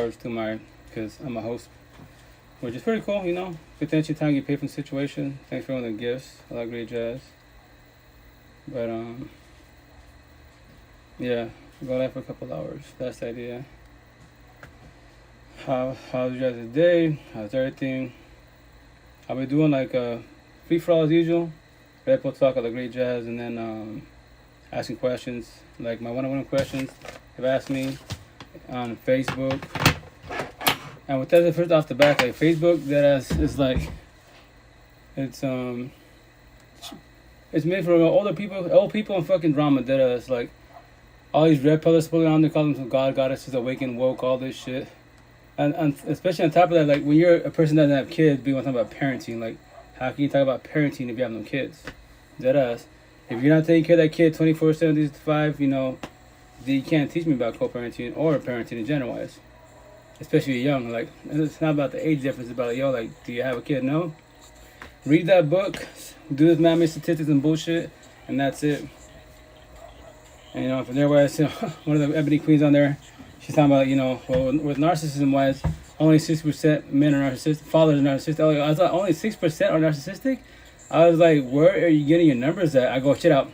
hours to my, because I'm a host, which is pretty cool, you know. Potential time you pay for the situation. Thanks for all the gifts. I like great jazz. But yeah, go there for a couple hours. That's the idea. How's your guys' day? How's everything? I'll be doing like a free for all as usual. Red Pill Talk, I like great jazz, and then asking questions, like my one-on-one questions. They've asked me on Facebook. And with that, first off the back, like Facebook, that is like, it's made for old people and fucking drama. That is like, all these red pillars pulling on, they call them some goddesses, awakened, woke, all this shit. And especially on top of that, like when you're a person that doesn't have kids, we want to talk about parenting. Like, how can you talk about parenting if you have no kids? That us. If you're not taking care of that kid 24/7, 365, you know, then you can't teach me about co-parenting or parenting in general wise. Especially young. Like, it's not about the age difference. It's about, like, yo, like, do you have a kid? No. Read that book, do this man-made statistics and bullshit, and that's it. And, you know, from there, where I see one of the Ebony Queens on there, she's talking about, you know, well, with narcissism-wise, only 6% men are narcissistic. Fathers are narcissistic. I thought only 6% are narcissistic. I was like, where are you getting your numbers at? I go, shit out.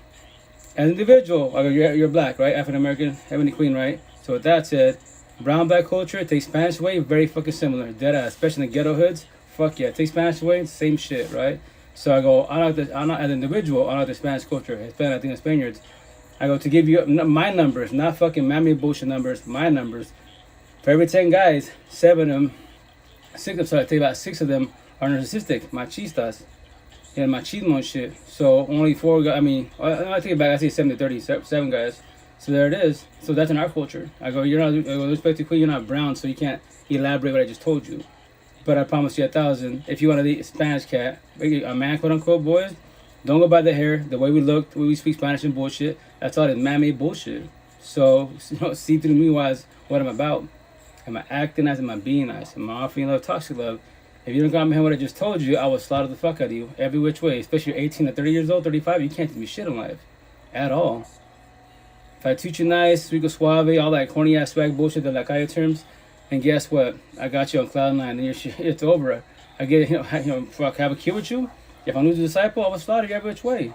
As an individual, I go, you're black, right? African American, Ebony Queen, right? So with that said, brown black culture, take Spanish away, very fucking similar. Dead ass, especially in the ghetto hoods. Fuck yeah, take Spanish away, same shit, right? So I go, I'm not as an individual, I'm not the Spanish culture. Hispanic, I think the Spaniards. I go, to give you my numbers, not fucking mammy bullshit numbers, my numbers. For every 10 guys, 7 of them, 6 of them, sorry, I tell you about 6 of them are narcissistic, machistas. Yeah, machismo and shit. So only 4 guys, I take it back, I say 70-30, 7 guys. So there it is. So that's in our culture. I go, you're not, with respect to Queen, you're not brown, so you can't elaborate what I just told you. But I promise you 1,000, if you want to be a Spanish cat, a man, quote unquote, boys, don't go by the hair, the way we look, the way we speak Spanish and bullshit. That's all that man-made bullshit. So, you know, see through me wise what I'm about. Am I acting nice? Am I being nice? Am I offering love, toxic love? If you don't got me what I just told you, I will slaughter the fuck out of you every which way. Especially 18 to 30 years old, 35, you can't do shit in life. At all. If I treat you nice, rico suave, all that corny ass swag bullshit, the Lakaya terms, and guess what? I got you on cloud 9 and your shit, it's over. I get, fuck, have a kid with you? If I'm losing a disciple, I will slaughter you every which way.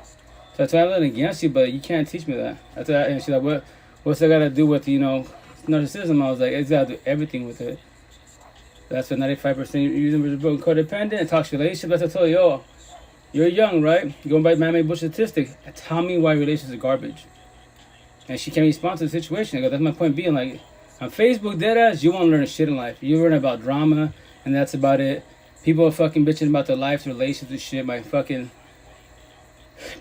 So that's why I'm nothing against you, but you can't teach me that. That's why, and she's like, what's that got to do with, you know, narcissism? I was like, it's got to do everything with it. That's what 95% using was broken codependent and toxic relationship. That's what I told you, yo, you're young, right? You're going by man-made bullshit statistics. Tell me why relationships are garbage. And she can't respond to the situation. I go, that's my point being, like, on Facebook, deadass, you won't learn shit in life. You learn about drama, and that's about it. People are fucking bitching about their lives, relationships and shit. My fucking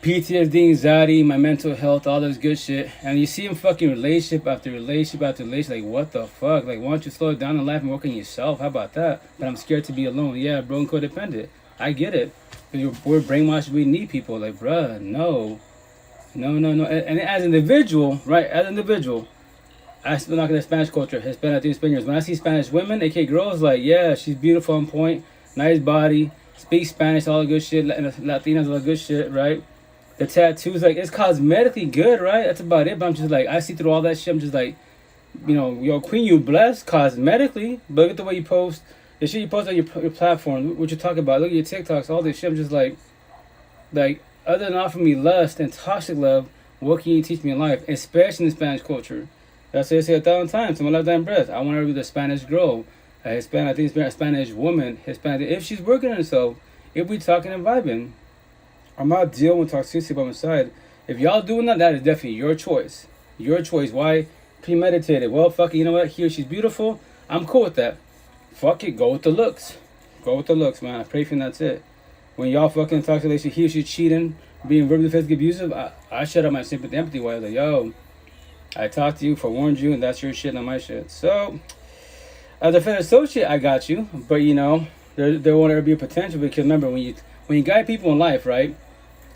PTSD, anxiety, my mental health, all this good shit. And you see them fucking relationship after relationship after relationship. Like, what the fuck? Like, why don't you slow it down in life and work on yourself? How about that? But I'm scared to be alone. Yeah, bro, and codependent. I get it. We're brainwashed. We need people. Like, bruh, no. No. And as an individual, right? As an individual, I still not in the Spanish culture. Hispanic, Spaniards. When I see Spanish women, aka girls, like, yeah, she's beautiful on point, nice body, speaks Spanish, all the good shit. Latinas, all the good shit, right? The tattoos, like, it's cosmetically good, right? That's about it. But I'm just like, I see through all that shit. I'm just like, you know, yo, Queen, you blessed cosmetically. But look at the way you post. The shit you post on your platform, what you talk about. Look at your TikToks, all this shit. I'm just like, other than offering me lust and toxic love, what can you teach me in life? Especially in the Spanish culture. That's what I say 1,000 times to my lifetime breath. I want her to be the Spanish girl, a Hispanic, I think it's Spanish woman, Hispanic. If she's working on herself, if we talking and vibing, I'm not dealing with toxicity by my side. If y'all doing that, that is definitely your choice. Your choice. Why premeditated? Well, fuck it. You know what? Here, she's beautiful. I'm cool with that. Fuck it. Go with the looks. Go with the looks, man. I pray for you, and that's it. When y'all fucking talk to relationship, he or she's cheating, being verbally physically abusive, I shut up my sympathy, empathy. Why? Like, yo, I talked to you, forewarned you, and that's your shit, not my shit. So, as a friend associate, I got you. But, you know, there won't ever be a potential, because remember, when you guide people in life, right,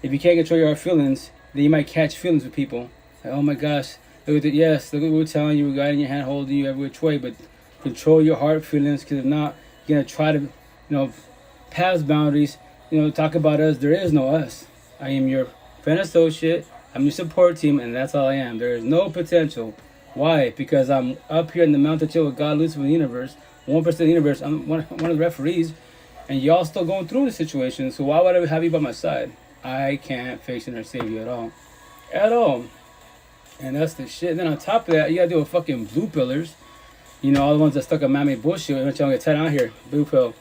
if you can't control your feelings, then you might catch feelings with people. Like, oh my gosh, look at it. Yes, look at what we're telling you, we're guiding your hand, holding you every which way, but control your heart feelings, because if not, you're going to try to, you know, pass boundaries, you know, talk about us. There is no us. I am your friend associate, I'm your support team, and that's all I am. There is no potential Why? Because I'm up here in the mountain chill with God, Lucifer, the universe, 1% of the universe. I'm one of the referees, and y'all still going through the situation. So why would I have you by my side? I can't fix it or save you at all, at all. And that's the shit. And then on top of that, you gotta deal with fucking blue pillars. You know, all the ones that stuck on mammy bullshit. I'm trying to get tied out here. Blue pill.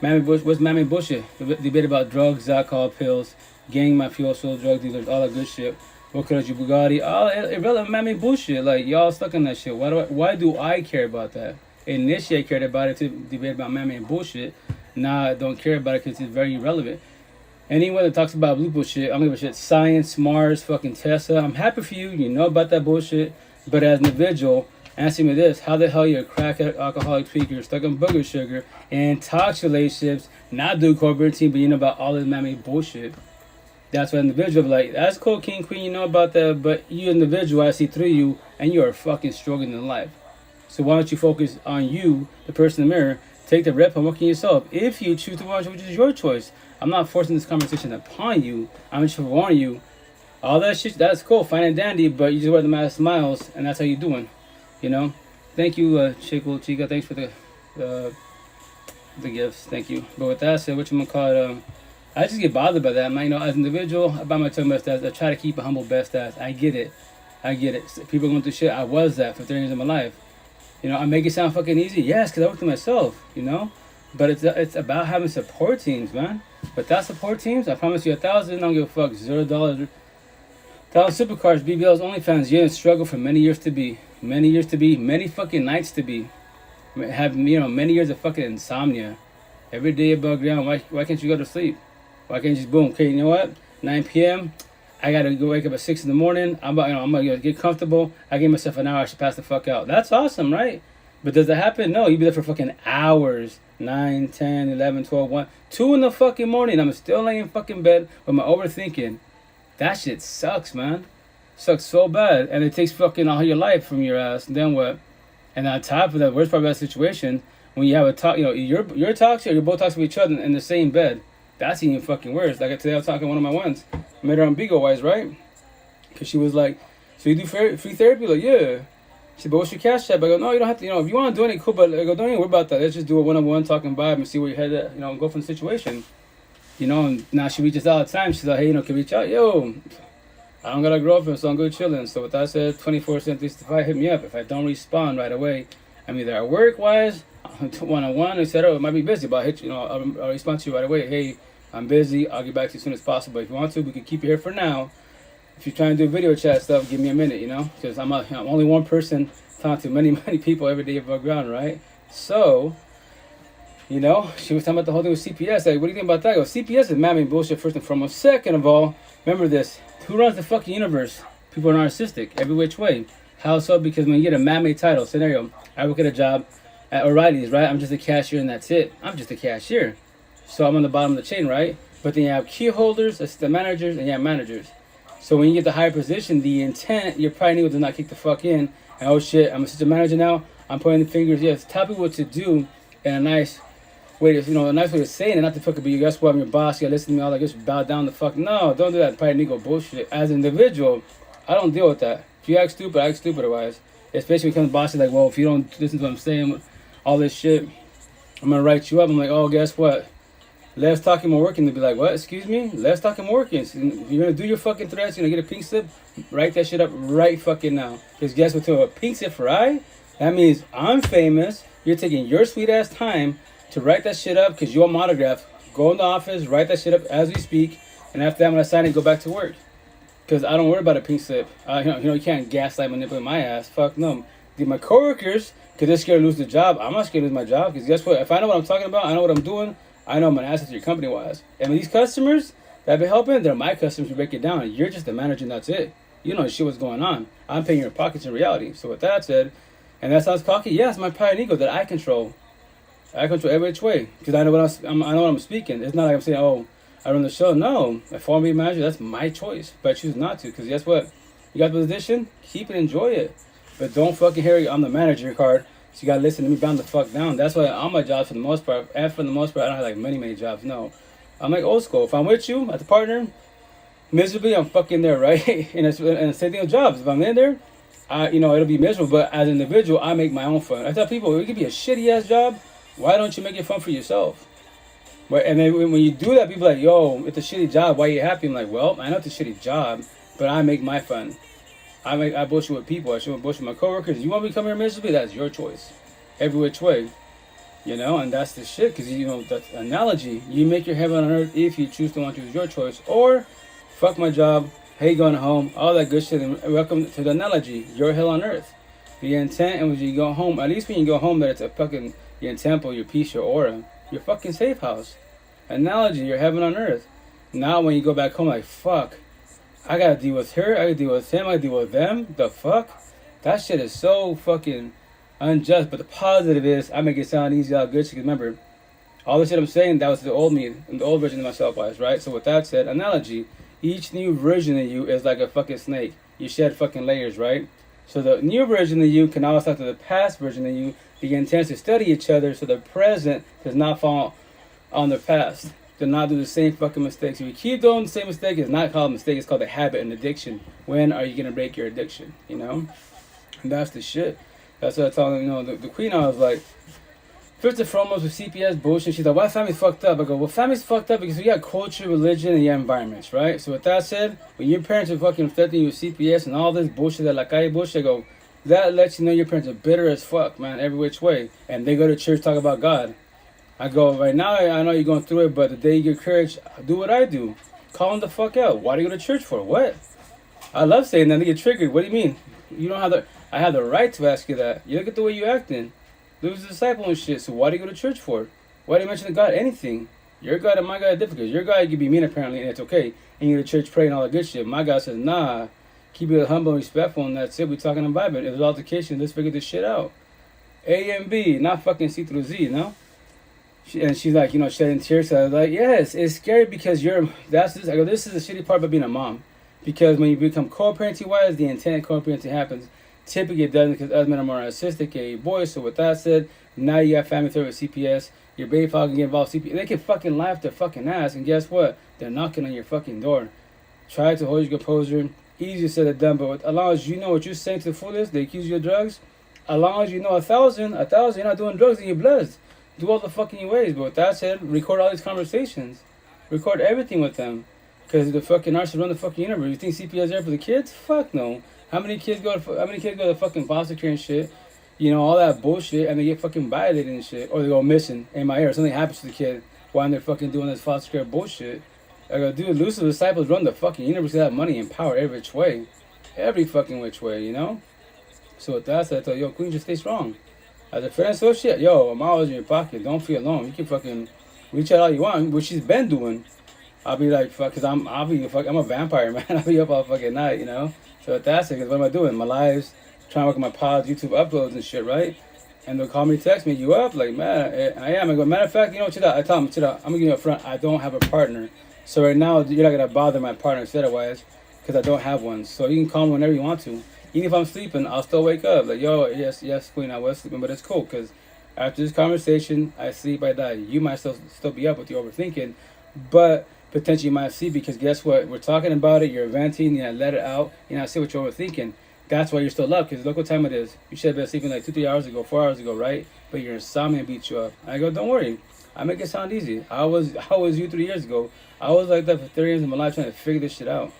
Mammy bush. What's mammy bullshit? The debate about drugs, alcohol, pills, gang, mafioso, drug dealers, all that good shit. What could you Bugatti? All irrelevant mammy bullshit. Like y'all stuck in that shit. Why do I care about that? Initially, I cared about it to debate about mammy and bullshit. Now I don't care about it because it's very irrelevant. Anyone that talks about blue bullshit, I'm gonna give a shit. Science, Mars, fucking Tesla. I'm happy for you. You know about that bullshit. But as an individual, answer me this: how the hell you're a crack alcoholic tweaker, stuck on booger sugar, in toxic relationships, not do corporate team, but you know about all this mammy bullshit? That's what individual like. That's cool, king, queen. You know about that, but you individual, I see through you, and you are fucking struggling in life. So why don't you focus on you, the person in the mirror? Take the rep and work on yourself. If you choose to watch, which is your choice. I'm not forcing this conversation upon you. I'm just warning you. All that shit, that's cool, fine and dandy, but you just wear the mask smiles, and that's how you doing. You know. Thank you, Chica. Thanks for the gifts. Thank you. But with that said, whatchamacallit, I just get bothered by that. You know, as an individual, about my tongue best ass, I try to keep a humble best ass. I get it. People going through shit. I was that for 30 years of my life. You know, I make it sound fucking easy. Yes, because I worked with myself, you know. But it's about having support teams, man. Without support teams, I promise you 1,000, I don't give a fuck, $0. 1,000 supercars, BBLs, OnlyFans, you're in struggle for many years to be. Many fucking nights to be. Have, you know, many years of fucking insomnia. Every day above ground, why can't you go to sleep? Why can't you just boom? Okay, you know what? 9 p.m. I gotta go wake up at 6 in the morning. I'm gonna get comfortable. I gave myself an hour. I should pass the fuck out. That's awesome, right? But does that happen? No. You be there for fucking hours. 9, 10, 11, 12, 1, 2 in the fucking morning. I'm still laying in fucking bed with my overthinking. That shit sucks, man. Sucks so bad. And it takes fucking all your life from your ass. And then what? And on top of that, worst part of that situation, when you have a talk, you know, you're toxic or you're both toxic with each other in the same bed. That's even fucking worse. Like today I was talking to one of my ones. I met her on Bigo Wise, right? Because she was like, so you do free therapy? Like, yeah. She said, but what's your cash app? I go, no, you don't have to, you know, if you want to do anything, cool, but I go, don't even worry about that. Let's just do a one-on-one, talking vibe and see where your head at, you know, go from the situation. You know, and now she reaches out all the time. She's like, hey, you know, can we reach out? Yo, I don't got a girlfriend, so I'm good chilling. So with that said, 24/7, hit me up. If I don't respond right away, I'm either at work-wise, one-on-one, etc. It might be busy, but I'll hit you, I'll respond to you right away. Hey, I'm busy. I'll get back to you as soon as possible. If you want to, we can keep you here for now. If you're trying to do video chat stuff, give me a minute, you know, because I'm only one person talking to many people every day above ground, right? So, you know, she was talking about the whole thing with CPS. Like, what do you think about that? I go, CPS is mammy bullshit first and foremost. Second of all, remember this: who runs the fucking universe? People are narcissistic every which way. How so? Because when you get a mammy title scenario, I work at a job at O'Reilly's, right? I'm just a cashier and that's it. I'm just a cashier. So I'm on the bottom of the chain, right? But then you have key holders, assistant managers, and you have managers. So when you get the higher position, the intent, you're probably able to not kick the fuck in. And oh shit, I'm assistant manager now. I'm pointing the fingers. Yes, tell people what to do in a nice way, a nice way of saying it. Not to fucking be, guess what, I'm your boss. You gotta listen to me all like this. Bow down the fuck. No, don't do that. Probably ego bullshit. As an individual, I don't deal with that. If you act stupid, I act stupid otherwise. Especially when it comes to bosses like, well, if you don't listen to what I'm saying, all this shit, I'm gonna write you up. I'm like, oh, guess what? Less talking, more working. They'll be like, what? Excuse me? Less talking, more working. So you're gonna do your fucking threats. You're gonna get a pink slip. Write that shit up right fucking now. Because guess what? To a pink slip for that means I'm famous. You're taking your sweet ass time to write that shit up because you're my autograph. Go in the office, write that shit up as we speak, and after that, when I sign it, go back to work. Because I don't worry about a pink slip. You can't gaslight, manipulate my ass. Fuck no. My coworkers, because they're scared to lose the job. I'm not scared to lose my job. Because guess what? If I know what I'm talking about, I know what I'm doing. I know I'm an asset to your company wise. And these customers that I've been helping, they're my customers to break it down. You're just the manager and that's it. You know shit what's going on. I'm paying your pockets in reality. So with that said, and that sounds cocky, yeah, it's my pride and ego that I control. I control every which way. Because I know what I know what I'm speaking. It's not like I'm saying, oh, I run the show. No. If I want to be a manager, that's my choice. But I choose not to. Because guess what? You got the position, keep it, enjoy it. But don't fucking hear I'm the manager card. So you gotta listen to me, bound the fuck down. That's why on my jobs for the most part, and for the most part, I don't have like many jobs. No, I'm like old school. If I'm with you as a partner, miserably, I'm fucking there, right? And the same thing with jobs. If I'm in there, it'll be miserable. But as an individual, I make my own fun. I tell people, it could be a shitty ass job. Why don't you make it fun for yourself? Right? And then when you do that, people are like, yo, it's a shitty job. Why are you happy? I'm like, well, I know it's a shitty job, but I make my fun. I bullshit with people. I should bullshit with my coworkers. You want me to come here miserably? That's your choice. Every which way. And that's the shit. Because, that's analogy. You make your heaven on earth if you choose to want to use your choice. Or, fuck my job. Hey, going home. All that good shit. And welcome to the analogy. Your hell on earth. The intent, and when you go home, at least when you go home, that it's a fucking, your temple, your peace, your aura. Your fucking safe house. Analogy. Your heaven on earth. Now when you go back home, like, fuck. I gotta deal with her, I gotta deal with him, I gotta deal with them. The fuck? That shit is so fucking unjust. But the positive is, I make it sound easy, all good shit. Remember, all the shit I'm saying, that was the old me, and the old version of myself was, right? So with that said, analogy, each new version of you is like a fucking snake. You shed fucking layers, right? So the new version of you can always talk to the past version of you. The intent to study each other so the present does not fall on the past. To not do the same fucking mistakes. If you keep doing the same mistake, it's not called a mistake, it's called a habit and addiction. When are you gonna break your addiction? And that's the shit. That's what I told them, the queen, I was like, first and foremost with CPS bullshit, she's like, why family's fucked up? I go, well, family's fucked up because we got culture, religion, and your environments, right? So with that said, when your parents are fucking affecting you with CPS and all this bullshit, that la calle bullshit, I go, that lets you know your parents are bitter as fuck, man, every which way. And they go to church, talk about God. I go, right now, I know you're going through it, but the day you get courage, do what I do. Call them the fuck out. Why do you go to church for? What? I love saying that. They get triggered. What do you mean? You don't have I have the right to ask you that. You look at the way you acting. Lose the disciple and shit. So why do you go to church for? Why do you mention God? Anything. Your God and my God are different. Because your God, you can be mean apparently, and it's okay. And you go to church, pray, and all that good shit. My God says, nah. Keep it humble and respectful, and that's it. We talking about Bible. If there's altercation, let's figure this shit out. A and B, not fucking C through Z, And she's like, shedding tears. So I was like, yes, it's scary because I go, this is the shitty part about being a mom. Because when you become co-parenting wise, the intent of co-parenting happens. Typically it doesn't because us men are more narcissistic, boys. So with that said, now you got family through with CPS. Your baby father can get involved with CPS. They can fucking laugh their fucking ass. And guess what? They're knocking on your fucking door. Try to hold your composure. Easier said than done. But as long as you know what you're saying to the fullest, they accuse you of drugs. As long as you know 1,000, you're not doing drugs in your blood. Do all the fucking ways. But with that said, record all these conversations. Record everything with them. Because the fucking narcissists run the fucking universe. You think CPS is there for the kids? Fuck no. How many kids go to fucking foster care and shit? All that bullshit, and they get fucking violated and shit. Or they go missing, MIA, or something happens to the kid while they're fucking doing this foster care bullshit. I go, dude, Lucifer's disciples run the fucking universe. They have money and power every which way. Every fucking which way, So with that said, I thought, yo, Queen, just stay strong. As a friend associate, yo, I'm always in your pocket. Don't feel alone. You can fucking reach out all you want, which she's been doing. I'll be like, fuck, because I'm a vampire, man. I'll be up all fucking night, So that's it, because what am I doing? My lives, trying to work on my pods, YouTube uploads and shit, right? And they'll call me, text me, you up? Like, man, I am. I go, matter of fact, chill out. I tell them, chill out. I'm going to give you up front. I don't have a partner. So right now, you're not going to bother my partner otherwise, because I don't have one. So you can call me whenever you want to. Even if I'm sleeping, I'll still wake up. Like, yo, yes, Queen, I was sleeping, but it's cool, because after this conversation, I sleep, I die. You might still be up with your overthinking, but potentially you might see, because guess what? We're talking about it, you're venting, let it out, see what you're overthinking. That's why you're still up, because look what time it is. You should have been sleeping like 2-3 hours ago, 4 hours ago, right? But your insomnia beats you up. I go, don't worry. I make it sound easy. I was you 3 years ago. I was like that for 30 years of my life trying to figure this shit out.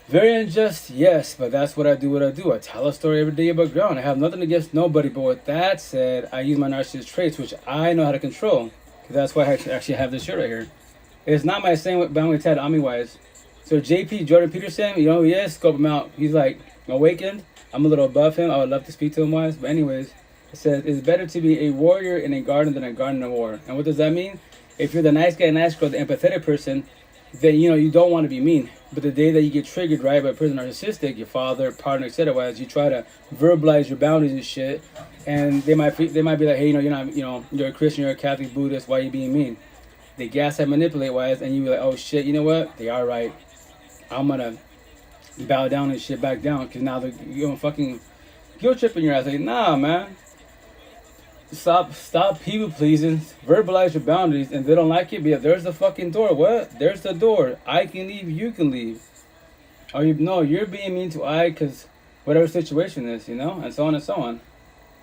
Very unjust, yes, but that's what I do. I tell a story every day about ground. I have nothing against nobody, but with that said, I use my narcissist traits, which I know how to control. Because that's why I actually have this shirt right here. It's not my same boundary tat Ami-wise. So JP, Jordan Peterson, you know who he is? Scope him out. He's like awakened. I'm a little above him. I would love to speak to him wise. But anyways, it says, it's better to be a warrior in a garden than a garden in war. And what does that mean? If you're the nice guy, nice girl, the empathetic person, then, you don't want to be mean. But the day that you get triggered, right, by a person narcissistic, your father, partner, etc., you try to verbalize your boundaries and shit. And they might be like, hey, you're not, you're a Christian, you're a Catholic, Buddhist, why are you being mean? They gaslight, manipulate wise, and you be like, oh shit, you know what? They are right. I'm gonna bow down and shit back down, because now you're gonna fucking guilt tripping your ass. Like, nah, man. Stop people pleasing, verbalize your boundaries, and if they don't like it, there's the fucking door. What? There's the door. I can leave, you can leave. Or you're being mean to I, because whatever situation is, you know, and so on and so on.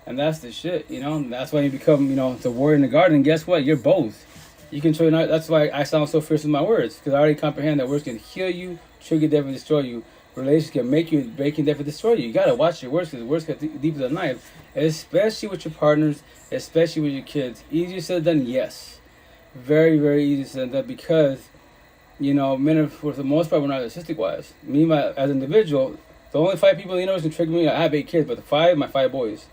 And that's the shit, you know. And that's why you become, you know, the warrior in the garden. And guess what? You're both. You can show. That's why I sound so fierce with my words, because I already comprehend that words can heal you, trigger death, and destroy you. Relations can make you, breaking death, and destroy you. You gotta watch your words, because words get deeper than a knife, especially with your partners, especially with your kids. Easier said than done, yes. Very, very easy said than done, because, you know, men, for the most part, we're narcissistic wise. Me, as an individual, the only 5 people you know can trigger me. I have 8 kids, but my 5 boys.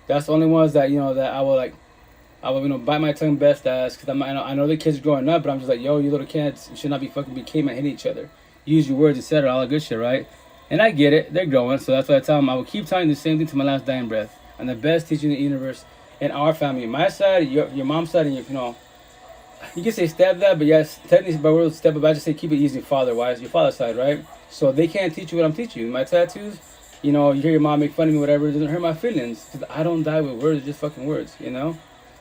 That's the only ones that, you know, that I will, you know, bite my tongue best as, because I know the kids are growing up, but I'm just like, yo, you little kids, you should not be fucking cavemen hitting each other. Use your words, etc., all that good shit, right? And I get it, they're growing, so that's why I tell them I will keep telling the same thing to my last dying breath. I'm the best teacher in the universe in our family. My side, your mom's side, and your, you know, you can say step that, but yes, technically by word step up, I just say keep it easy father-wise, your father's side, right? So they can't teach you what I'm teaching you. My tattoos, you know, you hear your mom make fun of me, whatever, it doesn't hurt my feelings, because I don't die with words, it's just fucking words, you know?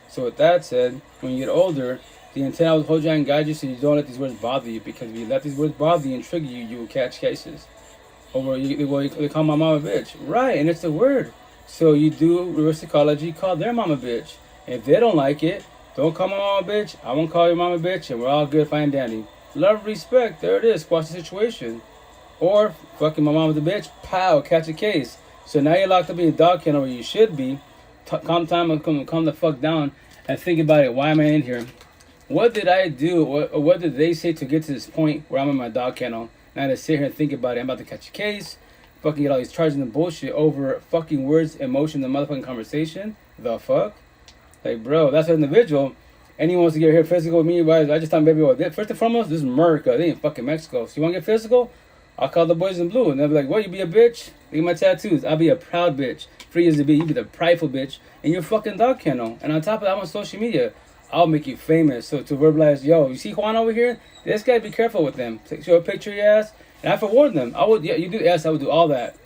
So with that said, when you get older, the intent I will hold you and guide you so you don't let these words bother you, because if you let these words bother you and trigger you, you will catch cases. Or they call my mom a bitch. Right, and it's a word. So you do reverse psychology, call their mom a bitch. If they don't like it, don't call my mom a bitch, I won't call your mom a bitch, and we're all good, fine, dandy. Love, respect, there it is, squash the situation. Or, fucking my mom was a bitch, pow, catch a case. So now you're locked up in your dog kennel where you should be. Calm the fuck down and think about it. Why am I in here? What did I do, or what did they say to get to this point where I'm in my dog kennel? Now to sit here and think about it, I'm about to catch a case, fucking get all these charges and bullshit over fucking words, emotion, and motherfucking conversation. The fuck? Like, bro, that's an individual. Anyone wants to get here physical with me, guys, I just tell them, baby, well, first and foremost, this is America. They ain't fucking Mexico. So you want to get physical? I'll call the boys in blue. And they'll be like, what, you be a bitch? Look at my tattoos. I'll be a proud bitch. Free as to be. You be the prideful bitch. And you're fucking dog kennel. And on top of that, I'm on social media. I'll make you famous. So to verbalize, yo, you see Juan over here? This guy, be careful with them. Show a picture of your ass. And I forewarned them. I would, yeah, you do yes, I would do all that.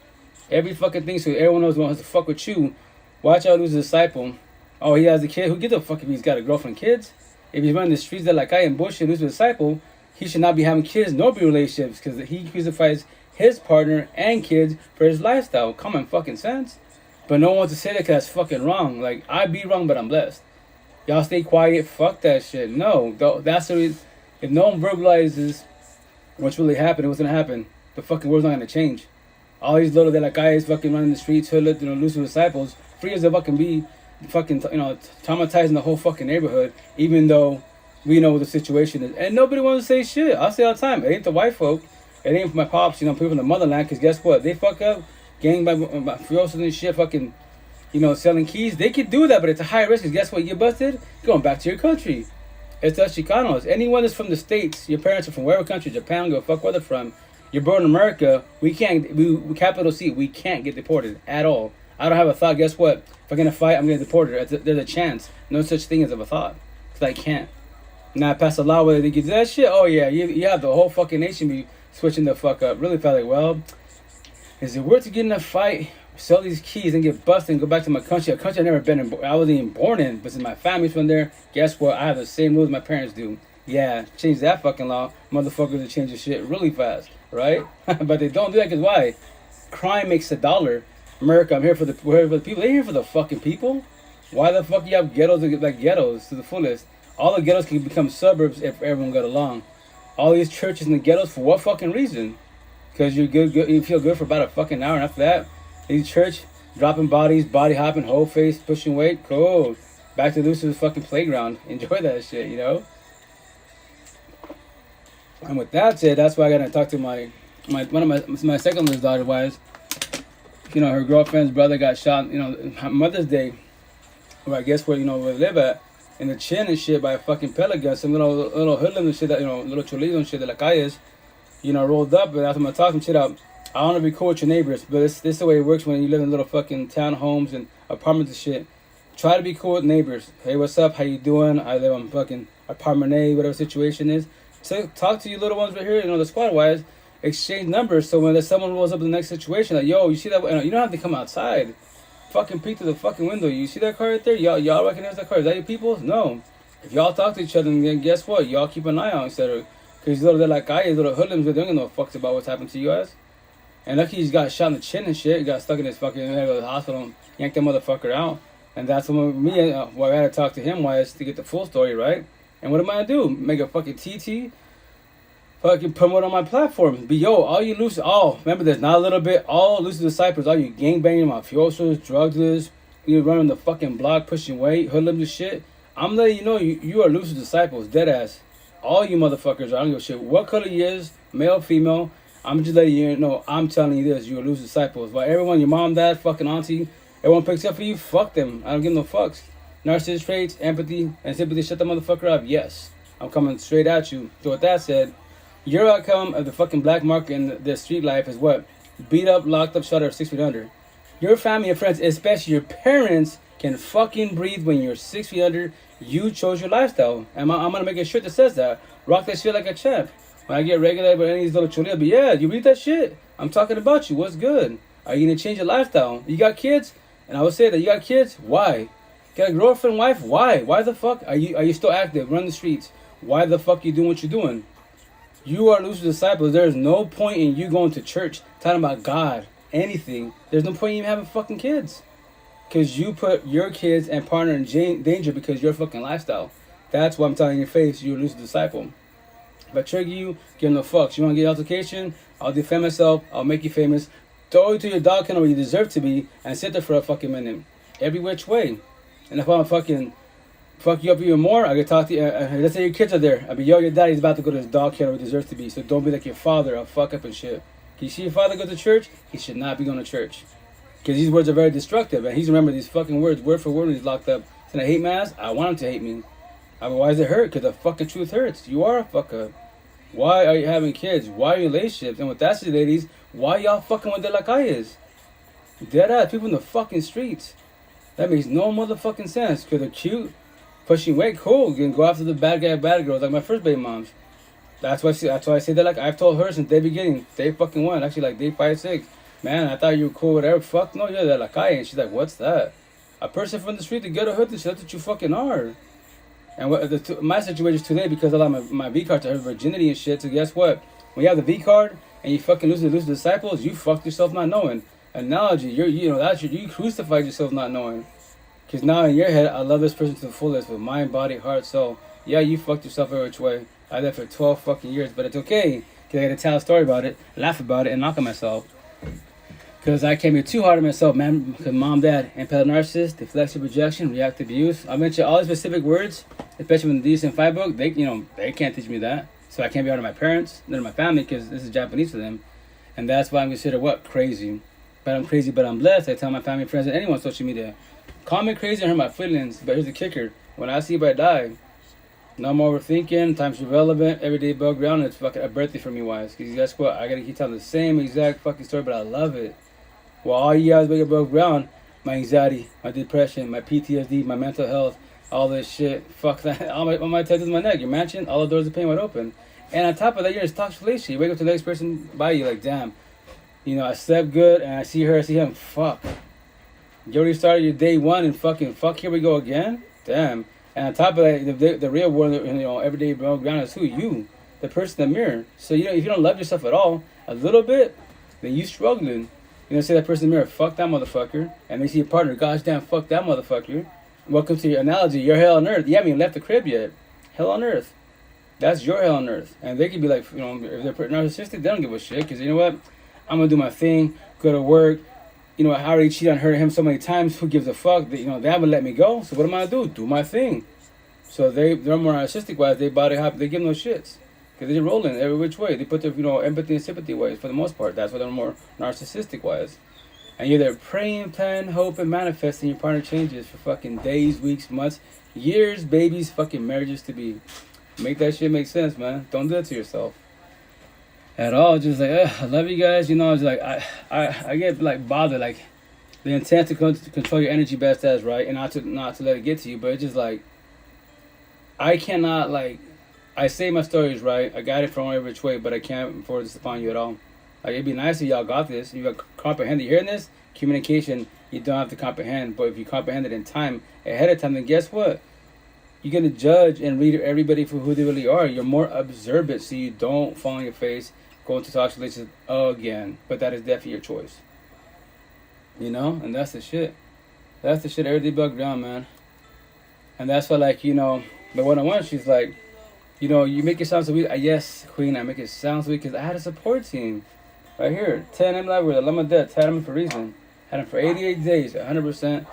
Every fucking thing so everyone knows wants to fuck with you. Watch out who's a disciple. Oh, he has a kid. Who gives a fuck if he's got a girlfriend, kids? If he's running the streets that like I am bullshit, who's a disciple, he should not be having kids nor be relationships, because he crucifies his partner and kids for his lifestyle. Common fucking sense. But no one wants to say that because that's fucking wrong. Like, I be wrong, but I'm blessed. Y'all stay quiet. Fuck that shit. No. That's the reason. If no one verbalizes what's really happening, what's going to happen, the fucking world's not going to change. All these little, they're like guys fucking running the streets, hood, you know, loose with disciples, free as they fucking be, fucking, you know, traumatizing the whole fucking neighborhood, even though we know what the situation is. And nobody wants to say shit. I'll say all the time, it ain't the white folk. It ain't for my pops, you know, people from the motherland, because guess what? They fuck up, gang by mafiosos and shit, fucking, you know, selling keys. They could do that, but it's a high risk, because guess what? You get busted, going back to your country. It's us Chicanos. Anyone that's from the States, your parents are from wherever country, Japan, go fuck where they're from. You're born in America, we capital C, we can't get deported at all. I don't have a thought, guess what? If I'm going to fight, I'm getting deported. There's a chance. No such thing as of a thought. Because I can't. Now I pass a law where they can do that shit. Oh yeah, you have the whole fucking nation be switching the fuck up. Really felt like, well, is it worth to get in a fight, sell these keys and get busted and go back to my country? A country I've never been in. I wasn't even born in, but since my family's from there, guess what? I have the same rules my parents do. Yeah, change that fucking law. Motherfuckers will change the shit really fast, right? But they don't do that because why? Crime makes $1. America, I'm here for the people. They're here for the fucking people. Why the fuck you have ghettos that get like ghettos to the fullest? All the ghettos can become suburbs if everyone got along. All these churches in the ghettos, for what fucking reason? Because you're good, you feel good for about a fucking hour, and after that, these church dropping bodies, body hopping, whole face, pushing weight, cool. Back to Lucifer's fucking playground. Enjoy that shit, you know. And with that said, that's why I gotta talk to my second oldest daughter, wives. You know, her girlfriend's brother got shot, you know, Mother's Day, where I guess where, you know, where they live at, in the chin and shit by a fucking pellet gun. Some little hoodlum and shit that, you know, little cholizo and shit that like I is, you know, rolled up. And after I'm talking shit out, I want to be cool with your neighbors, but this is the way it works when you live in little fucking townhomes and apartments and shit. Try to be cool with neighbors. Hey, what's up? How you doing? I live on fucking apartment A, whatever situation is. So talk to you little ones right here, you know, the squad wise. Exchange numbers, so when there's someone rolls up in the next situation, like, yo, you see that? You don't have to come outside. Fucking peek through the fucking window. You see that car right there? Y'all recognize that car? Is that your people? No. If y'all talk to each other, then guess what? Y'all keep an eye on instead of, because they're like I, little hoodlums, they don't know no fucks about what's happened to you guys. And lucky he's got shot in the chin and shit. He got stuck in his fucking head, go to the hospital, yanked that motherfucker out. And that's when me, well, I had to talk to him wise to get the full story, right? And what am I gonna do? Make a fucking TT? Fucking promote on my platform. But yo, all you loose, remember this, not a little bit, all loose disciples, all you gangbanging, mafiosos, drug dealers, you running the fucking block, pushing weight, hoodlums and shit. I'm letting you know you are loose disciples, dead ass. All you motherfuckers, I don't give a shit what color you is, male, female. I'm just letting you know, I'm telling you this, you're loose disciples. But everyone, your mom, dad, fucking auntie, everyone picks up for you, fuck them. I don't give no fucks. Narcissist traits, empathy, and sympathy, shut the motherfucker up, yes. I'm coming straight at you. So with that said, your outcome of the fucking black market in the street life is what? Beat up, locked up, shut up, 6 feet under. Your family and friends, especially your parents, can fucking breathe when you're 6 feet under. You chose your lifestyle. And I'm gonna make a shirt that says that. Rock that shit like a champ. When I get regulated with any of these little chulitas, but yeah, you read that shit. I'm talking about you. What's good? Are you gonna change your lifestyle? You got kids? And I would say that you got kids? Why? Got a girlfriend, wife? Why? Why the fuck? Are you still active? Run the streets. Why the fuck you doing what you're doing? You are loose disciples. There is no point in you going to church, talking about God, anything. There's no point in you having fucking kids. Because you put your kids and partner in danger because of your fucking lifestyle. That's what I'm telling your face. You're a loose disciple. If I trigger you, give no fucks. You want to get altercation? I'll defend myself. I'll make you famous. Throw you to your dog kennel where you deserve to be and sit there for a fucking minute. Every which way. And if I'm fucking fuck you up even more, I can talk to you. Let's say your kids are there. I'll be, yo, your daddy's about to go to his dog kennel where he deserves to be. So don't be like your father, a fuck up and shit. Can you see your father go to church? He should not be going to church. Because these words are very destructive. And he's remembered these fucking words word for word when he's locked up. Send a hate mask. I want him to hate me. Otherwise it hurt. Because the fucking truth hurts. You are a fuck up. Why are you having kids? Why are you in relationships? And with that shit, ladies, why y'all fucking with the lacayas? Dead ass people in the fucking streets. That makes no motherfucking sense. Because they're cute. Pushing weight, cool. You can go after the bad guy, bad girls, like my first baby moms. That's why I say that. Like I've told her since day beginning, day fucking one, actually like day 5, 6. Man, I thought you were cool, whatever. Fuck no, you're the lacaya. And she's like, what's that? A person from the street to get a hood. That's what you fucking are. And my situation is today because I allowed my V card to her virginity and shit. So guess what? When you have the V card and you fucking lose the disciples, you fucked yourself not knowing. Analogy, you crucified yourself not knowing. Because now in your head, I love this person to the fullest with mind, body, heart, soul. Yeah, you fucked yourself every which way. I did for 12 fucking years, but it's okay. Because I got to tell a story about it, laugh about it, and knock on myself. Because I came here too hard on myself, man. Because mom, dad, empathetic narcissist, deflexive projection, reactive abuse. I mentioned all the specific words, especially in the DSM-5 book. They can't teach me that. So I can't be out of my parents, none of my family, because this is Japanese for them. And that's why I'm considered what? Crazy. But I'm crazy, but I'm blessed. I tell my family, friends, and anyone on social media. Call me crazy and hurt my feelings, but here's the kicker. When I see if I die, no more overthinking, time's irrelevant, everyday above ground, it's fucking a birthday for me, wise. Because guess what? I gotta keep telling the same exact fucking story, but I love it. Well, all you guys wake above ground, my anxiety, my depression, my PTSD, my mental health, all this shit, fuck that. All my tattoos on my neck, your mansion, all the doors are pain wide open. And on top of that, you're in a toxic relationship. You wake up to the next person by you, like, damn. I slept good, and I see her, I see him, fuck. You already started your day one and fucking fuck, here we go again? Damn. And on top of that, the real world, everyday ground is who? You. The person in the mirror. So, if you don't love yourself at all, a little bit, then you struggling. Say that person in the mirror, fuck that motherfucker. And they see your partner, gosh damn, fuck that motherfucker. Welcome to your analogy, you're hell on earth. You haven't even left the crib yet. Hell on earth. That's your hell on earth. And they could be like, if they're narcissistic, they don't give a shit. Because you know what? I'm going to do my thing, go to work. I already cheated on her and him so many times. Who gives a fuck? They haven't let me go. So what am I going to do? Do my thing. So they're more narcissistic wise. They body hop. They give no shits. Because they're rolling every which way. They put their, empathy and sympathy ways for the most part. That's why they're more narcissistic wise. And you're there praying, planning, hoping, manifesting your partner changes for fucking days, weeks, months, years, babies, fucking marriages to be. Make that shit make sense, man. Don't do it to yourself. At all, just like, I love you guys. It's like, I get like bothered, like the intent to control your energy best as, right? And not to let it get to you, but it's just like, I cannot, like, I say my stories, right? I got it from every which way, but I can't force this upon you at all. Like, it'd be nice if y'all got this. You got comprehend. You hearing this? Communication, you don't have to comprehend, but if you comprehend it in time, ahead of time, then guess what? You're going to judge and read everybody for who they really are. You're more observant, so you don't fall on your face, go into toxic relationship again. But that is definitely your choice. You know, and that's the shit. That's the shit everything bugged down, man. And that's why, like, you know, the one-on-one, she's like, you know, you make it sound so weak. Yes, Queen, I make it sound so weak because I had a support team. Right here, 10 M library, I'm dead, had him for a reason. Had him for 88 days, 100%.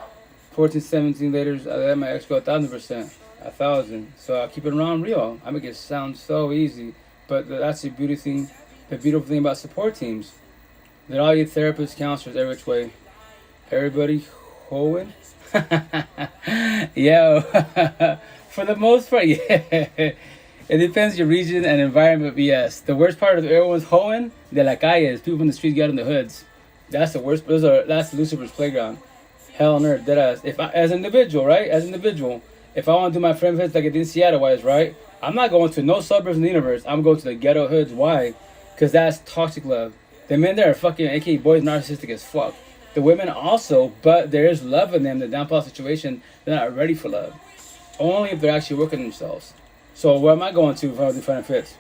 14, 17 later, I let my ex go 1,000%. 1,000. So I keep it around real. I make it sound so easy. But that's the beautiful thing about support teams. They're all your therapists, counselors, every which way. Everybody hoeing? Yo. For the most part, yeah. It depends your region and environment, but yes. The worst part of everyone's hoeing, de la calle, is people in the streets get in the hoods. That's the worst. That's Lucifer's playground. Hell on earth, deadass. As an individual, right? As an individual, if I want to do my friend hoods like I did in Seattle, wise, right? I'm not going to no suburbs in the universe. I'm going to the ghetto hoods. Why? Because that's toxic love. The men there are fucking, aka boys, narcissistic as fuck. The women also, but there is love in them. The downfall situation, they're not ready for love. Only if they're actually working themselves. So where am I going to if I was friend fits?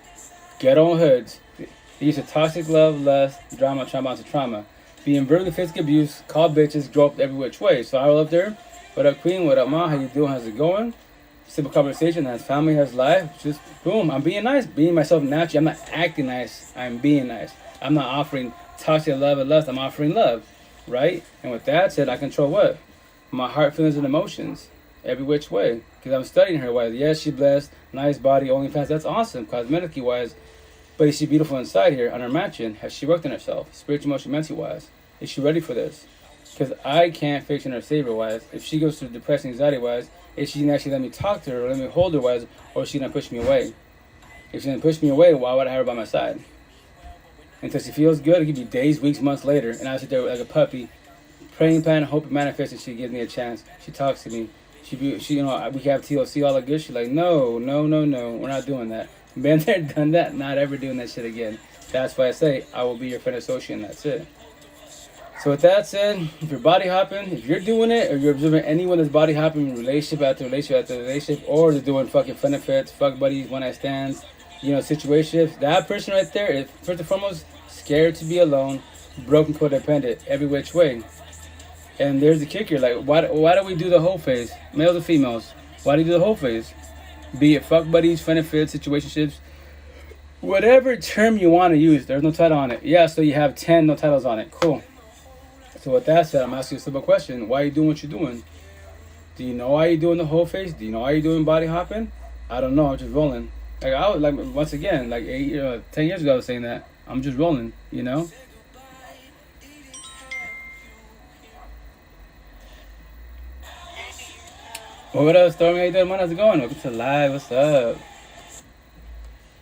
Ghetto hoods. They used to toxic love, lust, drama, trauma to trauma. Being verbally physically abused, called bitches, groped every which way. So I love there. What up, Queen? What up, Ma? How you doing? How's it going? Simple conversation. Has family, has life. Just boom. I'm being nice. Being myself naturally. I'm not acting nice. I'm being nice. I'm not offering toxic love and lust. I'm offering love. Right? And with that said, I control what? My heart, feelings, and emotions. Every which way. Because I'm studying her wise. Yes, she's blessed. Nice body. OnlyFans. That's awesome. Cosmetically wise. But is she beautiful inside here on her mansion? Has she worked on herself? Spiritual, emotional, mentally wise. Is she ready for this? Because I can't fix her savior wise. If she goes through depression, anxiety wise, is she gonna actually let me talk to her or let me hold her wise, or is she gonna push me away? If she's gonna push me away, why would I have her by my side? Until she feels good, it could be days, weeks, months later, and I sit there like a puppy, praying, planning, hoping, manifesting. She gives me a chance. She talks to me. She, you know, we have TLC, all the good. She's like, no, we're not doing that. Been there, done that. Not ever doing that shit again. That's why I say I will be your friend associate, and that's it. So with that said, if you're body hopping, if you're doing it, or you're observing anyone that's body hopping relationship after relationship after relationship, or they're doing fucking benefits, fuck buddies, one night stands, you know, situationships, that person right there is first and foremost scared to be alone, broken, codependent, every which way. And there's the kicker, like why do we do the whole phase, males and females? Why do you do the whole phase? Be it fuck buddies, benefits, situationships, whatever term you want to use. There's no title on it. Yeah, so you have 10 no titles on it. Cool. So with that said, I'm asking you a simple question. Why are you doing what you're doing? Do you know why you're doing the whole face? Do you know why you're doing body hopping? I don't know. I'm just rolling. Like I was like once again, like 10 years ago, I was saying that. I'm just rolling, you know. Well, what up, Stormy? How you doing? How's it going? Welcome to live. What's up?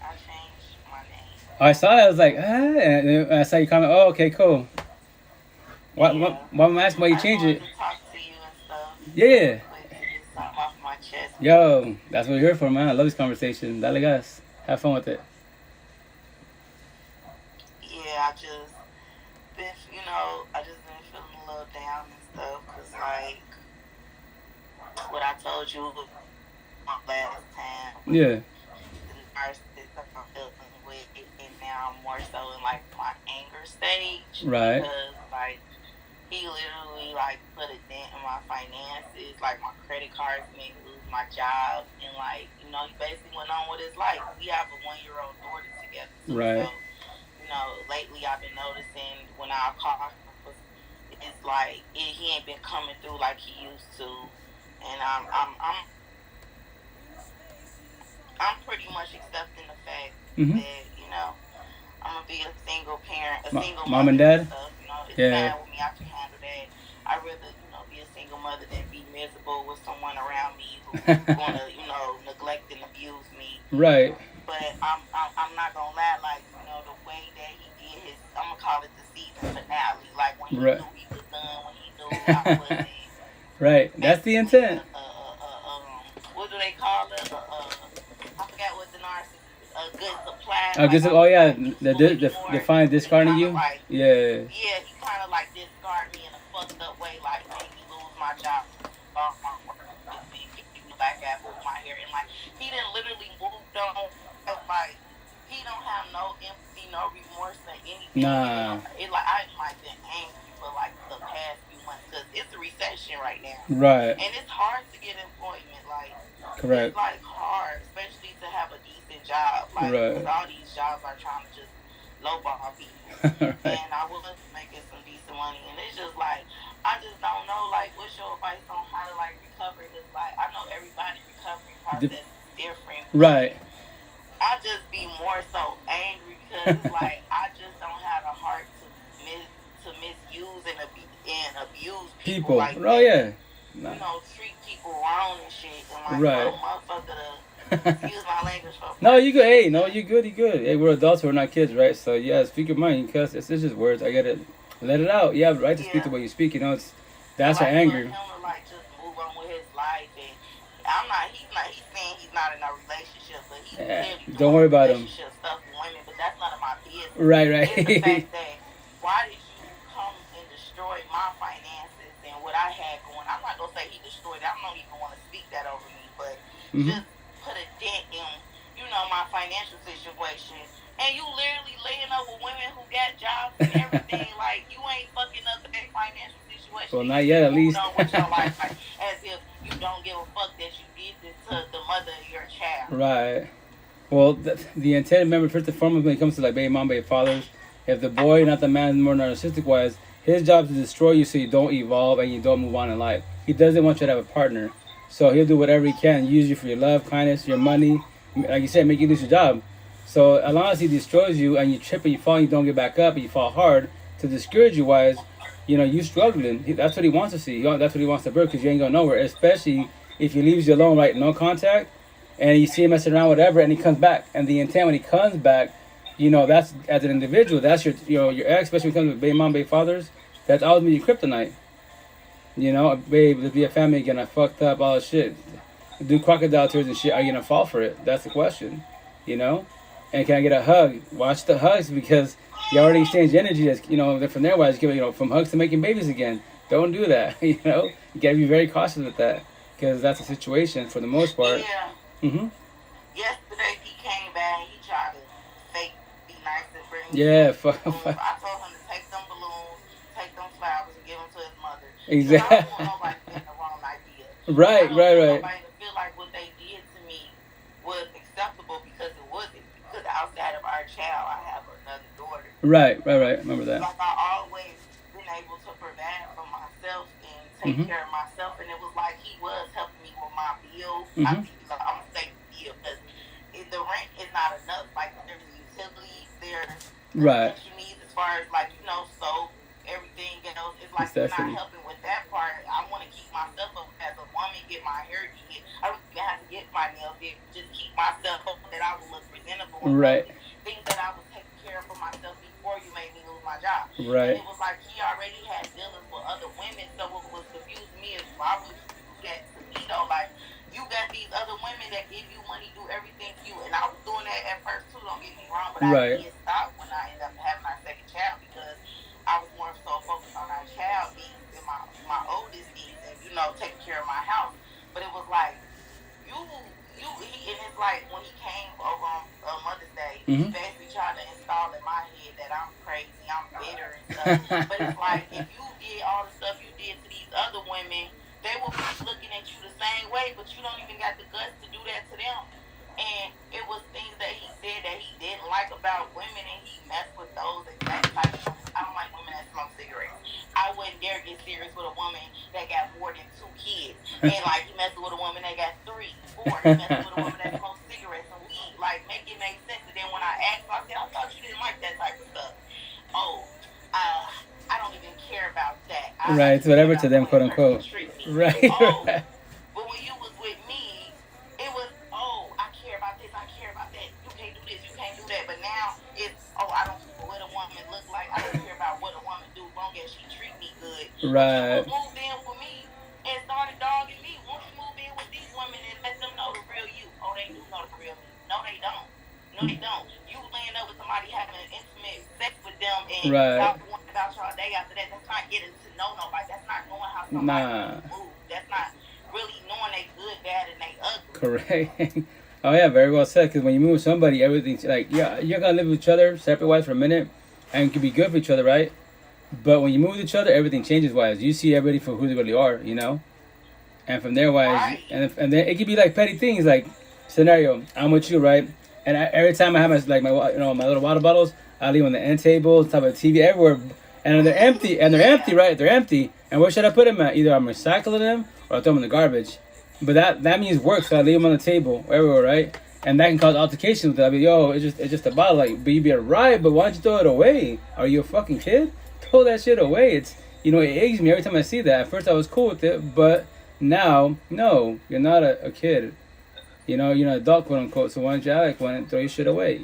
I changed my name. Oh, I saw that. I was like, and I saw you comment. Oh, okay, cool. Why I'm asking why you changed it? To talk to you and stuff. Yeah. But to get something off my chest. Yo, that's what we're here for, man. I love this conversation. Dale gas. Have fun with it. Yeah, I just been feeling a little down and stuff. Cause like what I told you last time. Yeah. The narcissist I'm dealing with, and now I'm more so in like my anger stage. Right. Because like he literally like put a dent in my finances, like my credit cards made me lose my job, and like he basically went on with his life. We have a 1-year-old daughter together. Right. So lately I've been noticing when I call, it's like he ain't been coming through like he used to, and I'm pretty much accepting the fact that I'm gonna be a single parent, single mom mother and dad. And stuff. It's fine with me. I can handle that. I'd rather be a single mother than be miserable with someone around me who's gonna neglect and abuse me. Right. But I'm not gonna lie, like the way that he did his, I'm gonna call it the season finale. Like when he knew he was done, when he knew I wasn't. Right. That's the intent. What do they call it? I forgot what the narcissist. A good supply. Oh yeah, the fine discarding you. Like, yeah. Yeah, he kind of like discarded me in a fucked up way, like made me lose my job, off my work, kicked me back at with my hair, and like he didn't literally move on. Like he don't have no empathy, no remorse or anything. Nah. I've like been angry for like the past few months because it's a recession right now, Right. and it's hard to get employment. Like it's Correct. like hard, especially to have a decent job. Like because Right. all these jobs are trying to just lowball people, Right. and I was making some decent money, and it's just like I just don't know. Like, what's your advice on how to like recover? Because like I know everybody's recovery process is different. Right. I just be more so angry because it's like I just don't have the heart to misuse and abuse people like Oh that. yeah. Nah. You know, treat people wrong and shit, and like right. Motherfucker, excuse my language. No, you good. Hey, no, you good. You good. Hey, we're adults. We're not kids, right? So yeah, speak your mind. Because it's just words. I get it. Let it out. You have the right to speak the way you speak. You know, that's like, our anger. Him to like just move on with his life, and I'm not. He's saying he's not in a relationship, but he's clearly don't worry about him. Stuff with women, but that's none of my business. Right. It's the fact that why did you come and destroy my finances and what I had going? I'm not gonna say he destroyed it. I don't even want to speak that over me, but just put a dent in, my financial situation. And you literally laying up with women who got jobs and everything. Like, you ain't fucking up their financial situation. Well, not yet, at least. With your life, like, as if you don't give a fuck that you did this to the mother of your child. Right. Well, the intent, remember, first and foremost, when it comes to, like, baby mom, baby fathers, if the boy, not the man, more narcissistic-wise, his job is to destroy you so you don't evolve and you don't move on in life. He doesn't want you to have a partner. So he'll do whatever he can, use you for your love, kindness, your money, like you said, make you lose your job. So as long as he destroys you and you trip and you fall and you don't get back up and you fall hard, to discourage you wise, you struggling. That's what he wants to see. That's what he wants to birth because you ain't going nowhere, especially if he leaves you alone, right, no contact, and you see him messing around, whatever, and he comes back. And the intent when he comes back, that's as an individual, that's your ex, especially when it comes to baby mom, baby fathers, that's always been your kryptonite. Babe, let's be a family again. I fucked up, all this shit. Do crocodile tears and shit. Are you gonna fall for it? That's the question. And can I get a hug? Watch the hugs because you already exchanged energy. That's from their wise, from hugs to making babies again. Don't do that. You gotta be very cautious with that because that's a situation for the most part. Yeah. Yesterday he came back and he tried to fake be nice and bring me. Yeah. I told him to take them balloons, take them flowers, and give them to his mother. Exactly. I don't want nobody to get the wrong idea. Right. I don't want nobody to feel like what they did to me was acceptable because it wasn't. Because outside of our child, I have another daughter. Right. Remember that. Like I always been able to provide for myself and take care of myself, and it was like he was helping me with my bills. I'm gonna say bill because the rent is not enough. Like there's utilities, there's you need as far as like soap, everything else. It's like you're not helping with that part. I want to keep myself up as a woman, get my hair did. I don't even have to get my nails did. Just keep myself up that I will look presentable. Right. Things that I was taking care of for myself before you made me lose my job. Right. And it was like he already had dealings with other women, so what was confusing me is why would you do that to me though? Like you got these other women that give you money, do everything for you, and I was doing that at first too. Don't get me wrong, but I did stop when I ended up having my second child because I was more so focused on our child needs and my oldest needs and taking care of my house. But it was like and it's like when he came over on Mother's Day, he basically tried to install in my head that I'm crazy, I'm bitter and stuff. But it's like if you did all the stuff you did to these other women, they will be looking at you the same way, but you don't even got the guts to do that to them. And it was things that he said that he didn't like about women, and he messed with those exact type of women. I don't like women that smoke cigarettes. I wouldn't dare get serious with a woman that got more than 2 kids. And like he messed with a woman that got 3, 4. He messed with a woman that smokes cigarettes and weed. Like make it make sense. And then when I asked him, I said, I thought you didn't like that type of stuff. I don't even care about that. Right, it's whatever to them, quote unquote. Right. But when you was with me, it was, I care about this, I care about that. You can't do this, you can't do that. But now it's, I don't care what a woman look like. I don't care about what a woman do, as long as she treat me good. Right. But you moved in with me and started dogging me. Won't you move in with these women and let them know the real you? Oh, they do know the real me. No, they don't. No, they don't. You laying up with somebody having intimate sex with them and talking about y'all day after that. That's not getting to know nobody. That's not knowing how somebody moves. That's not really knowing they good, bad, and they ugly. Correct. Oh yeah, very well said. Because when you move with somebody, everything's like, yeah, you're gonna live with each other separate wise for a minute, and you can be good for each other, right? But when you move with each other, everything changes wise. You see everybody for who they really are, you know. And from there, wise, Right. and then it could be like petty things, like scenario. I'm with you, right? And every time I have my little water bottles, I leave on the end table, top of the TV, everywhere, and they're empty, right? They're empty. And where should I put them at? Either I'm recycling them or I throw them in the garbage. But that means work, so I leave them on the table everywhere, right? And that can cause altercation with that. I'll be, yo, it's just a bottle, like, but you be right, but why don't you throw it away? Are you a fucking kid? Throw that shit away. It aches me every time I see that. At first I was cool with it, but now, no, you're not a kid. You're an adult, quote unquote. So why don't you act like one and throw your shit away?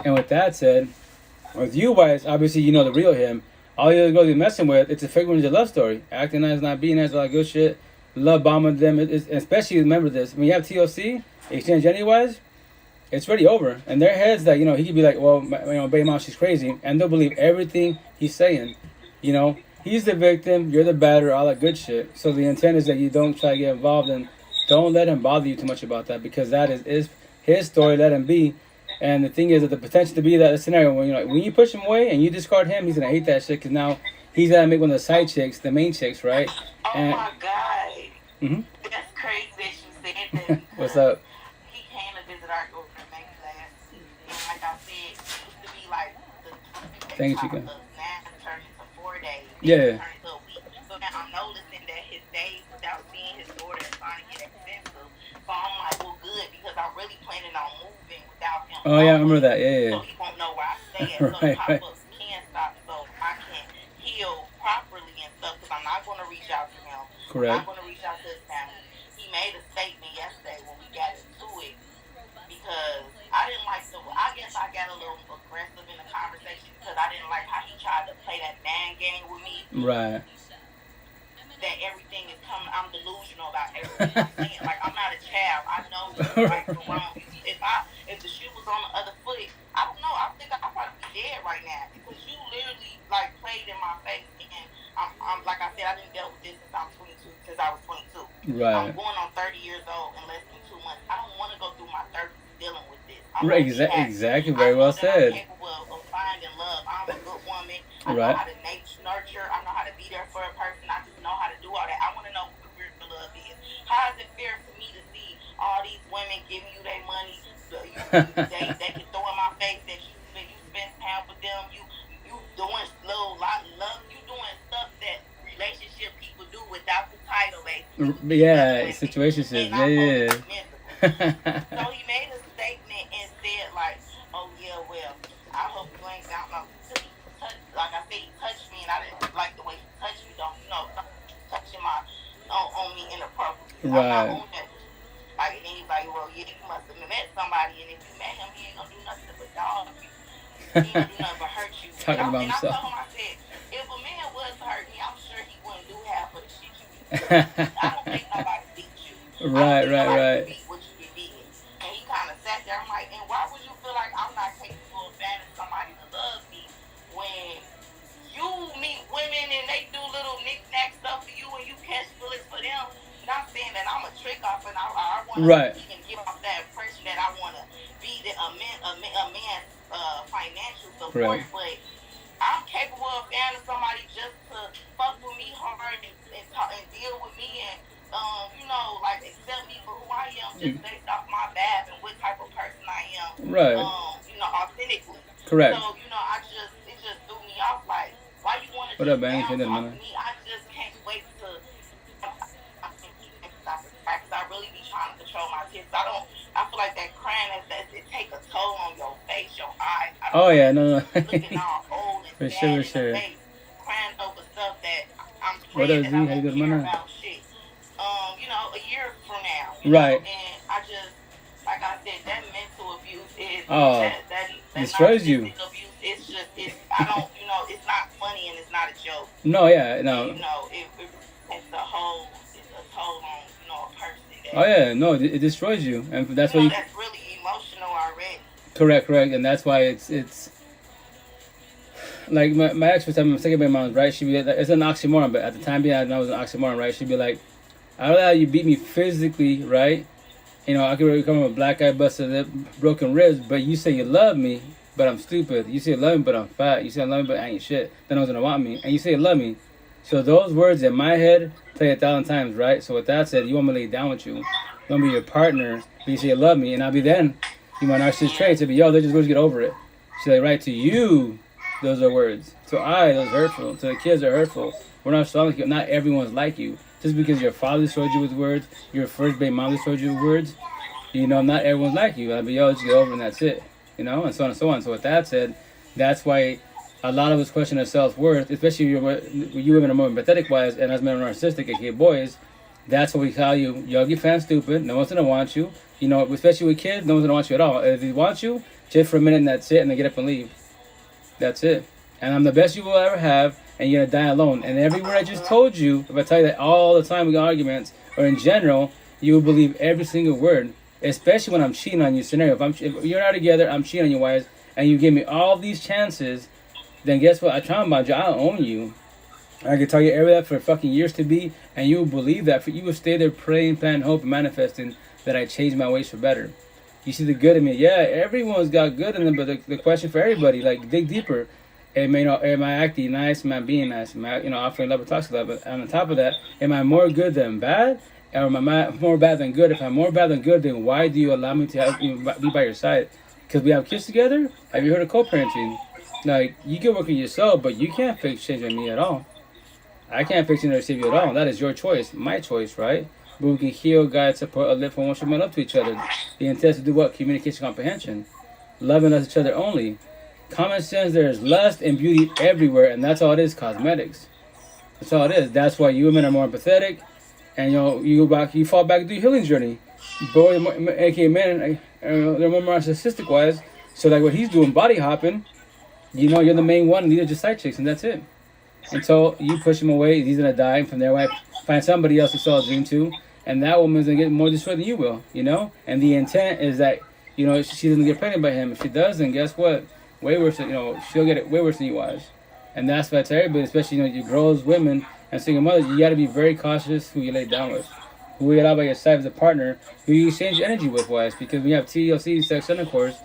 And with that said, with you, wise, obviously you know the real him. All you other girls you're messing with, it's a fake one, it's a love story. Acting nice, not being nice, all that good shit. Love bombing them. Especially remember this when you have TOC, exchange anywise, it's already over. And their heads that he could be like, well, baby mom, she's crazy, and they'll believe everything he's saying. He's the victim, you're the batter, all that good shit. So the intent is that you don't try to get involved and don't let him bother you too much about that, because that is his story. Let him be. And the thing is that the potential to be that scenario when you push him away and you discard him, he's gonna hate that shit, because now he's gonna make one of the side chicks, the main chicks, right? Oh my God. Mm-hmm. That's crazy that you said that. What's up? He came to visit our girlfriend maybe last week. And like I said, it used to be like the Thank you, top Chica. of now it's turned into 4 days. Yeah. It's turned into a week. So now I'm noticing that his days without seeing his daughter is starting to get expensive. So I'm like, well, good, because I'm really planning on moving without him. Oh yeah, I remember that. Yeah. So he won't know where I stay at. So Right, right. pop-ups can stop, so I can heal properly and stuff, because I'm not going to reach out to him. Correct. I'm going to reach out to his family. He made a statement yesterday when we got into it, because I didn't like I guess I got a little aggressive in the conversation, because I didn't like how he tried to play that man game with me. Right. That everything is coming, I'm delusional about everything I'm saying. Like, I'm not a child. I know what's right from wrong. If the shoe was on the other foot, I don't know. I think I'd probably be dead right now, because you literally like played in my face. And I'm like I said, I didn't deal with this since I was 22. Right. I'm going on 30 years old in less than 2 months. I don't want to go through my 30s dealing with this. Right. Exactly. Very well said. I'm capable of finding love. I'm a good woman. I Right. know how to nurture. I know how to be there for a person. I just know how to do all that. I want to know what real love is. How is it fair for me to see all these women giving you their money? They can throw in my face that you spend time with them. You doing little lot love. You doing stuff that relationship people do without the title. Yeah. Situationships. Yeah. So he made a statement and said like, oh yeah, well, I hope you ain't got no. Like I said, he touched me, and I didn't like the way he touched me. Don't touching my on me inappropriately. Right. I'm not on that. Like, and then he's like, well, yeah, you must have met somebody, and if you met him, he ain't gonna do nothing but dog you. He ain't gonna do nothing but hurt you. Talking about himself. I told him, I said, if a man was to hurt me, I'm sure he wouldn't do half of the shit you do. I don't think nobody beat you. Right. Beat what you did. And he kind of sat there. I'm like, and why would you feel like I'm not capable of finding somebody to love me when you meet women and they do little knick-knack stuff for you and you catch bullets for them? Not saying that I'm a trick off, and I want to even give off that impression that I want to be a man's financial support, but I'm capable of finding somebody just to fuck with me hard and deal with me and like accept me for who I am, just based off my vibe and what type of person I am. Right. Authentically. Correct. So it just threw me off. Like, why you want to What up, man? me? I just can't wait to. Because I really be trying to control my kids. I feel like that crying it take a toll on your face, your eyes. Oh yeah, no. Looking all old and For sad sure, in sure. the face, crying over stuff that I'm What praying up, that I Z? How you won't doing, hear man? about shit. A year from now. Right. And I just, like I said, that mental abuse is that destroys you. Abuse, it's I don't, it's not funny and it's not a joke. No, yeah, no. It's a toll on, a person. Oh yeah, no, it destroys you, and that's why that's really emotional already. Correct, and that's why it's like my ex was telling me, my second baby mom, right? She'd be like, it's an oxymoron, but at the time being, I know it was an oxymoron, right? She'd be like, I don't know how you beat me physically, right? You know, I could really come with a black eye, busted lip, broken ribs, but you say you love me, but I'm stupid. You say you love me, but I'm fat. You say I love me, but I ain't shit. Then no one's gonna want me. And you say you love me. So those words in my head play 1,000 times, right? So with that said, you want me to lay down with you. You want me to be your partner, but you say you love me, and I'll be then. You my narcissist traits. It'll be, yo, they're just going to get over it. She's like, right, to you, those are words. To I, those are hurtful. To the kids, are hurtful. We're not strong. Not everyone's like you. Just because your father showed you with words, your first baby mom showed you with words, you know, not everyone's like you. I'll be, yo, just get over it and that's it. You know, and so on and so on. So with that said, that's why a lot of us question our self-worth, especially you women are more empathetic wise, and as men are narcissistic, aka boys. That's what we call you. Yo, you fan stupid. No one's gonna want you. You know, especially with kids, no one's gonna want you at all. If they want you, just for a minute and that's it, and they get up and leave. That's it. And I'm the best you will ever have, and you're gonna die alone. And every word I just told you, if I tell you that all the time we got arguments, or in general, you will believe every single word. Especially when I'm cheating on you. Scenario: if you're not together, I'm cheating on you, wives, and you give me all these chances, then guess what? I traumatize you. I don't own you. I can tell you every that for fucking years to be, and you will believe that. You will stay there praying, planning, hoping, manifesting that I change my ways for better. You see the good in me. Yeah, everyone's got good in them, but the question for everybody, like, dig deeper. Am I acting nice? Am I being nice? Am I, offering love or toxic love? But on top of that, am I more good than bad? Or am I more bad than good? If I'm more bad than good, then why do you allow me to be by your side? Because we have kids together? Have you heard of co-parenting? Like, you can work on yourself, but you can't fix changing me at all. I can't fix you or save you at all. That is your choice, my choice, right? But we can heal, guide, support, uplift, and worship men up to each other. The intent is to do what? Communication, comprehension. Loving us each other only. Common sense, there is lust and beauty everywhere, and that's all it is, cosmetics. That's all it is. That's why you women are more empathetic, and you fall back into your healing journey. Boys, aka men, they're more narcissistic wise. So like what he's doing, body hopping, you're the main one, and these are just side chicks, and that's it. Until you push him away, he's gonna die, and from there, wife find somebody else to sell a dream to, and that woman's gonna get more destroyed than you will, And the intent is that, she doesn't get pregnant by him. If she does, then guess what? Way worse, she'll get it way worse than you was. And that's why I tell everybody, especially, you girls, women, and single mothers, you gotta be very cautious who you lay down with, who you allow by your side as a partner, who you exchange energy with, wise, because when you have TLC, sex intercourse,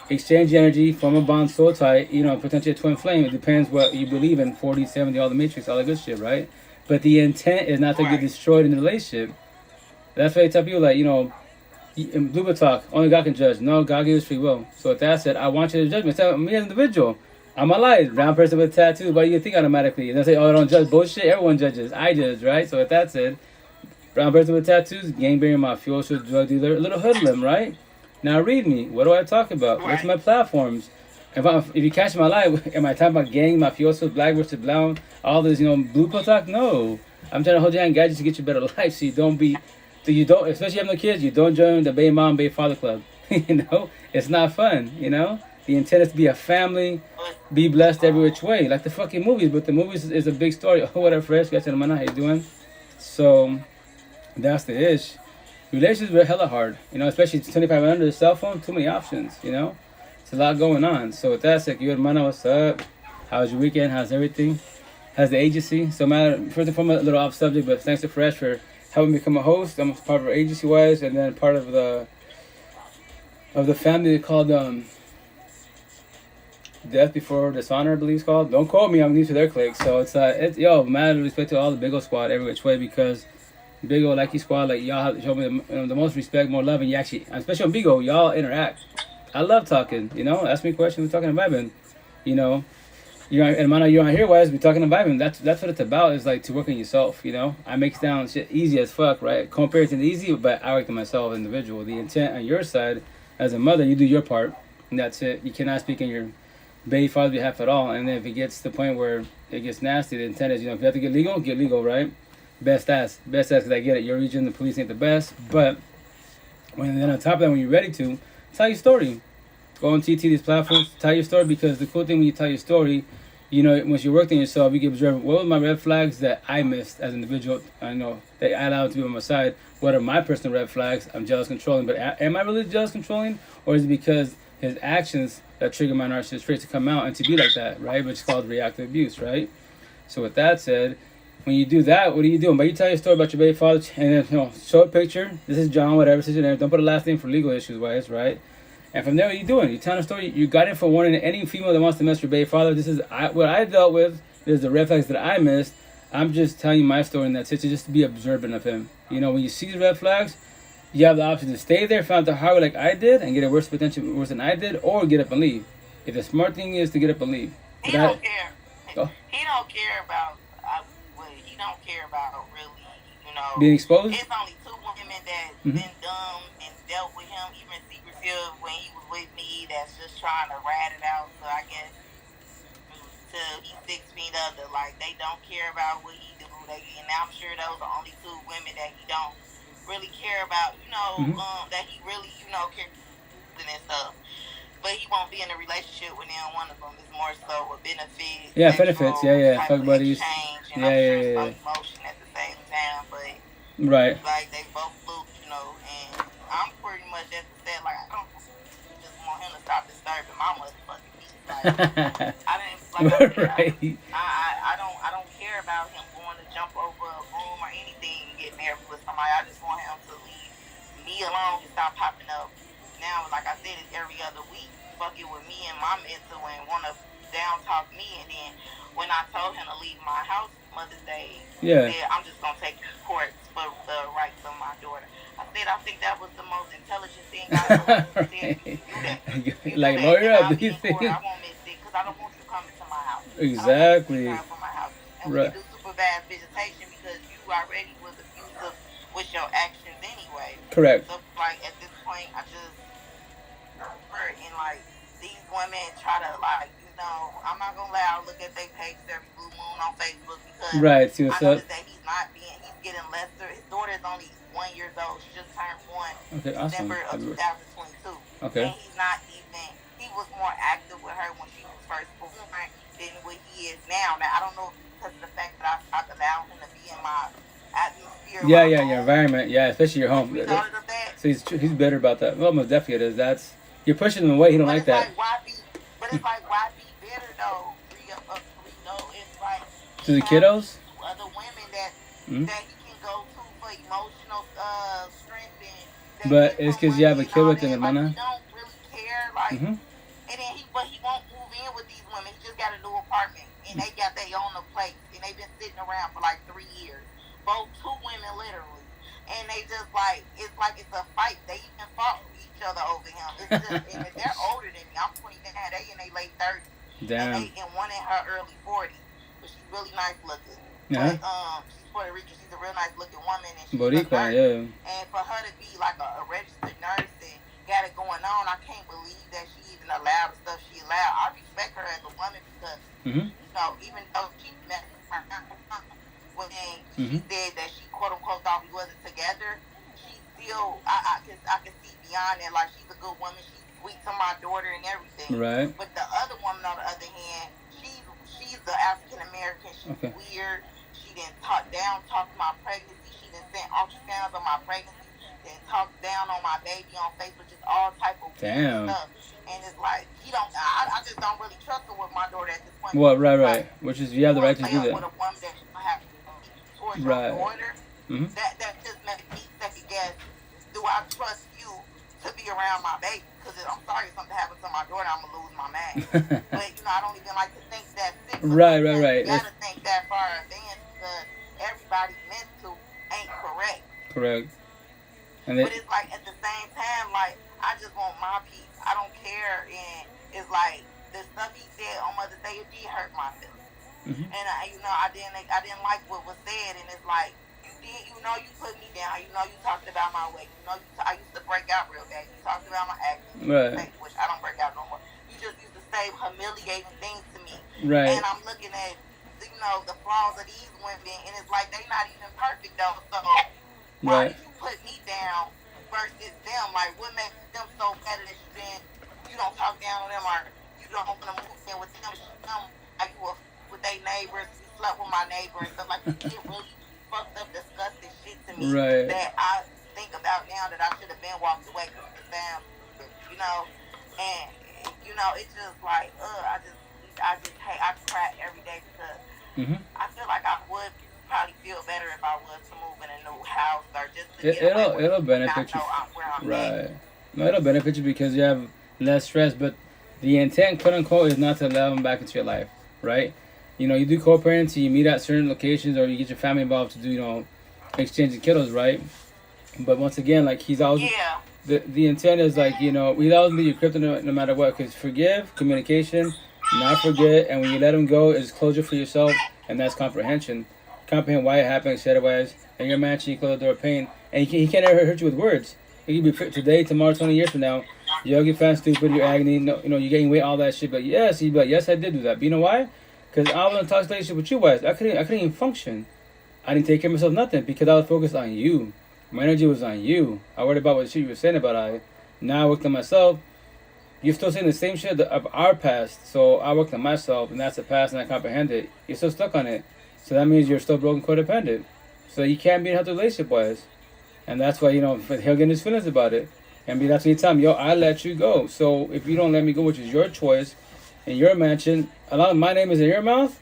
exchange energy, form a bond so tight, potentially a twin flame. It depends what you believe in, 40, 70, all the matrix, all that good shit, right? But the intent is not to get destroyed in the relationship. That's why I tell people, like, in Blue Talk, only God can judge. No, God gives free will. So with that said, I want you to judge me. Tell me as an individual. I'm alive. Brown person with a tattoo. Why do you think automatically? And they say, oh, I don't judge. Bullshit. Everyone judges. I judge, right? So with that said, brown person with tattoos, gangbanger, mafioso, drug dealer, a little hoodlum, right? Now read me. What do I talk about? What's my platforms? If you catch my live, am I talking about gang, mafioso, black versus brown, all this, blue pill talk? No. I'm trying to hold your hand, guide you to get you a better life, so you don't, especially having no kids, you don't join the baby mom, baby father club. It's not fun, The intent is to be a family, be blessed every which way, like the fucking movies. But the movies is a big story. Oh, what up, fresh? Guys, how you doing? So that's the ish. Relationships are hella hard, especially 25 and under, the cell phone, too many options, It's a lot going on. So with that said, you hermana, what's up? How's your weekend? How's everything? How's the agency? So first and foremost, a little off subject, but thanks to Fresh for helping me become a host. I'm part of our agency wise, and then part of the family called Death Before Dishonor, I believe it's called. Don't quote me, I'm new to their clique. So it's mad respect to all the Big O squad every which way, because Big O, like you squad, like y'all have show me the most respect, more love, and you actually, especially on Big O, y'all interact. I love talking, ask me questions, we're talking and vibing, and you're on here, wise, we're talking and vibing. That's what it's about, is like to work on yourself, I make it sound shit easy as fuck, right? Comparison easy, but I work on myself, individual. The intent on your side, as a mother, you do your part, and that's it. You cannot speak in your baby father's behalf at all. And then if it gets to the point where it gets nasty, the intent is, if you have to get legal, right? Best ass, because I get it. Your region, the police ain't the best, but then on top of that, when you're ready to tell your story, go on TT, these platforms, tell your story. Because the cool thing when you tell your story, once you work on yourself, you can observe what were my red flags that I missed as an individual. I know that I allowed to be on my side. What are my personal red flags? I'm jealous, controlling, but am I really jealous, controlling, or is it because his actions that trigger my narcissist traits to come out and to be like that, right? Which is called reactive abuse, right? So with that said, when you do that, what are you doing? But you tell your story about your baby father, and then show a picture. This is John, whatever. This is your name. Don't put a last name for legal issues, wise, right? And from there, what are you doing? You're telling a story. You got it for warning any female that wants to mess with your baby father. This is what I dealt with. There's the red flags that I missed. I'm just telling you my story in that situation, just to be observant of him. When you see the red flags, you have the option to stay there, find the hard way like I did, and get a worse than I did, or get up and leave. If the smart thing is to get up and leave. He don't care. Oh. He don't care about. He don't care about really. Being exposed. It's only 2 women that been dumb and dealt with him, even secretive when he was with me. That's just trying to rat it out. So I guess he's 6 feet under. Like they don't care about what he do. And I'm sure those are only 2 women that he don't really care about. That he really cares and stuff. But he won't be in a relationship with them. One of them is more so a benefit. Yeah, benefits. Yeah. Fuck buddies. And I'm sure some emotion at the same time. But right. Like they both look, and I'm pretty much at the stage. Like I don't just want him to stop disturbing my motherfucking peace. Like I didn't right. I don't care about him going to jump over a room or anything and get married with somebody. I just want him to leave me alone and stop popping up. Now, like I said, it's every other week. Fucking with me and my mentor and want to down talk me. And then when I told him to leave my house Mother's Day, he said, I'm just going to take courts for the rights of my daughter. I said, I think that was the most intelligent thing I ever said. You do that. Like, lawyer up, do you think? I won't miss it because I don't want you coming to my house. Exactly. I don't want you from my house. And we do supervised visitation because you already was abusive with your actions anyway. Correct. So, like, at this point, I just and like these women try to I'm not gonna lie, I'll look at their page every blue moon on Facebook because see what's I noticed up. that he's getting lesser. His daughter is only 1 year old. She just turned 1 okay, awesome. December of 2022. Okay. And he was more active with her when she was first born than what he is now. Now I don't know because of the fact that I stopped allowing him to be in my atmosphere. Yeah, your environment. Yeah, especially your home. So he's better about that. Well, most definitely it is. You're pushing him away. He don't like that. But it's like, why be bitter though? It's like to the kiddos. Other women that he can go to for emotional strength and. But it's because you have a kid with him, man. He don't really care, like. And then he won't move in with these women. He just got a new apartment and they got their own place and they've been sitting around for like 3 years. Both 2 women literally. And they just it's a fight. They even fought each other over him. It's just, and they're older than me. I'm 29. They in their late 30s. Damn. And one in her early 40s. But she's really nice looking. Yeah. But, she's Puerto Rican. She's a real nice looking woman. And she's Boricua, yeah. And for her to be like a registered nurse and got it going on, I can't believe that she even allowed the stuff she allowed. I respect her as a woman because, even though she met her when she said that she quote unquote thought we wasn't together, she still I can see beyond that. Like she's a good woman, she's sweet to my daughter and everything. Right. But the other woman on the other hand, she's the African American. She's weird. She didn't talk my pregnancy. She didn't send ultrasounds on my pregnancy. Then talk down on my baby on Facebook. Just all type of weird stuff. And it's like I just don't really trust her with my daughter at this point. Well, right. Which is you have the right to do that. With a woman that I have towards your daughter, that just makes me second guess. Do I trust you to be around my baby? Because I'm sorry if something happens to my daughter, I'm gonna lose my man. But I don't even like to think that. Right. You gotta think that far advanced because everybody's mental ain't correct. Correct. But it's like at the same time, like I just want my peace. I don't care, and it's like the stuff he said on Mother's Day, it did hurt my feelings. And I didn't like what was said, and it's like you put me down. You talked about my weight. I used to break out real bad. You talked about my acting, which I don't break out no more. You just used to say humiliating things to me, and I'm looking at the flaws of these women, and it's like they not even perfect though. So why did you put me down versus them? Like what makes them so better that you don't talk down on them or you don't want to move in with them? Like you were with their neighbors, you slept with my neighbor and stuff like that. It really fucked up, disgusting shit to me that I think about now that I should have been walked away from the family, and it's just like I just hate. I cry every day because I feel like I would probably feel better if I was to move in a new house or just to It, get away it'll with it'll it and not benefit you, know where I'm at. right? No, it'll benefit you because you have less stress. But the intent, quote unquote, is not to allow them back into your life, right? You know, you do co-parenting, you meet at certain locations, or you get your family involved to do, exchanging kiddos, right? But once again, like he's always Yeah. the intent is like we'd always be your kryptonite no matter what. Because forgive, communication, not forget, and when you let them go, is closure for yourself, and that's comprehension. Comprehend why it happened, said it was, and your man, you close the door of pain, and he can't ever hurt you with words. It could be today, tomorrow, 20 years from now. You're ugly, fat, stupid, you're agony, you're gaining weight, all that shit. But yes, he'd be like, yes, I did do that. But you know why? Because I was in a toxic relationship with you guys. I couldn't even function. I didn't take care of myself, nothing, because I was focused on you. My energy was on you. I worried about what shit you were saying about I. Now I worked on myself. You're still saying the same shit of our past. So I worked on myself, and that's the past, and I comprehend it. You're still stuck on it. So that means you're still broken codependent. So you can't be in a healthy relationship wise. And that's why, he'll get in his feelings about it. And that's when you tell him, yo, I let you go. So if you don't let me go, which is your choice, in your mansion, a lot of my name is in your mouth,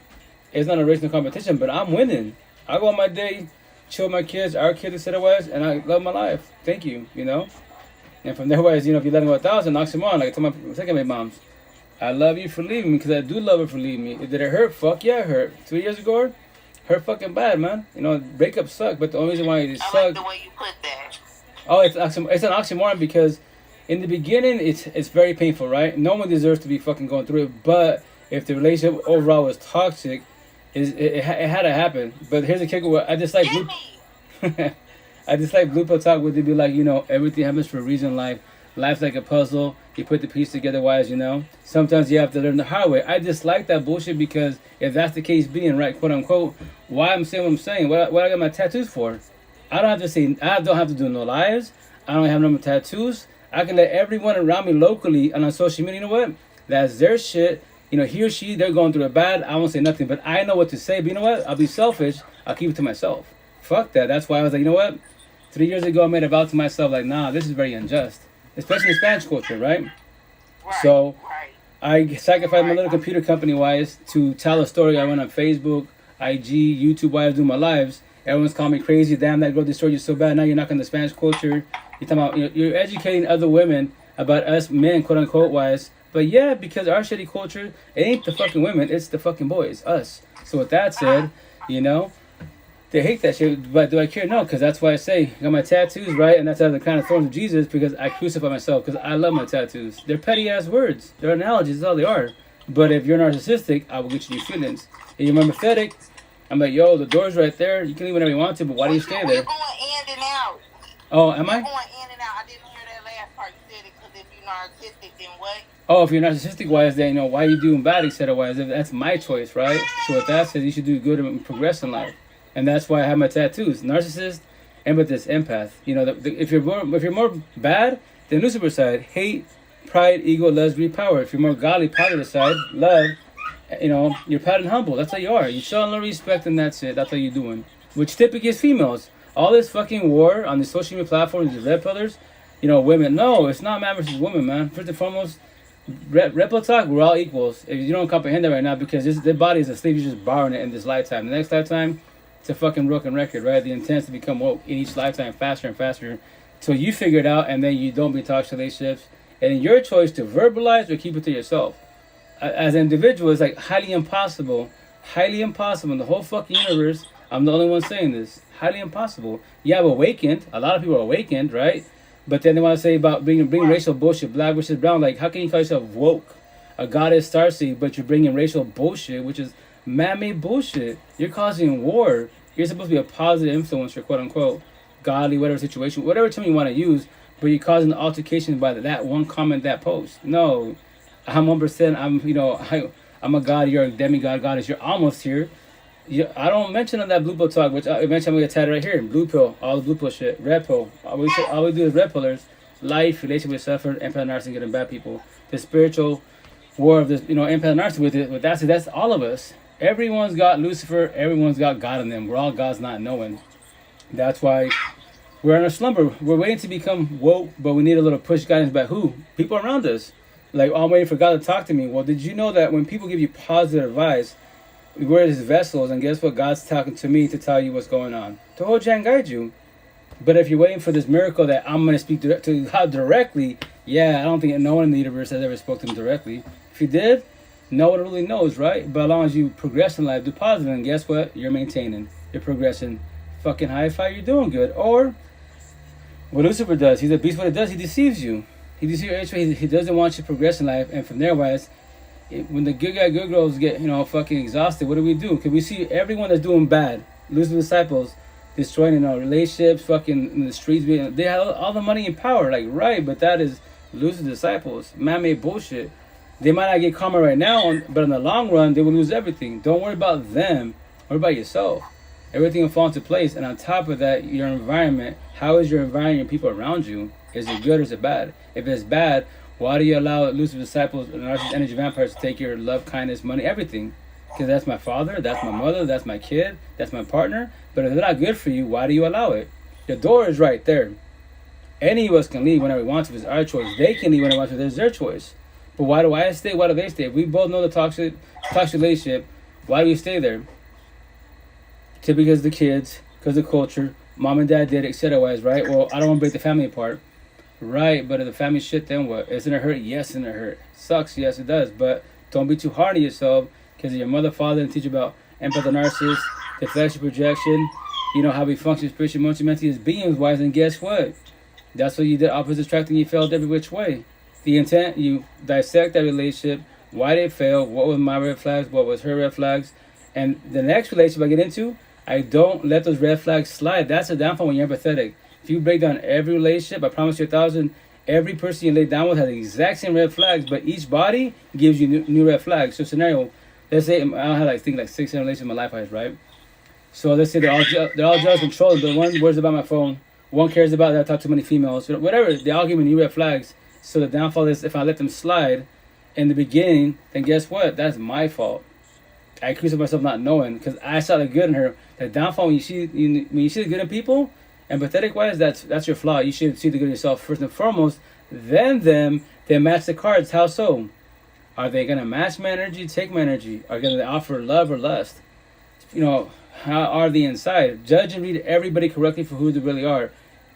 it's not a race, no competition, but I'm winning. I go on my day, chill with my kids, our kids, etc. And I love my life. Thank you, And from there, if you let him go 1,000, knocks him on. Like I told my second mate moms, I love you for leaving me because I do love her for leaving me. Did it hurt? Fuck yeah, it hurt. 3 years ago, hurt fucking bad, man. Breakups suck, but the only reason why it sucks. I like the way you put that. Oh, it's an oxymoron because in the beginning, it's very painful, right? No one deserves to be fucking going through it. But if the relationship overall was toxic, it had to happen. But here's the kicker: I just like I just like blue pill talk, where they be like, everything happens for a reason in life. Life's like a puzzle. You put the piece together wise, Sometimes you have to learn the hard way. I just like that bullshit because if that's the case being, right, quote unquote, why I'm saying what I'm saying, what I got my tattoos for? I don't have to do no lies. I don't have no more tattoos. I can let everyone around me locally and on social media, that's their shit. He or she, they're going through it bad. I won't say nothing, but I know what to say. But you know what? I'll be selfish. I'll keep it to myself. Fuck that. That's why I was like, 3 years ago, I made a vow to myself, like, nah, this is very unjust. Especially in Spanish culture, right? So I sacrificed my little computer company-wise to tell a story. I went on Facebook, IG, YouTube-wise, doing my lives. Everyone's calling me crazy. Damn, that girl destroyed you so bad. Now you're knocking the Spanish culture. You're talking about, you're educating other women about us men, quote-unquote, wise. But yeah, because our shitty culture, it ain't the fucking women, it's the fucking boys, us. So with that said, they hate that shit, but do I care? No, because that's why I say, I got my tattoos, right? And that's out of the kind of thorns of Jesus, because I crucify myself, because I love my tattoos. They're petty-ass words. They're analogies, that's all they are. But if you're narcissistic, I will get you these feelings. If you're empathetic, I'm like, yo, the door's right there. You can leave whenever you want to, but why do you stay there? You're going in and out. Oh, am I? You're going in and out. I didn't hear that last part. You said it because if you're narcissistic, then what? Oh, if you're narcissistic-wise, then, why are you doing bad, etc.-wise? That's my choice, right? So with that said, you should do good and progress in life. And that's why I have my tattoos. Narcissist, empathist, empath. If you're more bad, then Lucifer side, hate, pride, ego, lust, greed, power. If you're more godly, positive side, love, you're proud and humble. That's how you are. You show no respect, and that's it. That's how you're doing. Which typically is females. All this fucking war on the social media platforms, the red pillars, women. No, it's not man versus woman, man. First and foremost, red pill talk, we're all equals. If you don't comprehend that right now, because their body is a slave, you're just borrowing it in this lifetime. The next lifetime, it's a fucking broken record, right? The intent is to become woke in each lifetime faster and faster till you figure it out, and then you don't be toxic relationships. And your choice to verbalize or keep it to yourself. As an individual, it's like highly impossible in the whole fucking universe. I'm the only one saying this. Highly impossible. You have awakened. A lot of people are awakened, right? But then they want to say about bringing racial bullshit, black versus brown. Like, how can you call yourself woke, a goddess starseed, but you're bringing racial bullshit, which is man-made bullshit? You're causing war. You're supposed to be a positive influencer, quote-unquote, godly, whatever situation, whatever term you want to use, but you're causing altercations by that one comment, that post. No, I'm 1%, I'm a god, you're a demigod, goddess, you're almost here. I don't mention on that blue pill talk, which eventually I'm going to get tatted right here. Blue pill, all the blue pill shit. Red pill, all we do is red pillars. Life, relationship, suffer, empath, narcissism, getting bad people. The spiritual war of this, empath, narcissism with it. But that's all of us. Everyone's got Lucifer. Everyone's got God in them. We're all gods not knowing. That's why we're in a slumber. We're waiting to become woke, but we need a little push guidance by who? People around us. Like, I'm waiting for God to talk to me. Well, did you know that when people give you positive advice, We're his vessels, and guess what? God's talking to me to tell you what's going on, to hold you and guide you. But if you're waiting for this miracle that I'm going to speak to God directly, yeah, I don't think no one in the universe has ever spoken to him directly. If you did, no one really knows, right? But as long as you progress in life, do positive, and guess what? You're maintaining. You're progressing. Fucking high five, you're doing good. Or what Lucifer does, he's a beast. What it does, he deceives you. He deceives you. He doesn't want you to progress in life. And from there, when the good guy, good girls get, fucking exhausted, what do? Because we see everyone that's doing bad, Lucifer's disciples, destroying, relationships, fucking in the streets. They have all the money and power, like, right, but that is Lucifer's disciples. Man-made bullshit. They might not get karma right now, but in the long run, they will lose everything. Don't worry about them. Worry about yourself. Everything will fall into place. And on top of that, your environment. How is your environment, your people around you? Is it good or is it bad? If it's bad, why do you allow Lucifer's disciples and narcissist energy vampires to take your love, kindness, money, everything? Because that's my father, that's my mother, that's my kid, that's my partner. But if they're not good for you, why do you allow it? The door is right there. Any of us can leave whenever we want to. It's our choice. They can leave whenever they want to. It's their choice. But why do I stay? Why do they stay? If we both know the toxic relationship, why do we stay there? Typically because the kids, because the culture, mom and dad did, etc. Right? Well, I don't want to break the family apart. Right, but if the family shit, then what? Isn't it hurt? Yes, isn't it hurt? Sucks, yes it does. But don't be too hard on yourself, because your mother, father, and teach you about empath and narcissist, deflection, projection, how we function spiritually, emotionally, mentally as beings wise, and guess what? That's what you did, opposite attracting, you failed every which way. The intent, you dissect that relationship, why did it fail, what was my red flags, what was her red flags, and the next relationship I get into, I don't let those red flags slide. That's a downfall when you're empathetic. If you break down every relationship, I promise you 1,000, every person you lay down with has the exact same red flags, but each body gives you new red flags. So scenario, let's say I don't have like 6 relationships in my life, right? So let's say they're all jealous, controlling. The one worries about my phone, one cares about that I talk to many females, whatever. They all give me new red flags. So the downfall is if I let them slide in the beginning, then guess what? That's my fault. I accuse myself not knowing because I saw the good in her. The downfall when you see the good in people. Empathetic wise, that's your flaw. You should see the good in yourself first and foremost. Then match the cards. How so? Are they gonna match my energy, take my energy? Are they gonna offer love or lust? How are they inside? Judge and read everybody correctly for who they really are.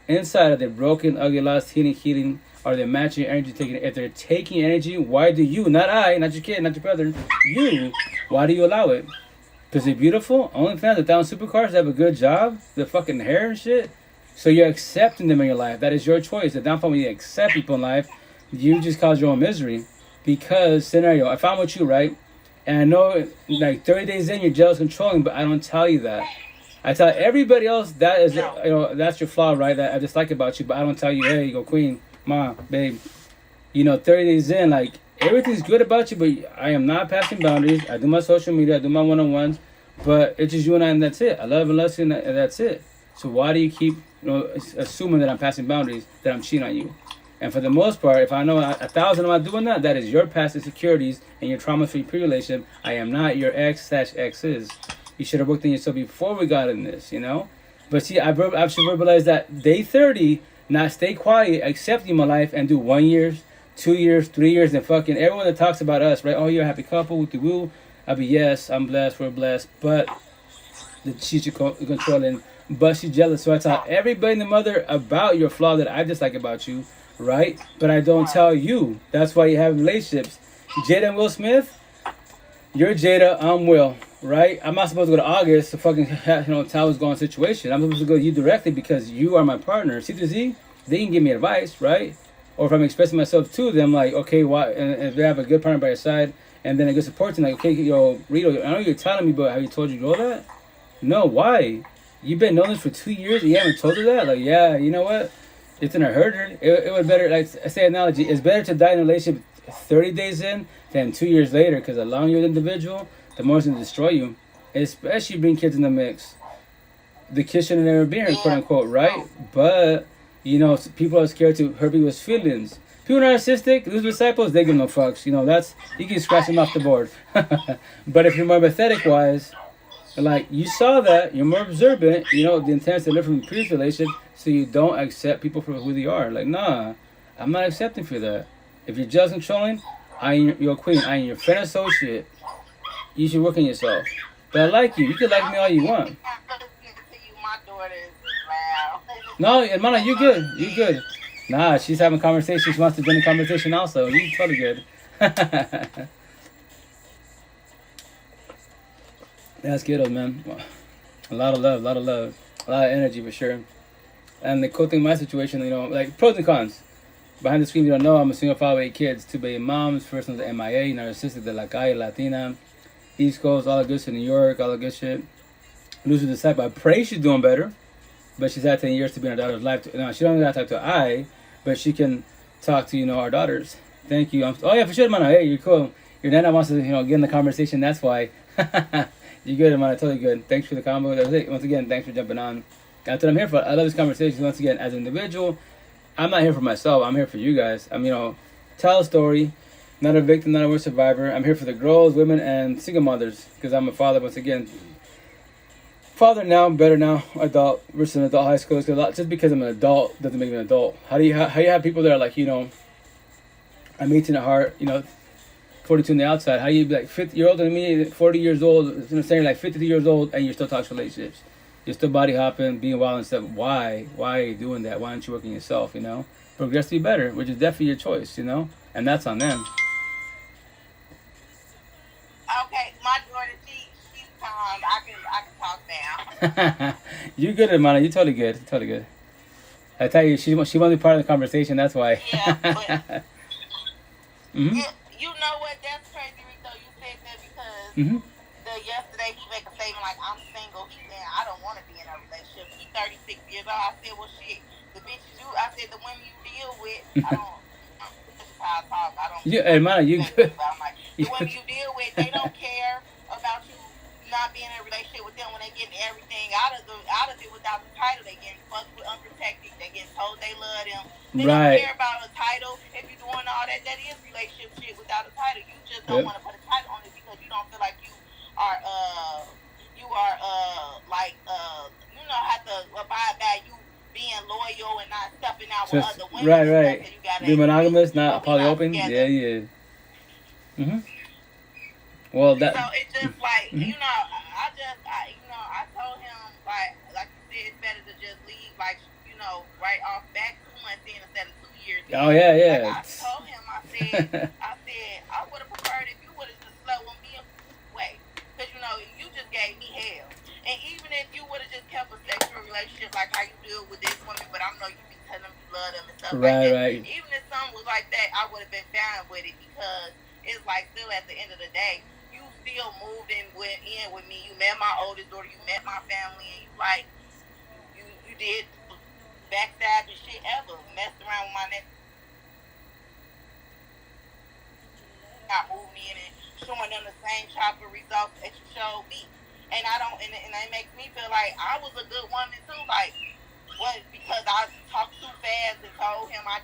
Inside, are they broken, ugly, lost, healing? Are they matching your energy, taking it? If they're taking energy, why do you, not I, not your kid, not your brother, you, why do you allow it? Because they're beautiful? OnlyFans, 1,000 supercars, they have a good job, the fucking hair and shit. So you're accepting them in your life. That is your choice. The downfall when you accept people in life, you just cause your own misery. Because, scenario, if I'm with you, right? And I know, like, 30 days in, you're jealous, controlling, but I don't tell you that. I tell everybody else that is, that's your flaw, right? That I dislike about you, but I don't tell you, hey, you go queen, ma, babe. 30 days in, like, everything's good about you, but I am not passing boundaries. I do my social media, I do my one-on-ones, but it's just you and I, and that's it. I love and lust you, and that's it. So why do you keep, assuming that I'm passing boundaries, that I'm cheating on you? And for the most part, if I know 1,000 am not doing that, that is your past insecurities and your trauma-free pre-relationship. I am not your ex/exes. You should have worked on yourself before we got in this, But see, I should verbalize that day 30, not stay quiet, accepting my life, and do 1 year, 2 years, 3 years, and fucking everyone that talks about us, right? Oh, you're a happy couple, woo-woo. I'll be, yes, I'm blessed, we're blessed, but she's controlling, but she's jealous. So I tell everybody in the mother about your flaw that I dislike about you, right? But I don't tell you. That's why you have relationships. Jada and Will Smith, you're Jada, I'm Will, right? I'm not supposed to go to August to fucking tell what's going on situation. I'm supposed to go to you directly because you are my partner. C to Z, they can give me advice, right? Or if I'm expressing myself to them, like, okay, why? And if they have a good partner by your side, and then a good support team, like, okay, Rito, I know you're telling me, but have you told you all that? No, why? You've been knowing this for 2 years and you haven't told her that? Like, yeah, you know what? It's gonna hurt her. It would better, like, I say analogy, it's better to die in a relationship 30 days in than 2 years later, because the longer you're an individual, the more it's gonna destroy you. Especially bring kids in the mix. The kids shouldn't never be here, quote unquote, right? But, people are scared to hurt people's feelings. People narcissistic, lose disciples, they give no fucks. That's, you can scratch them off the board. But if you're more pathetic wise, like, you saw that, you're more observant, the intent is to live from the previous relationship, so you don't accept people for who they are. Like, nah, I'm not accepting for that. If you're just controlling, you're a queen. I am your friend associate. You should work on yourself. But I like you. You can like me all you want. My daughter is loud. No, hermana, you good. You good. Nah, she's having conversation. She wants to join the conversation also. You totally good. That's good, old man. A lot of love, a lot of love, a lot of energy for sure. And the cool thing in my situation, you know, like pros and cons. Behind the screen, you don't know, I'm a single father with 8 kids, 2 baby moms. First one's the MIA, narcissistic, de la calle, Latina, East Coast, all the good shit, New York, all the good shit. Losing the sight, but I pray she's doing better. But she's had 10 years to be in her daughter's life. Now, she don't have to talk to I, but she can talk to, you know, our daughters. Thank you. Oh, yeah, for sure, man. Hey, you're cool. Your nana wants to, you know, get in the conversation. That's why. You're good, man. Totally good. Thanks for the combo. Once again, thanks for jumping on. That's what I'm here for. I love this conversation. Once again, as an individual, I'm not here for myself. I'm here for you guys. I'm, you know, tell a story. Not a victim, not a survivor. I'm here for the girls, women, and single mothers. Because I'm a father, once again. Father now, better now, adult versus an adult high school. Just because I'm an adult doesn't make me an adult. How you have people that are like, you know, I'm 18 at heart, you know, 42 on the outside. How you be like 50? You're older than me, 40 years old. You know what I'm saying? Like 52 years old, and you're still talking relationships. You're still body hopping, being wild and stuff. Why? Why are you doing that? Why aren't you working yourself? You know, progress to be better, which is definitely your choice. You know, and that's on them. Okay, my daughter, she's calm. I can talk now. You good, hermana. You totally good. Totally good. I tell you, she wants to be part of the conversation. That's why. Yeah, but you know what? That's crazy, Rico. You said that because yesterday he made a statement like, I'm single. He said, I don't want to be in a relationship. He's 36 years old. I said, well, shit, the bitches I said, the women you deal with, I don't. This is how I talk. I don't. Yeah, hermana, you good. I'm like, the women you deal with, they don't care about you not being in a relationship with them when they getting everything out of it without the title. They getting fucked with unprotected. They getting told they love them. They don't care about a title. If you're doing all that, that is relationship shit without a title. You just don't want to put a title on it because you don't feel like you are have to abide by you being loyal and not stepping out with other women. Right. Be monogamous, not polyopen. Yeah. Well, that. So it's just like I told him like you said, it's better to just leave right off back 2 months in instead of 2 years. Oh yeah. Like, I told him, I said I would have preferred if you would have just slow me away, because you just gave me hell. And even if you would have just kept a sexual relationship like how you deal with this woman, but I know you be telling them you love them and stuff like that. Right. Even if something was like that, I would have been fine with it, because it's like still at the end of the day, you still moved in with me. You met my oldest daughter, you met my family, and you did backstab and shit ever, messed around with my neck. Got moved me in and showing them the same type of results that you showed me. And it makes me feel like I was a good woman too. Like, what? Because I talked too fast and told him I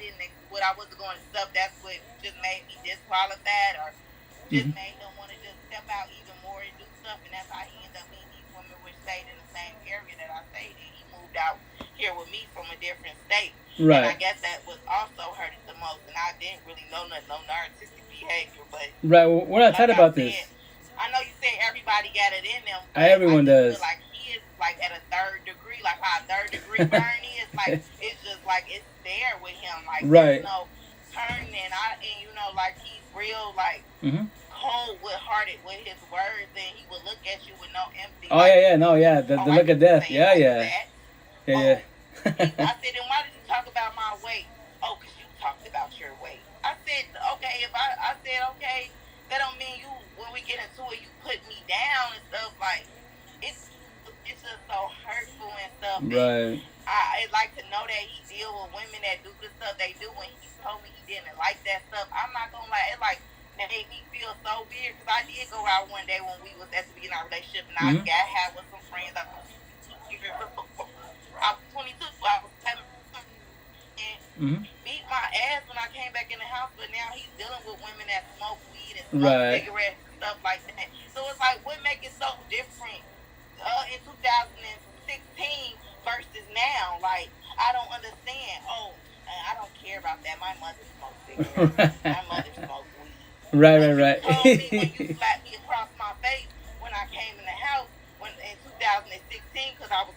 wasn't going to stuff. That's what just made me disqualified, or just made him want to just step out even more and do stuff. And that's how he ended up meeting these women, which stayed in the same area that I stayed in. He moved out here with me from a different state. Right. And I guess that was also hurting the most. And I didn't really know nothing, no narcissistic behavior, but right. Well, we're not talking about this. I know you say everybody got it in them. Everyone does. Like he is like at a 3rd degree, like how a 3rd degree burn is. Like it's just like it's there with him. Like right. There's no turning, and like he's real like cold hearted with his words, and he would look at you with no empathy. Oh like, the look of death. Yeah. I said, then why did you talk about my weight? Oh, because you talked about your weight. I said, okay, okay, that don't mean when we get into it, you put me down and stuff. Like, it's just so hurtful and stuff. Right. I'd like to know that he deal with women that do the stuff they do, and he told me he didn't like that stuff. I'm not gonna lie, it like made me feel so weird, because I did go out one day when we was at the beginning of our relationship, and I got had with some friends. I was 22, I was 7, and beat my ass when I came back in the house, but now he's dealing with women that smoke weed and smoke cigarettes and stuff like that. So it's like, what makes it so different in 2016 versus now? Like, I don't understand. Oh, I don't care about that. My mother smokes cigarettes. My mother smokes weed. Right. You told me when you slapped me across my face 2016 because I was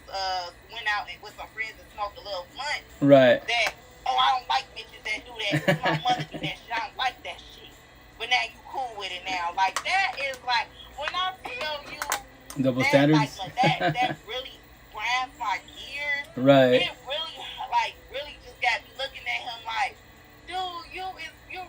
went out with some friends and smoked a little blunt. Right. That I don't like bitches that do that. My mother do that shit. I don't like that shit. But now you cool with it now. Like that is like when I tell you double that, standards. Like, that really grinds my gears. Right. It really just got me looking at him like, dude, you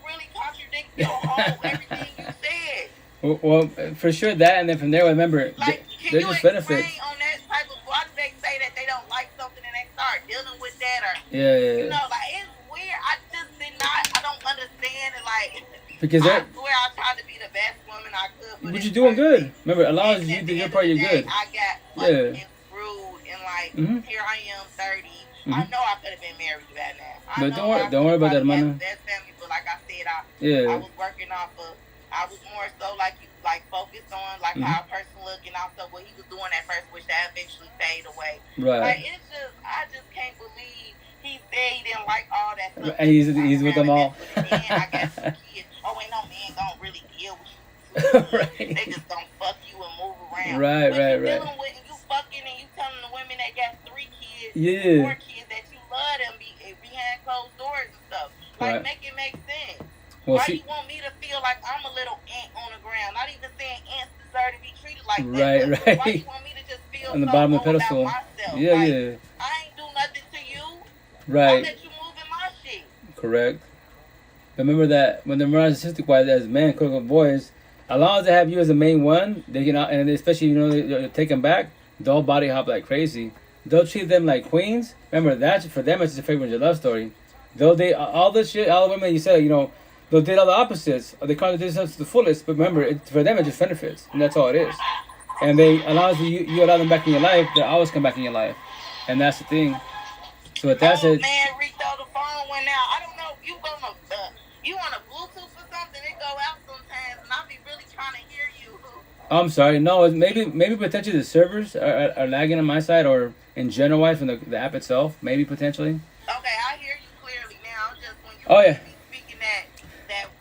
really contradicting your whole everything you said. Well, for sure that, and then from there, remember, like, they're just benefits. On that type of, why do they say that they don't like something and they start dealing with that, or yeah. You know, like it's weird. I just I don't understand it. Like, because I swear I tried to be the best woman I could. But you're doing good. Remember, as long as you did your part, you're good. I got fucking screwed, and like here I am, 30. I know I could have been married by now. But don't worry about that money. Best family, but like I said, I was working off of. I was more so like focused on like how a person looked and also what he was doing at first, which that eventually fade away. Right. Like it's just, I just can't believe he said he didn't like all that stuff. And he's with them all. I got some kids. Oh, ain't no man gonna really deal with you. Right. They just gonna fuck you and move around. Right. Dealing with you fucking and you telling the women that got 3 kids, 4 kids that you love them behind closed doors and stuff. Like make it make sense. Well, why do you want me to feel like I'm a little ant on the ground? Not even saying ants deserve to be treated like that. Right. Why do you want me to just feel on the bottom of the pedestal? Yeah. I ain't do nothing to you. Right. I let you move in my shit. Correct. Remember that when they're narcissistic wise as men, quote unquote boys, as long as they have you as the main one, they can, and especially they're taken back, they'll body hop like crazy. They'll treat them like queens. Remember that's for them. It's just a favorite your love story. They'll date all this shit. All the women you said, they'll date all the opposites. Or they contradict themselves to the fullest. But remember, for them, it just benefits, and that's all it is. And they allow you allow them back in your life. They always come back in your life, and that's the thing. So with that said, man, Rico, the phone went out. I don't know. You on a Bluetooth or something? It go out sometimes, and I be really trying to hear you. I'm sorry. No, maybe potentially the servers are lagging on my side, or in general wise from the app itself. Maybe potentially. Okay, I hear you clearly now. Just when you be speaking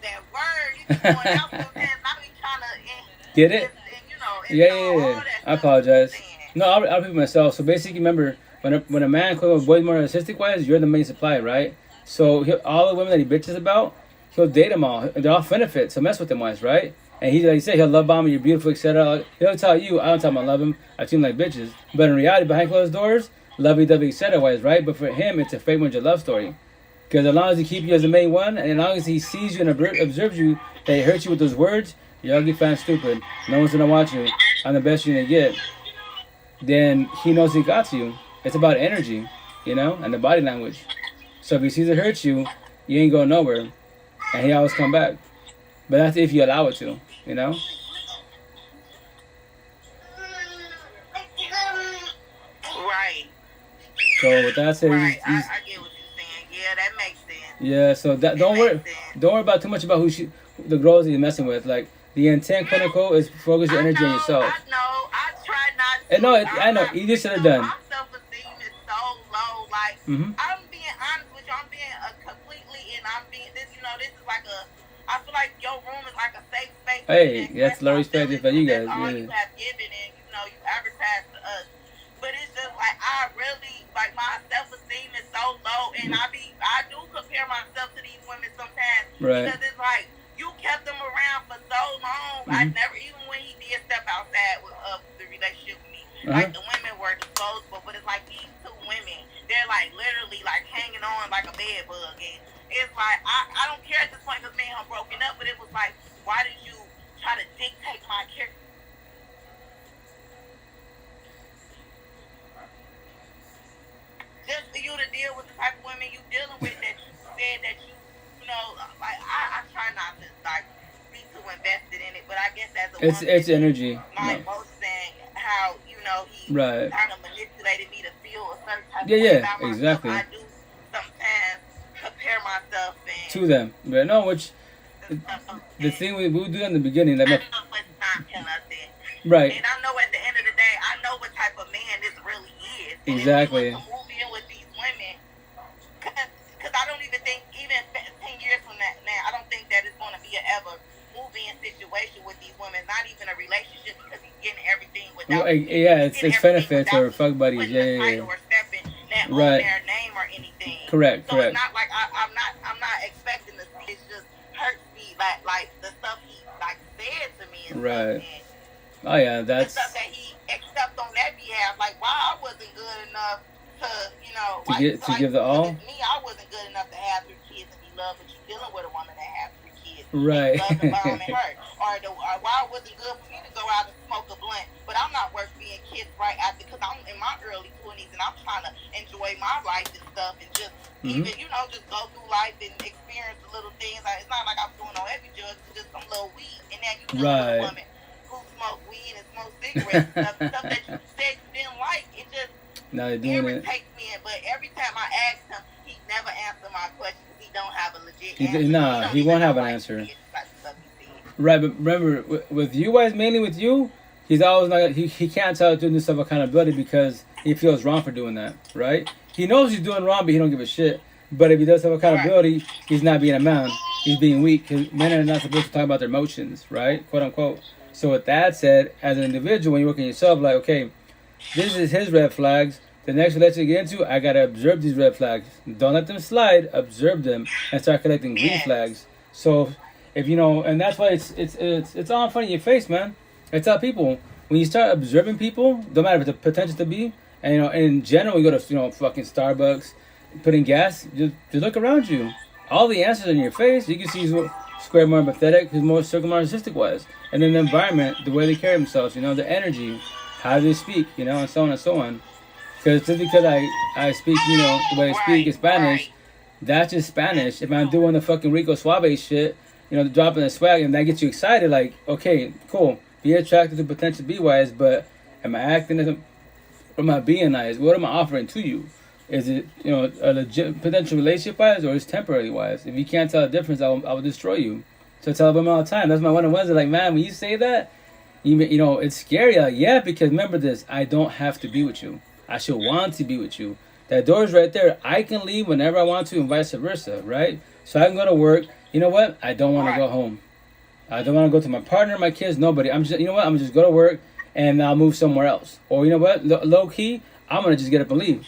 that word, you be going out sometimes. I be trying to get it. And, Yeah. I apologize. No, I'll repeat myself. So basically, remember when a man calls a boy more narcissistic wise, you're the main supply, right? So all the women that he bitches about, he'll date them all. They're all benefits. So mess with them wise, right? And he's like you say, he'll love bomb you, you're beautiful, etc. He'll tell you, I don't tell him I love him. I treat him like bitches. But in reality, behind closed doors, lovey-dovey, etc. wise, right? But for him, it's a favorite love story. Because as long as he keeps you as the main one, and as long as he sees you and observes you, that he hurts you with those words, you're ugly, fat, and stupid. No one's gonna watch you. I'm the best you're gonna get. Then he knows he got you. It's about energy, and the body language. So if he sees it hurts you, you ain't going nowhere. And he always come back. But that's if you allow it to, Right. So with that said, right. I get what you're saying. Yeah, that makes sense. Yeah, so don't worry about too much about the girls that you're messing with. Like the intent, quote unquote, is focus your energy on yourself. I know. I try not to. And no, I know. Easier said than done. My self-esteem is so low. Like I'm being honest with you. I'm being completely, and I'm being this. This is like I feel like your room is like a safe space. Hey, that's low respect for you guys. All you have given, and you advertise to us. But it's just like I really like my self-esteem is so low, and I do compare myself to these women sometimes because it's like you kept them around for so long. I never, even when he did step outside of the relationship with me, like the women were disposable. But it's like these 2 women, they're like literally like hanging on like a bed bug, and it's like I don't care at this point because me and him broken up. But it was like, why did you try to dictate my character? Just for you to deal with the type of women you dealing with that you said that like I try not to like be too invested in it, but I guess as a woman, it's energy. My emotion, how he kind of manipulated me to feel a certain type of way about myself. Exactly. I do sometimes compare myself to them, but no, which the thing we do in the beginning that. Right. And I know at the end of the day, I know what type of man this really is. Exactly. And if you move in with these women, because I don't even think, even 10 years from now, I don't think that it's going to be an ever move-in situation with these women. Not even a relationship because he's getting everything with without Yeah, getting it's everything benefits without or fuck buddies. putting Yeah, a yeah, yeah. title or stepping that on Right. their name or anything. Correct. So it's Correct. not like I'm not expecting to see. It's just hurts me like the stuff he like said to me and stuff, Right. and Oh yeah, the stuff that's that he accept on that behalf. Like why I wasn't good enough to to give the all. me, I wasn't good enough to have 3 kids and be loved, but you dealing with a woman that has 3 kids. Right. And you love the bomb and hurt. Or why it wasn't good for me to go out and smoke a blunt, but I'm not worth being kissed right after because I'm in my early 20s and I'm trying to enjoy my life and stuff and just even, just go through life and experience the little things. Like, it's not like I'm doing no heavy drugs, it's just some little weed. And then you dealing with a woman who smoke weed and smoke cigarettes and stuff that you said you didn't like. It just Now they're doing it. irritates me. But every time I ask him, he never answers my question because he don't have a legit answer. He won't have an answer. Right, but remember, with you guys, mainly with you, he's always not. He can't tell doing this stuff accountability because he feels wrong for doing that. Right? He knows he's doing wrong, but he don't give a shit. But if he does have accountability, he's not being a man. He's being weak. Because men are not supposed to talk about their emotions, right? Quote unquote. So with that said, as an individual, when you work on yourself, like, okay, this is his red flags. The next relationship you get into, I gotta observe these red flags. Don't let them slide. Observe them and start collecting green flags. So, if you know, and that's why it's all in front of your face, man. I tell people when you start observing people, no matter if the potential to be, and in general, you go to fucking Starbucks, put in gas, just look around you. All the answers are in your face. You can see who's square, more empathetic, who's more circumnarcissistic wise, and then the environment, the way they carry themselves, the energy, how they speak, and so on and so on. Because just because I speak, the way I speak in Spanish, that's just Spanish. If I'm doing the fucking Rico Suave shit, dropping the swag, and that gets you excited, like, okay, cool, be attracted to potential be wise, but am I acting as am I being nice? What am I offering to you? Is it, a legit potential relationship wise, or is temporary wise? If you can't tell the difference, I will destroy you. So I tell women all the time. That's my one-on-ones. Like, man, when you say that, it's scary. Like, yeah, because remember this, I don't have to be with you. I should want to be with you. That door's right there. I can leave whenever I want to, and vice versa, right? So I can go to work. You know what? I don't want to go home. I don't want to go to my partner, my kids, nobody. I'm just, I'm gonna just go to work, and I'll move somewhere else. Or you know what? Low key, I'm gonna just get up and leave.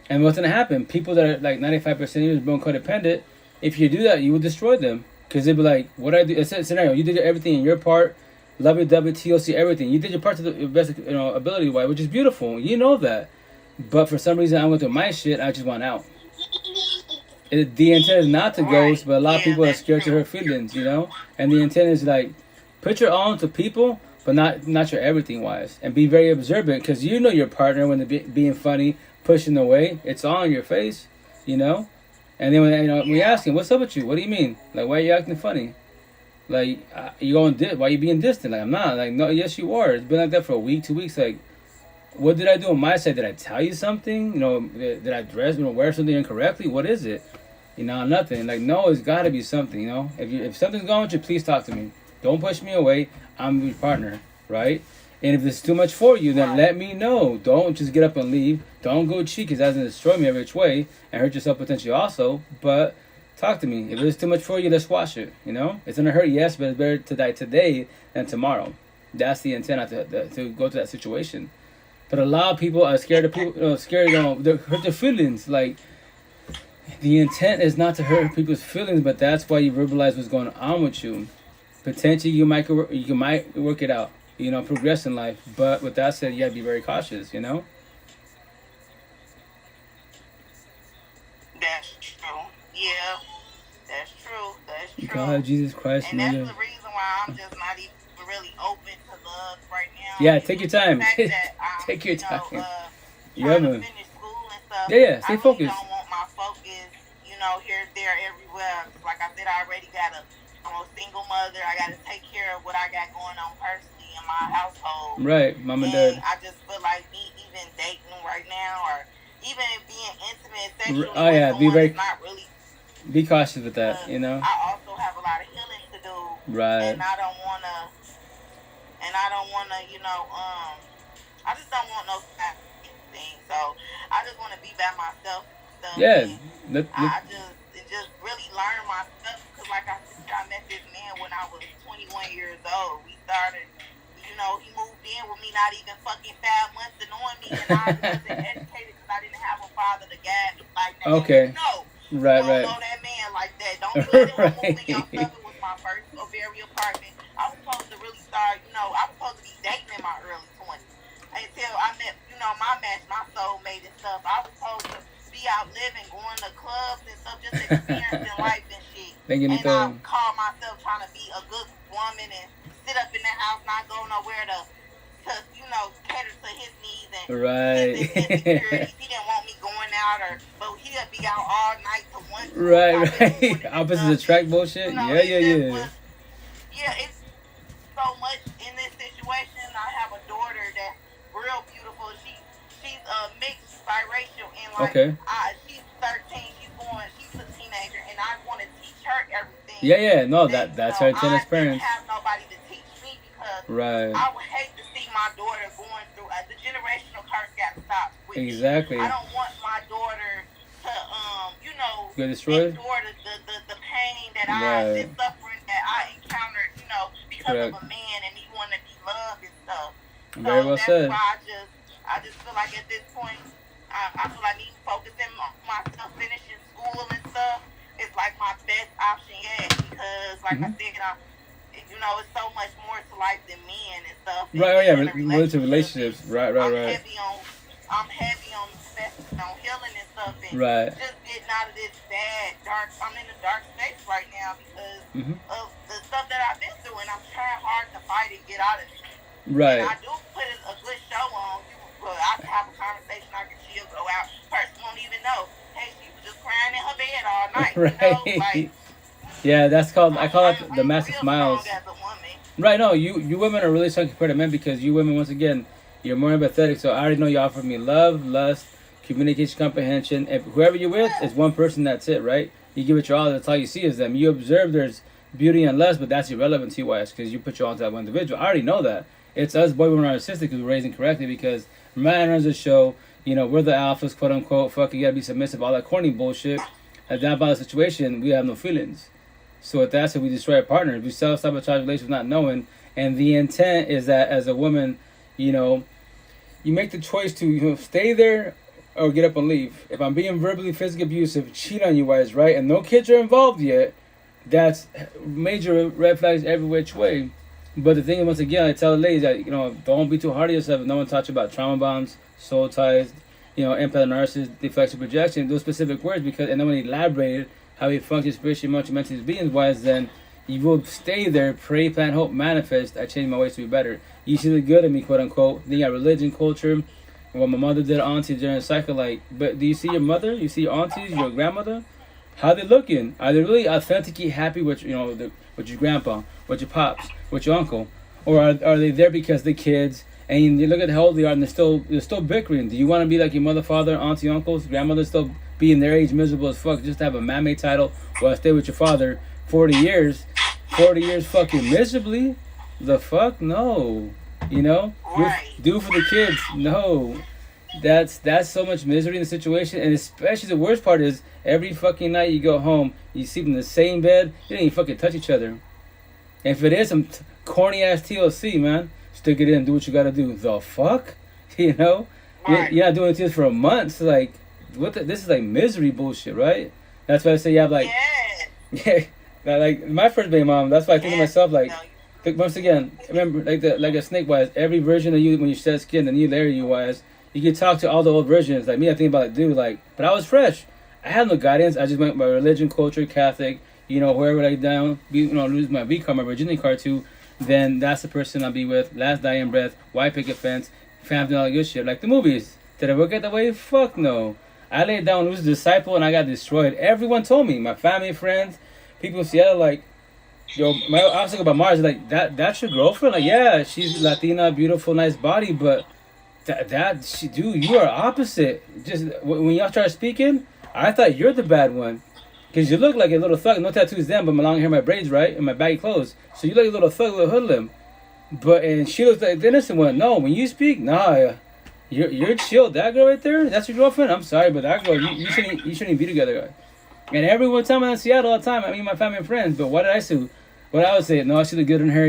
And what's gonna happen? People that are like 95% of you being codependent, if you do that, you will destroy them. Because they'll be like, what I do? It's a scenario. You did everything in your part. Lovey-dovey, TLC, everything. You did your part to the best, ability-wise, which is beautiful. You know that. But for some reason, I went through my shit. I just want out. The intent is not to ghost, but a lot of people are scared to hurt feelings, And the intent is like, put your all into people, but not your everything-wise. And be very observant, because you know your partner when they're being funny, pushing away. It's all in your face, And then when we ask him, what's up with you? What do you mean? Like, why are you acting funny? Like, you going why are you being distant? Like, I'm not. Like, no, yes, you are. It's been like that for a week, 2 weeks. Like, what did I do on my side? Did I tell you something? Did I dress, wear something incorrectly? What is it? Nothing. Like, no, it's got to be something, If something's going with you, please talk to me. Don't push me away. I'm your partner, right? And if it's too much for you, then let me know. Don't just get up and leave. Don't go cheat, because that's going to destroy me every which way and hurt yourself potentially also. But talk to me. If it's too much for you, let's watch it. It's going to hurt, yes, but it's better to die today than tomorrow. That's the intent to go to that situation. But a lot of people are scared of people, they hurt their feelings. Like, the intent is not to hurt people's feelings, but that's why you verbalize what's going on with you. Potentially, you might work it out. Progress in life. But with that said, you gotta be very cautious, That's true. Yeah. That's true. God, Jesus Christ. And that's the reason why I'm just not even really open to love right now. Yeah, take your time. Take your time. Trying to finish school and stuff. Yeah, stay focused. I really don't want my focus, here, there, everywhere. Like I said, I'm a single mother. I got to take care of what I got going on personally in my household. Right, mom and dad. I just feel like me even dating right now, or even being intimate sexually not really. Be cautious with that, I also have a lot of healing to do. Right. And I don't wanna, I just don't want no thing. So I just want to be by myself. Yeah. I just really learn myself, because like I said, I met this man when I was 21 years old. We he moved in with me not even fucking 5 months to knowing me, and I wasn't educated because I didn't have a father to guide me like that. Okay. No. Right, you don't know that man like that. Don't be letting him move in your stuff. It was my first Bavaria apartment. I was supposed to really start, I was supposed to be dating in my early 20s. Until I met, my match, my soulmate and stuff. I was supposed to be out living, going to clubs and stuff, just experiencing life and shit. And I call myself trying to be a good woman and sit up in the house, not go nowhere to cater to his needs and his insecurities. He didn't want me going out, but he'd be out all night to one. Right. Opposites attract bullshit. Yeah, it's so much in this situation. I have a daughter that's real beautiful. She's mixed biracial, and she's 13. She's a teenager, and I want to teach her everything. Yeah. No, that's her tennis parents. I didn't have nobody to teach me because I would hate to see my daughter going through the generational curse got to stop. Exactly. I don't want my daughter to get destroyed. Endure the pain that the suffering that I encountered, because of a man and me wanting to be loved and stuff. Very well said. Why I just feel like at this point, I feel like me focusing on myself, finishing school and stuff is like my best option yet, because like I said, it's so much more to life than men and stuff. Relative relationships. Right. I'm heavy on investing on healing and stuff, and just getting out of this I'm in a dark space right now because of the stuff that I've been through, and I'm trying hard to fight and get out of it. Right. And I do put a good show on. I can have a conversation, she'll go out. Person won't even know. Hey, she was just crying in her bed all night. Right. Yeah, that's called. I call it the massive smiles. Right. No, you women are really strong compared to men because you women, once again, you're more empathetic. So I already know you offer me love, lust, communication, comprehension. If whoever you're with is one person, that's it, right? You give it your all. That's all you see is them. You observe there's beauty and lust, but that's irrelevant to you, why? Because you put your all to that one individual. I already know that. It's us boy women narcissistic because we're raising correctly because man runs the show. We're the alphas, quote unquote. Fuck, you gotta be submissive, all that corny bullshit. At that about the situation, we have no feelings. So with that, we destroy our partners. We self-sabotage relationships not knowing. And the intent is that as a woman, you make the choice to stay there or get up and leave. If I'm being verbally, physically abusive, cheat on you guys, right? And no kids are involved yet, that's major red flags every which way. But the thing is, once again, I tell the ladies that, don't be too hard on yourself. No one taught you about trauma bonds, soul ties, empath, narcissist, deflection, projection, those specific words, and then when he elaborated how he functions spiritually, emotionally, mentally, beings wise, then you will stay there, pray, plan, hope, manifest. I change my ways to be better. You see the good in me, quote unquote. Then you got religion, culture, what my mother did, auntie during the cycle. But do you see your mother? You see your aunties, your grandmother? How they looking? Are they really authentically happy with with your grandpa, with your pops, with your uncle, or are they there because the kids? And you look at how old they are, and they're still bickering. Do you want to be like your mother, father, auntie, uncles, grandmother, still being their age miserable as fuck, just to have a man-made title, or stay with your father 40 years fucking miserably? The fuck? No. Right. Do for the kids. No. That's so much misery in the situation, and especially the worst part is every fucking night you go home, you sleep in the same bed, you don't even fucking touch each other. And if it is some corny ass TLC, man, stick it in, do what you gotta do. The fuck? Right. You're not doing this for a month. So this is like misery bullshit, right? That's why I say you have like my first baby mom. That's why I think to myself once again, remember like a snake wise, every version of you when you shed skin, the new layer you wise, you can talk to all the old versions. Like me, I think about but I was fresh. I had no guidance. I just went by religion, culture, Catholic. Wherever I down, lose my V card, my virginity card to, then that's the person I'll be with. Last dying breath, white picket fence, family, all that good shit. Like the movies. Did I work out that way? Fuck no. I laid down, was a disciple, and I got destroyed. Everyone told me, my family, friends, people in Seattle, I was thinking about Mars, that's your girlfriend? Yeah, she's Latina, beautiful, nice body, but you are opposite. Just when y'all started speaking, I thought you're the bad one. Because you look like a little thug. No tattoos then, but my long hair, my braids, right? And my baggy clothes. So you look like a little thug, a little hoodlum. And she looks like the innocent one. No, when you speak, nah, you're chill. That girl right there, that's your girlfriend? I'm sorry, but that girl, you shouldn't even be together. And everyone tell me in Seattle all the time, I mean my family and friends, but what did I say? What I would say, no, she look good in her,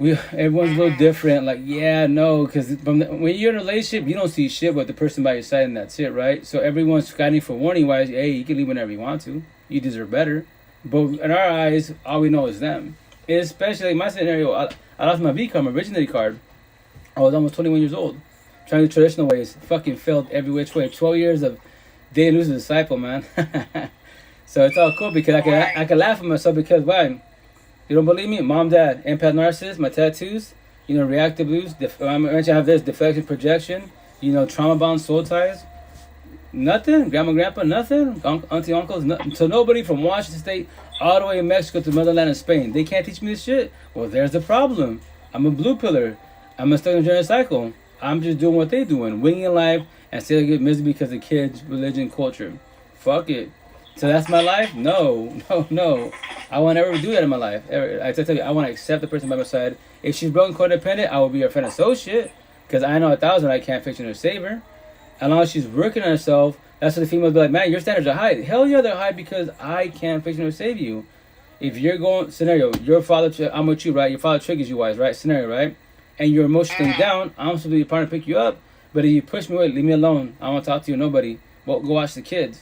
Everyone's a little different. Like, yeah, no, because when you're in a relationship, you don't see shit with the person by your side, and that's it, right? So everyone's fighting for warning. Wise, hey, you can leave whenever you want to. You deserve better. But in our eyes, all we know is them. Especially like my scenario, I lost my V card, my virginity card. I was almost 21 years old, trying the traditional ways. Fucking failed every which way. 12 years of dating losing disciple, man. So it's all cool because I can laugh at myself because why? You don't believe me? Mom, dad, empath, narcissist, my tattoos, reactive blues. I mentioned I have this deflection, projection, trauma bound soul ties. Nothing. Grandma, grandpa, nothing. Auntie, uncles, nothing. So nobody from Washington State all the way in Mexico to motherland of Spain. They can't teach me this shit. Well, there's the problem. I'm a blue pillar. I'm a stuck in a cycle. I'm just doing what they doing, winging life, and still get misery because of kids, religion, culture. Fuck it. So that's my life? No. I won't ever do that in my life. I tell you, I want to accept the person by my side. If she's broken codependent, I will be her friend associate because I know 1,000 I can't fix her or save her. As long as she's working on herself, that's what the females be like, man, your standards are high. Hell yeah, they're high because I can't fix her or save you. If you're going, scenario, your father, I'm with you, right? Your father triggers you, wise, right? Scenario, right? And you're emotionally down, I'm supposed to be your partner to pick you up. But if you push me away, leave me alone. I don't want to talk to you, nobody. Well, go watch the kids.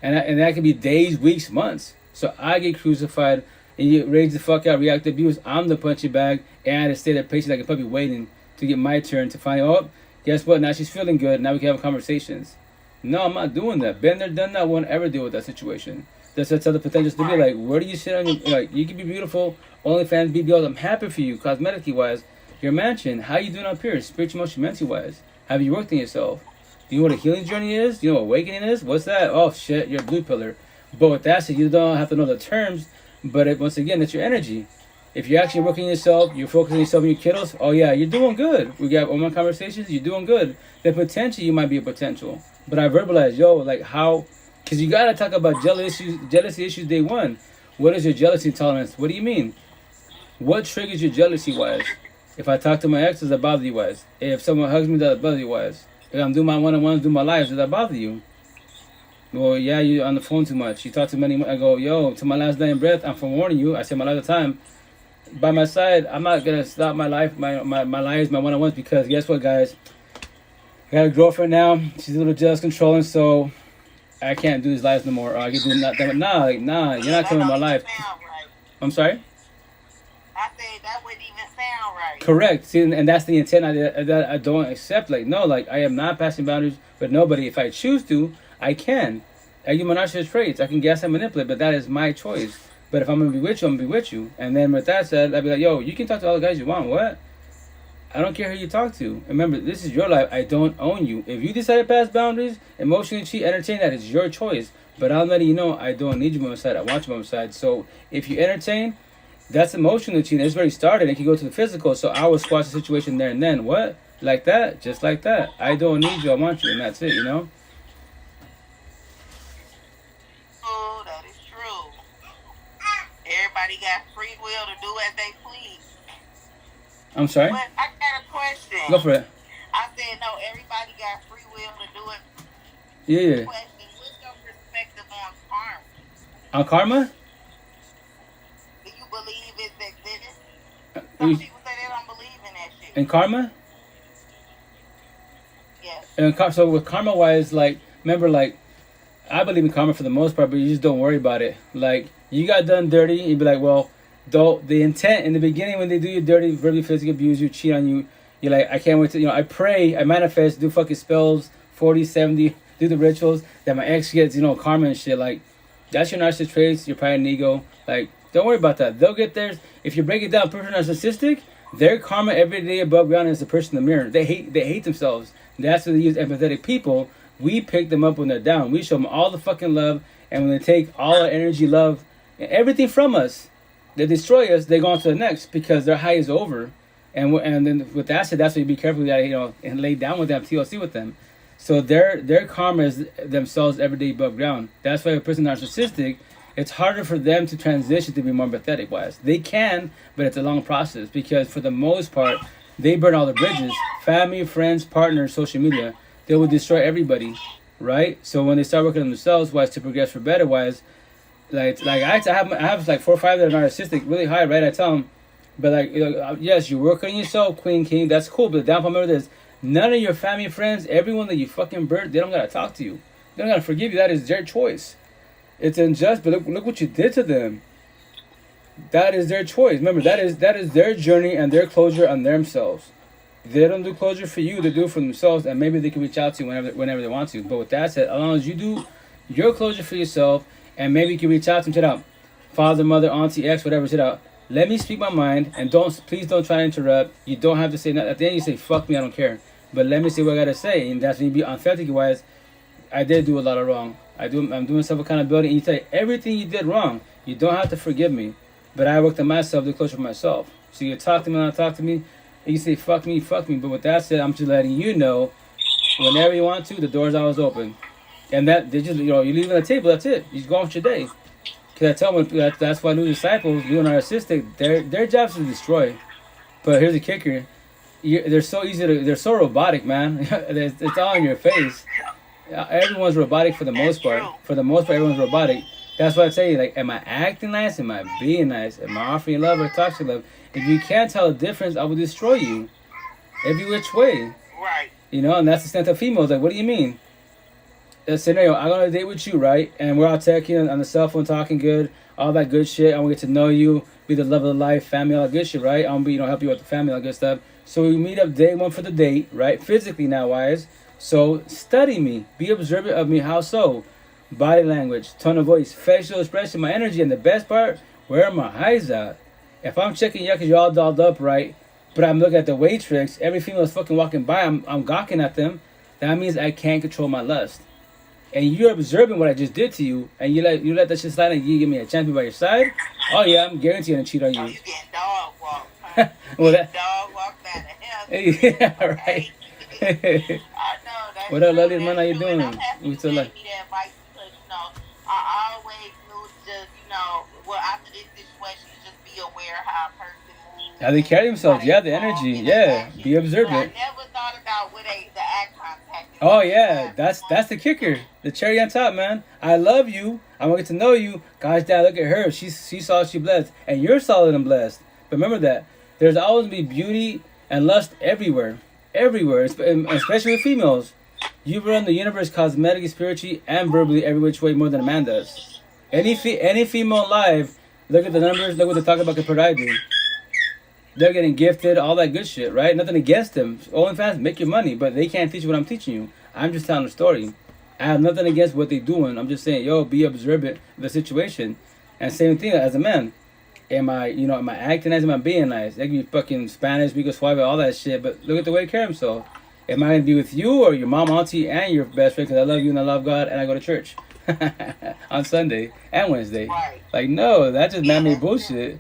And that could be days, weeks, months. So I get crucified, and you rage the fuck out, react to abuse. I'm the punching bag, and I had to stay there patient like a puppy waiting to get my turn to find, oh, guess what? Now she's feeling good. Now we can have conversations. No, I'm not doing that. Been there, done that. Won't ever deal with that situation. That's tell the potential to be like, where do you sit on your, like, you can be beautiful, OnlyFans, BBLs. I'm happy for you, cosmetically wise. Your mansion, how you doing up here, spiritual, emotional, mentally wise? Have you worked on yourself? Do you know what a healing journey is? Do you know what awakening is? What's that? Oh shit, you're a blue pillar. But with that said, you don't have to know the terms, but once again, it's your energy. If you're actually working on yourself, you're focusing on yourself and your kiddos, oh yeah, you're doing good. We got one conversations, you're doing good. Then potentially you might be a potential. But I verbalize, like how, because you gotta talk about jealousy issues day one. What is your jealousy tolerance? What do you mean? What triggers your jealousy wise? If I talk to my ex, does that bother you wise? If someone hugs me, does that bother you wise? If I'm doing my one-on-ones, doing my lives, does that bother you? Well, yeah, you're on the phone too much. You talk too many. I go, yo, to my last dying breath, I'm forewarning you. I say my last time. By my side, I'm not going to stop my life, my lives, my one-on-ones, because guess what, guys? I got a girlfriend now. She's a little jealous, controlling, so I can't do these lives no more. Or I can do nothing. Nah, you're not coming in my life. Right. I'm sorry? I said that wouldn't even sound right. Correct. See, and that's the intent that I don't accept. Like, no, like, I am not passing boundaries with nobody. If I choose to, I can. I use my narcissist traits. I can guess and manipulate, but that is my choice. But if I'm going to be with you, I'm going to be with you. And then with that said, I'd be like, yo, you can talk to all the guys you want. What? I don't care who you talk to. Remember, this is your life. I don't own you. If you decide to pass boundaries, emotionally cheat, entertain, that is your choice. But I'm letting you know I don't need you by my side. I want you by my side. So if you entertain, that's emotional cheating. It's already started. It can go to the physical. So I will squash the situation there and then. What? Like that? Just like that. I don't need you. I want you. And that's it, Oh, that is true. Everybody got free will to do as they please. I'm sorry? But I got a question. Go for it. I said, no, everybody got free will to do it. Yeah. Question, what's your perspective on karma? On karma? Do you believe it exists? Some people say they don't believe in that shit. In karma? Yes. And so with karma-wise, like, remember, like, I believe in karma for the most part, but you just don't worry about it. Like, you got done dirty, you'd be like, well, though the intent in the beginning when they do you dirty, verbally, physically abuse you, cheat on you, you're like, I can't wait to, I pray, I manifest, do fucking spells, 40, 70, do the rituals, that my ex gets, karma and shit. Like, that's your narcissistic traits, your pride and ego. Like, don't worry about that. They'll get theirs. If you break it down, person narcissistic, their karma every day above ground is the person in the mirror. They hate themselves. That's why they use empathetic people. We pick them up when they're down. We show them all the fucking love, and when they take all our energy, love, and everything from us, they destroy us. They go on to the next because their high is over. And then with that said, that's why you be careful. You gotta, and lay down with them, TLC with them. So their karma is themselves every day above ground. That's why a person narcissistic, it's harder for them to transition to be more empathetic wise. They can, but it's a long process because for the most part, they burn all the bridges. Family, friends, partners, social media. They will destroy everybody, right? So when they start working on themselves wise to progress for better wise, like I have like 4 or 5 that are narcissistic, really high, right? I tell them, But like, yes, you work on yourself, Queen King. That's cool. But the downfall, remember this: none of your family, friends, everyone that you fucking burnt, they don't gotta talk to you. They don't gotta forgive you. That is their choice. It's unjust, but look what you did to them. That is their choice. Remember, that is their journey and their closure on themselves. They don't do closure for you; they do it for themselves, and maybe they can reach out to you whenever they want to. But with that said, as long as you do your closure for yourself, and maybe you can reach out to them, check out father, mother, auntie, ex, whatever, check out. Let me speak my mind, and please don't try to interrupt. You don't have to say nothing. At the end, you say fuck me, I don't care. But let me say what I gotta say, and that's when you be authentic. Wise, I did do a lot of wrong. I'm doing self accountability, and you tell you everything you did wrong. You don't have to forgive me. But I worked on myself, the closure for myself. So you talk to me, not talk to me, and you say, fuck me. But with that said, I'm just letting you know, whenever you want to, the door's always open. And that, they just, you leave on the table, that's it. You just go on with your day. Because I tell them, that's why new disciples, new narcissistic, their job is to destroy. But here's the kicker. They're so they're so robotic, man. It's all in your face. Everyone's robotic for the most part. For the most part, everyone's robotic. That's why I tell you, like, am I acting nice? Am I being nice? Am I offering love or toxic love? If you can't tell the difference, I will destroy you. Every which way. Right. And that's the stand of females. Like, what do you mean? The scenario, I'm on a date with you, right? And we're all texting on the cell phone, talking good, all that good shit. I want to get to know you, be the love of the life, family, all that good shit, right? I want to be, help you with the family, all that good stuff. So we meet up day one for the date, right? Physically now, wise. So study me. Be observant of me. How so? Body language, tone of voice, facial expression, my energy, and the best part, where are my eyes at? If I'm checking you because you're all dolled up, right, but I'm looking at the waitress, every female is fucking walking by, I'm gawking at them, that means I can't control my lust. And you're observing what I just did to you, and you let that shit slide and you give me a chance to be by your side, oh yeah, I'm guaranteed I'm gonna cheat on you. Oh, you getting dog walked, huh? Well, dog walked out of hell. Yeah, right. I know, that's what up, true, ladies, man, how you true. doing? And I'm happy We still like. me that advice because, I always knew just, well, after this situation, just be aware how a person moves. How they carry themselves, yeah, the energy, yeah, be observant. But I never thought about the eye contact. Oh yeah, that's the kicker, the cherry on top, man. I love you. I want to get to know you. Gosh, Dad, look at her. She solid, she blessed, and you're solid and blessed. But remember that there's always be beauty and lust everywhere, especially with females. You run the universe cosmetically, spiritually, and verbally every which way more than a man does. Any female alive, look at the numbers, look what they're talking about compared to I do. They're getting gifted, all that good shit, right? Nothing against them. OnlyFans, make your money, but they can't teach you what I'm teaching you. I'm just telling a story. I have nothing against what they're doing. I'm just saying, be observant of the situation. And same thing as a man. Am I acting nice? Am I being nice? They can be fucking Spanish, we go suave, all that shit, but look at the way he carries himself. Am I going to be with you or your mom, auntie, and your best friend because I love you and I love God and I go to church on Sunday and Wednesday? Right. Like, no, that's just man-made bullshit.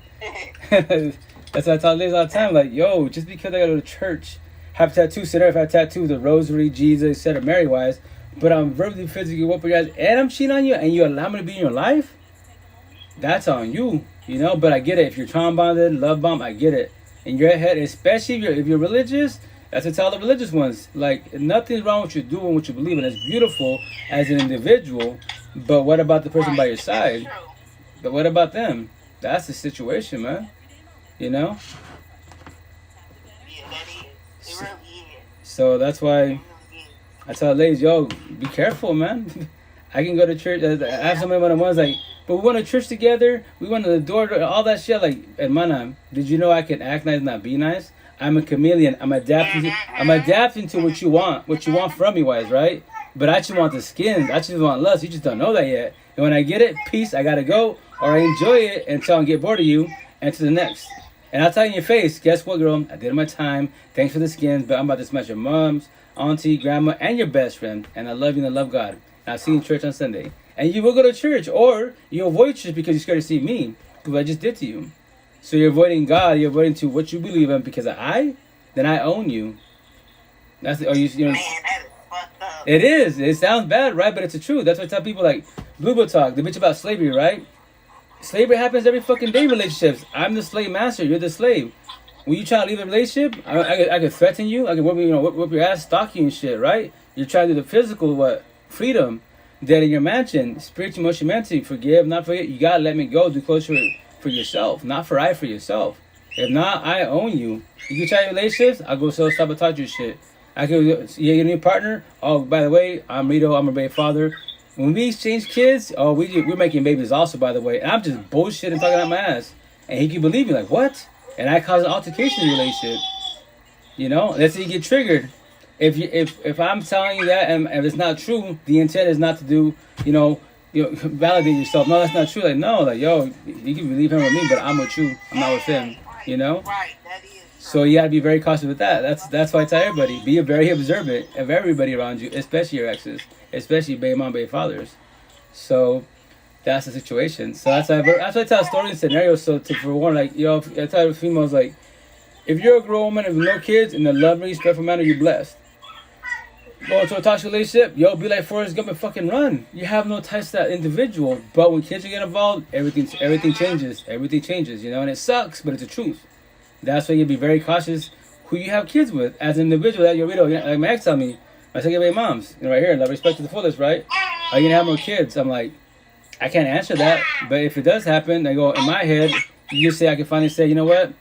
That's what I tell ladies all the time. Like, just because I go to church, have tattoos, sit there, if I have tattoos, the rosary, Jesus, etc., Mary-wise, but I'm verbally, physically whooping your ass and I'm cheating on you and you allow me to be in your life, that's on you, But I get it. If you're trauma bonded, love bomb, I get it. In your head, especially if you're religious, that's to tell the religious ones. Like, nothing's wrong with you doing what you believe in. It's beautiful as an individual, but what about the person by your side? But what about them? That's the situation, man. Yeah, that is. It really is. So that's why I tell ladies, be careful, man. I can go to church. I have somebody one-on-ones like, but we went to church together. We went to the door, all that shit. Like, hermana, did you know I can act nice and not be nice? I'm a chameleon. I'm adapting to what you want from me, wise, right? But I just want the skins. I just want lust. You just don't know that yet. And when I get it, peace, I gotta go, or I enjoy it until I get bored of you, and to the next. And I'll tell you in your face, guess what, girl? I did my time. Thanks for the skins, but I'm about to smash your moms, auntie, grandma, and your best friend. And I love you and I love God. And I'll see you in church on Sunday. And you will go to church, or you avoid church because you're scared to see me, because what I just did to you. So you're avoiding God, you're avoiding to what you believe in because of then I own you. That's Man, that is fucked up. It is. It sounds bad, right? But it's the truth. That's what I tell people like Blue Book Talk, the bitch about slavery, right? Slavery happens every fucking day in relationships. I'm the slave master, you're the slave. When you try to leave a relationship, I could threaten you, I could whip your ass, stalk you and shit, right? You're trying to do the physical, freedom. Then in your mansion, spiritual, emotional, mentally, forgive, not forget. You gotta let me go, do closure for yourself, not for yourself. If not, I own you. You can try relationships, I'll go sabotage your shit. I could, you get a new partner. Oh, by the way, I'm Rito. I'm a baby father. When we exchange kids, we're making babies also, by the way. And I'm just bullshitting, talking out my ass. And he can believe me, like, what? And I cause an altercation in the relationship. You know, let's say you get triggered. If I'm telling you that and it's not true, the intent is not to do, validate yourself. No, that's not true. Like, no, like, yo, you can believe him with me, but I'm with you. I'm not with him. You know? Right, that is. So you gotta be very cautious with that. That's why I tell everybody, be very observant of everybody around you, especially your exes, especially baby mom, baby fathers. So that's the situation. So that's why I tell stories and scenarios. So for one, like, I tell females, like, if you're a grown woman with no kids in a loving, respectful manner, you're blessed. Go into a toxic relationship, be like Forrest Gump and fucking run. You have no ties to that individual. But when kids get involved, everything changes. Everything changes, and it sucks, but it's the truth. That's why you be very cautious who you have kids with as an individual. That you're like my ex tell me, my second baby moms, right here, love, respect to the fullest, right? Are you gonna have more kids? I'm like, I can't answer that, but if it does happen, I go in my head. You just say I can finally say, you know what?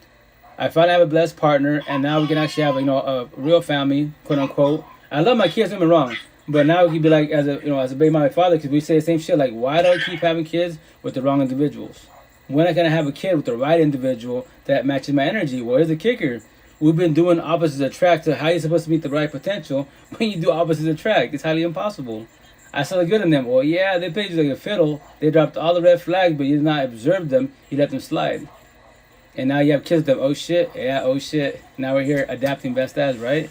I finally have a blessed partner, and now we can actually have a real family, quote unquote. I love my kids, don't get me wrong, but now we can be like as a baby mama father, because we say the same shit. Like, why do I keep having kids with the wrong individuals? When I can have a kid with the right individual that matches my energy? Well, here's the kicker. We've been doing opposites attract. So how are you supposed to meet the right potential when you do opposites attract? It's highly impossible. I saw the good in them. Well, yeah, they played you like a fiddle. They dropped all the red flags, but you did not observe them. You let them slide. And now you have kids with them. Oh, shit. Yeah, oh, shit. Now we're here adapting best as, right?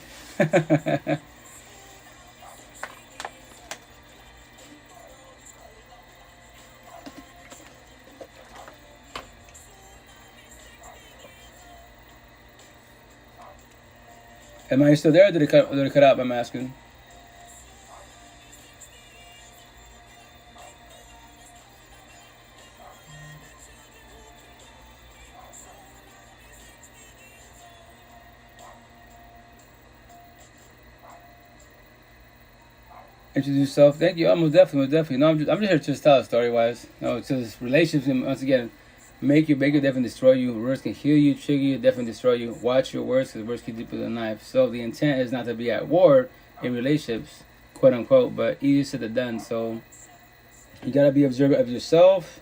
Am I still there or did it cut out? I'm asking. Introduce yourself. Thank you. Most definitely. No, I'm just here to just tell a story wise. It's just relationships. And once again, make you, definitely destroy you. Words can heal you, trigger you, definitely destroy you. Watch your words, because words can deeper than a knife. So the intent is not to be at war in relationships, quote unquote, but easier said than done. So you gotta be observant of yourself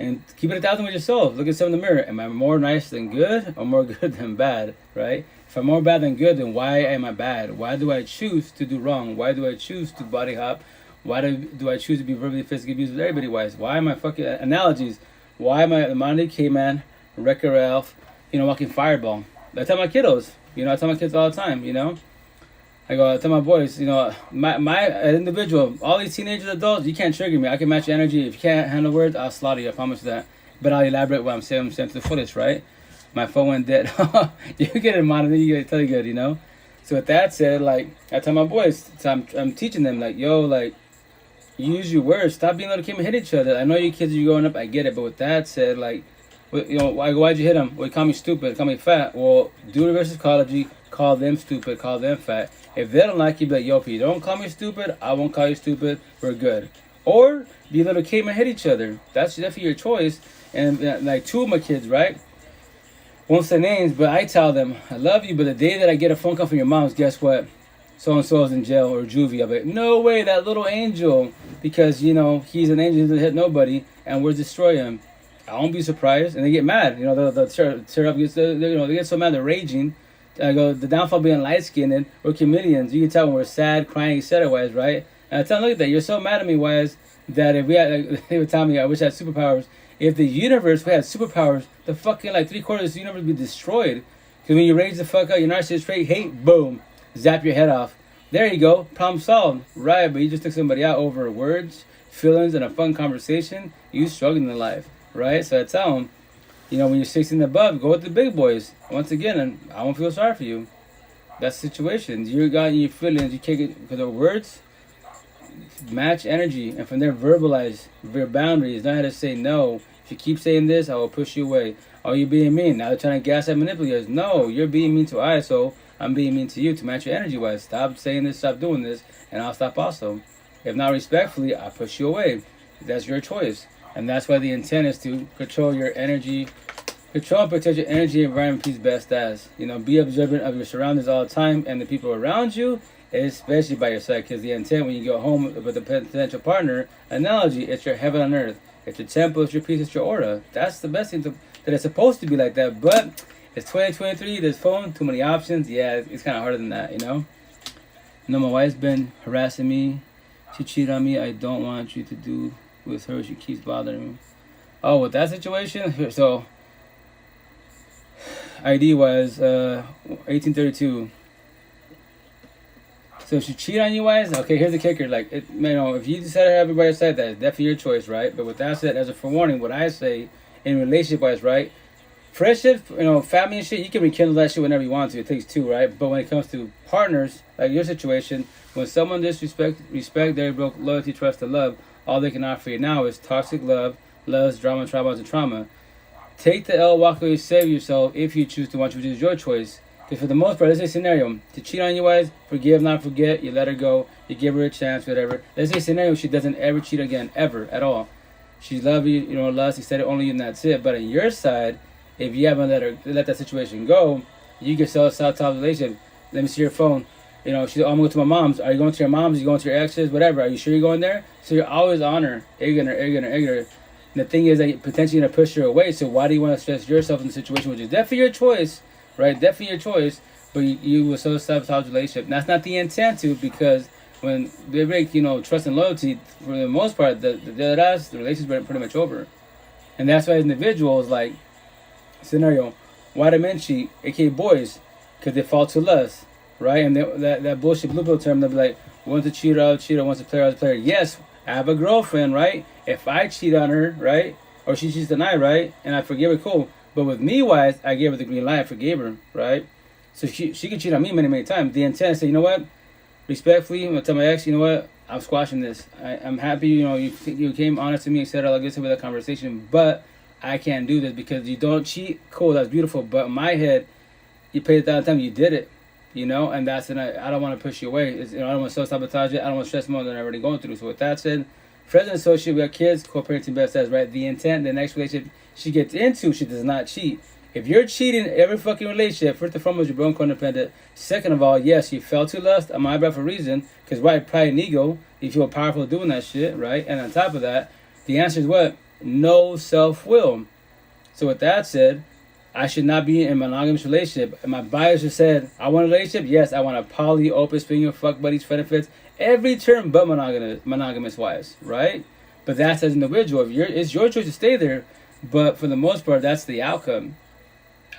and keep it 1,000 with yourself. Look at yourself in the mirror. Am I more nice than good or more good than bad? Right? If I'm more bad than good, then why am I bad? Why do I choose to do wrong? Why do I choose to body hop? Why do I choose to be verbally, physically abused with everybody? Wise? Why am I fucking analogies? Why am I the Monday K-Man, Wreck-It Ralph, walking Fireball? I tell my kiddos, I tell my kids all the time, I tell my boys, my individual, all these teenagers, adults, you can't trigger me. I can match your energy. If you can't handle words, I'll slaughter you. I promise that. But I'll elaborate what I'm saying to the fullest, right? My phone went dead. You get it monitored, you get it totally good, So with that said, like, I tell my boys, so I'm teaching them, like, use your words. Stop being little kids and hit each other. I know you kids are growing up. I get it. But with that said, like, why'd you hit them? Well, you call me stupid. Call me fat. Well, do reverse psychology. Call them stupid. Call them fat. If they don't like you, be like, if you don't call me stupid, I won't call you stupid. We're good. Or be little kids and hit each other. That's definitely your choice. And like 2 of my kids, right? Won't say names, but I tell them, I love you, but the day that I get a phone call from your mom's, guess what? So-and-so is in jail or juvie. I'm like, no way, that little angel. Because, he's an angel that hit nobody, and we're destroy him. I won't be surprised. And they get mad. They'll tear up. They get so mad, they're raging. I go, the downfall being light-skinned, and we're chameleons. You can tell when we're sad, crying, etc. Wise, right? And I tell them, look at that. You're so mad at me, Wise, that if we had, they would tell me, I wish I had superpowers. If the universe had superpowers, the fucking, 3/4 of the universe would be destroyed. Because when you rage the fuck out, your narcissist trait, hate, boom, zap your head off. There you go, problem solved. Right, but you just took somebody out over words, feelings, and a fun conversation. You struggling in life, right? So I tell them, when you're 16 and above, go with the big boys. Once again, and I won't feel sorry for you. That's the situation. You got your feelings, you can't get, because of words, match energy, and from there verbalize your boundaries. Know how to say no. If you keep saying this, I will push you away. Oh, you're being mean. Now they're trying to gas and manipulate us. No, you're being mean to I, so I'm being mean to you to match your energy wise. Stop saying this, stop doing this, and I'll stop also. If not respectfully, I push you away. That's your choice. And that's why the intent is to control your energy Control and protect your energy environment piece best as. You know, be observant of your surroundings all the time and the people around you, especially by your side. Because the intent when you go home with a potential partner, analogy, it's your heaven on earth. It's your temple, it's your peace, it's your aura. That's the best thing that it's supposed to be like that. But it's 2023, there's phone, too many options. Yeah, it's kind of harder than that, you know? No, my wife's been harassing me. She cheated on me. I don't want you to do with her. She keeps bothering me. Oh, with that situation? So, ID was 1832. So if she cheat on you, wise, okay, here's the kicker. Like, you know, if you decide to have everybody said that, it's definitely your choice, right? But with that said, as a forewarning, what I say in relationship wise, right? Friendship, you know, family and shit, you can rekindle that shit whenever you want to. It takes two, right? But when it comes to partners, like your situation, when someone respect their broke loyalty, trust, and love, all they can offer you now is toxic love, loves, drama, traumas, and trauma. Take the L, walk away, save yourself if you choose to watch, which is your choice. Because for the most part, let's say scenario, to cheat on you guys, forgive, not forget, you let her go, you give her a chance, whatever. Let's say scenario, she doesn't ever cheat again, ever, at all. She loves you, you know, loves, excited only you, and that's it. But on your side, if you haven't let that situation go, you can self-sabotage relationship. Let me see your phone. You know, she's, I'm going to my mom's. Are you going to your mom's? Are you going to your ex's? Whatever. Are you sure you're going there? So you're always on her, egging her. And the thing is that you're potentially going to push her away. So why do you want to stress yourself in the situation, which is definitely your choice, right? Definitely your choice. But you will self-sabotage relationship. And that's not the intent to, because when they break, you know, trust and loyalty, for the most part, the relationship's pretty much over. And that's why as individuals, like, scenario, why do men cheat, aka boys? Because they fall to lust, right? And that bullshit blue pill term, they'll be like, once a cheater, I was a cheater, once a player, I was a player. Yes, I have a girlfriend, right? If I cheat on her, right? Or she cheats on I, right? And I forgive her, cool. But with me, wise, I gave her the green light, I forgave her, right? So she can cheat on me many, many times. The intent is to say, you know what? Respectfully, I'm going to tell my ex, you know what? I'm squashing this. I'm happy, you know, you came honest to me, etc. Like this with that conversation, but I can't do this because you don't cheat. Cool, that's beautiful. But in my head, you paid $1,000, you did it, you know, and I don't want to push you away. It's, you know, I don't want to self-sabotage it. I don't want to stress more than I'm already going through. So with that said, friends and associates, we got kids, co-parenting best says, right? The intent, the next relationship she gets into, she does not cheat. If you're cheating every fucking relationship, first and foremost, you're broken codependent. Second of all, yes, you fell to lust. I'm my bad for a reason. Because, right, pride and ego, you feel powerful doing that shit, right? And on top of that, the answer is what? No self-will. So with that said, I should not be in a monogamous relationship. And my bias just said, I want a relationship. Yes, I want a poly, open, swinging, fuck buddies, benefits. Every term but monogamous wise, right? But that's as an individual. It's your choice to stay there. But for the most part, that's the outcome.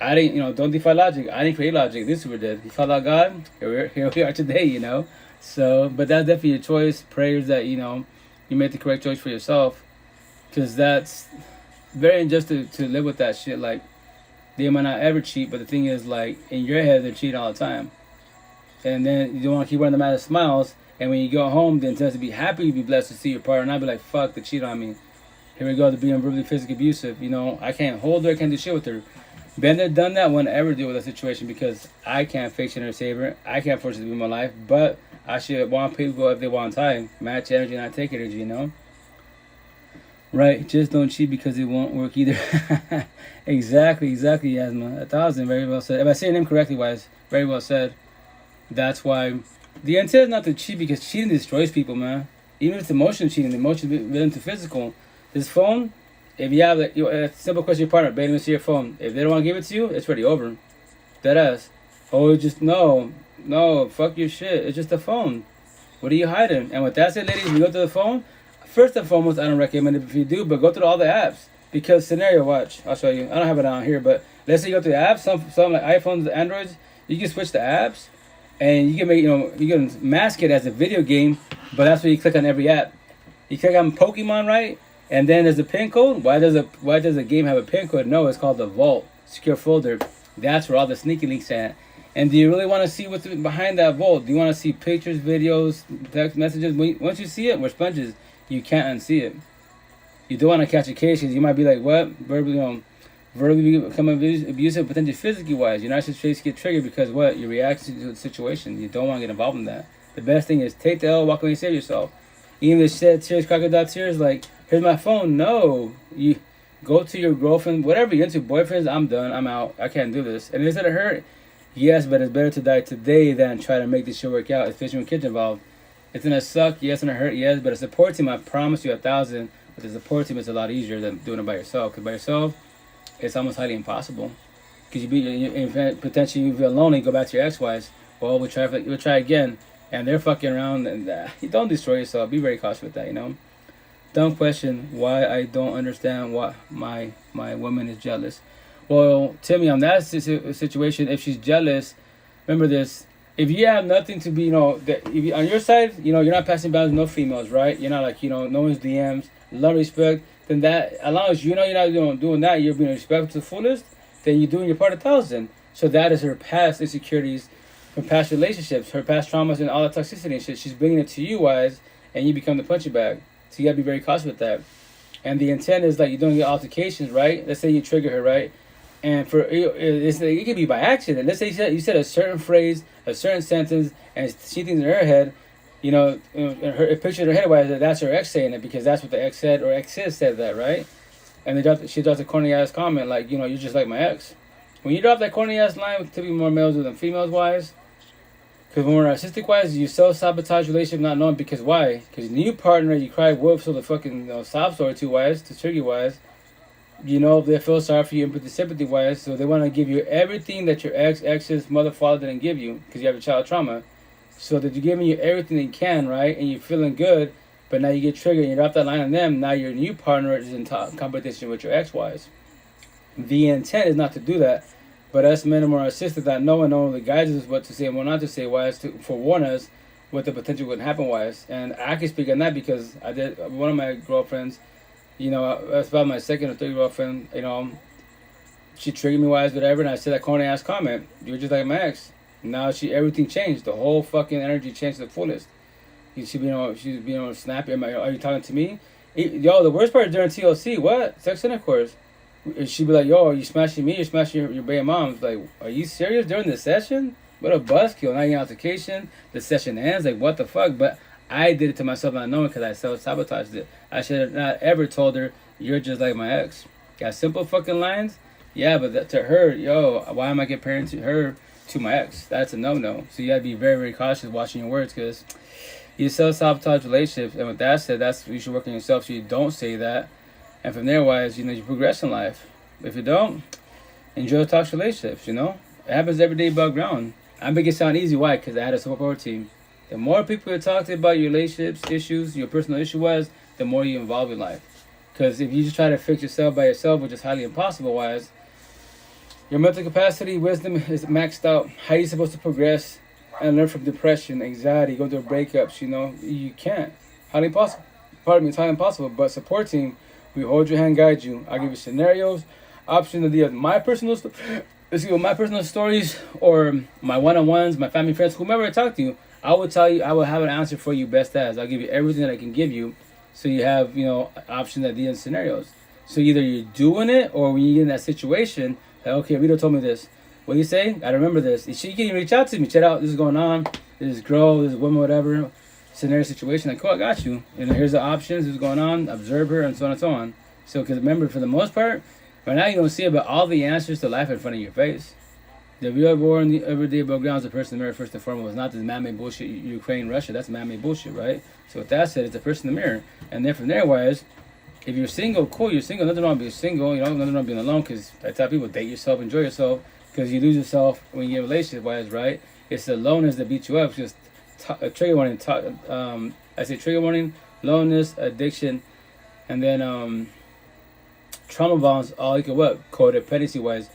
I didn't, you know, don't defy logic. I didn't create logic. This super did. You found out God, here we are today, you know. So, but that's definitely your choice. Prayers that, you know, you make the correct choice for yourself. Because that's very unjust to live with that shit. Like, they might not ever cheat, but the thing is, like, in your head, they're cheating all the time. And then you don't want to keep wearing them out of smiles. And when you go home, the intent is to be happy to be blessed to see your partner. And not be like, fuck, they cheat on me. Here we go, to being verbally, physically abusive. You know, I can't hold her, I can't do shit with her. Been there, done that, won't ever deal with that situation because I can't fix it or save her. I can't force it to be my life, but I should want people if they want time. Match energy, not take energy, you know? Right, just don't cheat because it won't work either. exactly, Yasma. 1,000, very well said. If I say your name correctly, wise, very well said. That's why the intent is not to cheat because cheating destroys people, man. Even if it's emotional cheating, the emotion built into physical. This phone, if you have like, a simple question to your partner, baby, let me see your phone. If they don't want to give it to you, it's already over. Deadass. Oh, just no, fuck your shit. It's just a phone. What are you hiding? And with that said, ladies, you go to the phone. First and foremost, I don't recommend it if you do, but go through all the apps. Because scenario, watch, I'll show you. I don't have it on here, but let's say you go through the apps. Some like iPhones, Androids, you can switch the apps, and you can make, you know, you can mask it as a video game. But that's where you click on every app. You click on Pokemon, right? And then there's a pin code. Why does a game have a pin code? No, it's called the Vault secure folder. That's where all the sneaky links at. And do you really want to see what's behind that vault? Do you want to see pictures, videos, text messages? Once you see it, we're sponges. You can't unsee it. You don't want to catch a case because you might be like, what? Verbally become abusive, potentially physically wise. You're not just to get triggered because what? You're reacting to the situation. You don't want to get involved in that. The best thing is take the L, walk away, save yourself. Even if it shed tears, crocodile tears, like, here's my phone. No, Go to your girlfriend, whatever you're into, boyfriends. I'm done. I'm out. I can't do this. And is it hurt? Yes, but it's better to die today than try to make this shit work out, especially when kids involved. It's gonna suck. Yes, it's gonna hurt. Yes, but a support team, I promise you 1,000. With a support team, it's a lot easier than doing it by yourself. Because by yourself, it's almost highly impossible. Because potentially you feel lonely. Go back to your ex-wives. Well, we'll try again, and they're fucking around. And you don't destroy yourself. Be very cautious with that. You know. Don't question why I don't understand why my woman is jealous. Well, Timmy, on that situation, if she's jealous, remember this. If you have nothing to be, on your side, you're not passing boundaries, no females, right? You're not like, no one's DMs, love, respect. Then that, as long as you're not doing that, you're being respectful to the fullest, then you're doing your part 1,000. So that is her past insecurities from past relationships, her past traumas and all the toxicity and shit. She's bringing it to you, wise, and you become the punching bag. So you gotta be very cautious with that. And the intent is like you don't get altercations, right? Let's say you trigger her, right? And it could be by accident. Let's say you said a certain phrase, a certain sentence, and she thinks in her head, her picture in her head wise that that's her ex saying it because that's what the ex said or exes said that, right? And she drops a corny ass comment like, you're just like my ex. When you drop that corny ass line, typically more males than females wise. Because when we're narcissistic wise, you self-sabotage relationship not knowing because why? Because new partner, you cry wolf so the fucking sob story to wise, to trigger wise. They feel sorry for you, empathy, sympathy wise, so they want to give you everything that your ex's mother, father didn't give you because you have a child trauma. So that they're giving you everything they can, right? And you're feeling good, but now you get triggered and you drop that line on them. Now your new partner is in competition with your ex wise. The intent is not to do that. But us men are more assisted that no one only guides us what to say and what not to say, wise to forewarn us what the potential would happen, wise. And I can speak on that because I did one of my girlfriends, that's about my second or third girlfriend, she triggered me, wise, whatever, and I said that corny ass comment. You were just like my ex. Now everything changed. The whole fucking energy changed to the fullest. She's being snappy. Are you talking to me? The worst part is during TLC. What? Sex intercourse. She'd be like, yo, are you smashing me? You're smashing your baby mom. Like, are you serious during the session? What a buzzkill. Now you're in altercation. The session ends. Like, what the fuck? But I did it to myself not knowing because I self-sabotaged it. I should have not ever told her, you're just like my ex. Got simple fucking lines? Yeah, but to her, why am I comparing to her to my ex? That's a no-no. So you gotta be very, very cautious watching your words because you self-sabotage relationships. And with that said, you should work on yourself so you don't say that. And from there, wise, you progress in life. If you don't, enjoy toxic relationships, It happens every day above ground. I make it sound easy. Why? Because I had a support team. The more people you talk to about your relationships, issues, your personal issue-wise, the more you involve in life. Because if you just try to fix yourself by yourself, which is highly impossible, wise, your mental capacity, wisdom is maxed out. How are you supposed to progress and learn from depression, anxiety, go through breakups, You can't. Highly impossible. Pardon me, it's highly impossible. But support team, we hold your hand, guide you. I'll give you scenarios, options of my personal stories or my one-on-ones, my family, friends, whomever I talk to you. I will tell you, I will have an answer for you best as. I'll give you everything that I can give you so you have, options at the end scenarios. So either you're doing it or when you get in that situation, like, okay, Rito told me this. What do you say? I remember this. You can reach out to me. Check out, this is going on. This is girl, this is woman, whatever. Scenario situation, like, cool, I got you. And here's the options, what's going on, observe her, and so on and so on. So, because remember, for the most part, right now you don't see it, but all the answers to life in front of your face. The real war in the everyday above ground is the person in the mirror, first and foremost. Not this man-made bullshit, Ukraine, Russia, that's man-made bullshit, right? So with that said, it's the person in the mirror. And then from there, wise, if you're single, cool, you're single, nothing wrong being single, nothing wrong being alone, because I tell people, date yourself, enjoy yourself, because you lose yourself when you get relationship-wise, right? It's the loneliness that beats you up, just trigger warning, I say trigger warning, loneliness, addiction, and then trauma bonds, all you can codependency wise.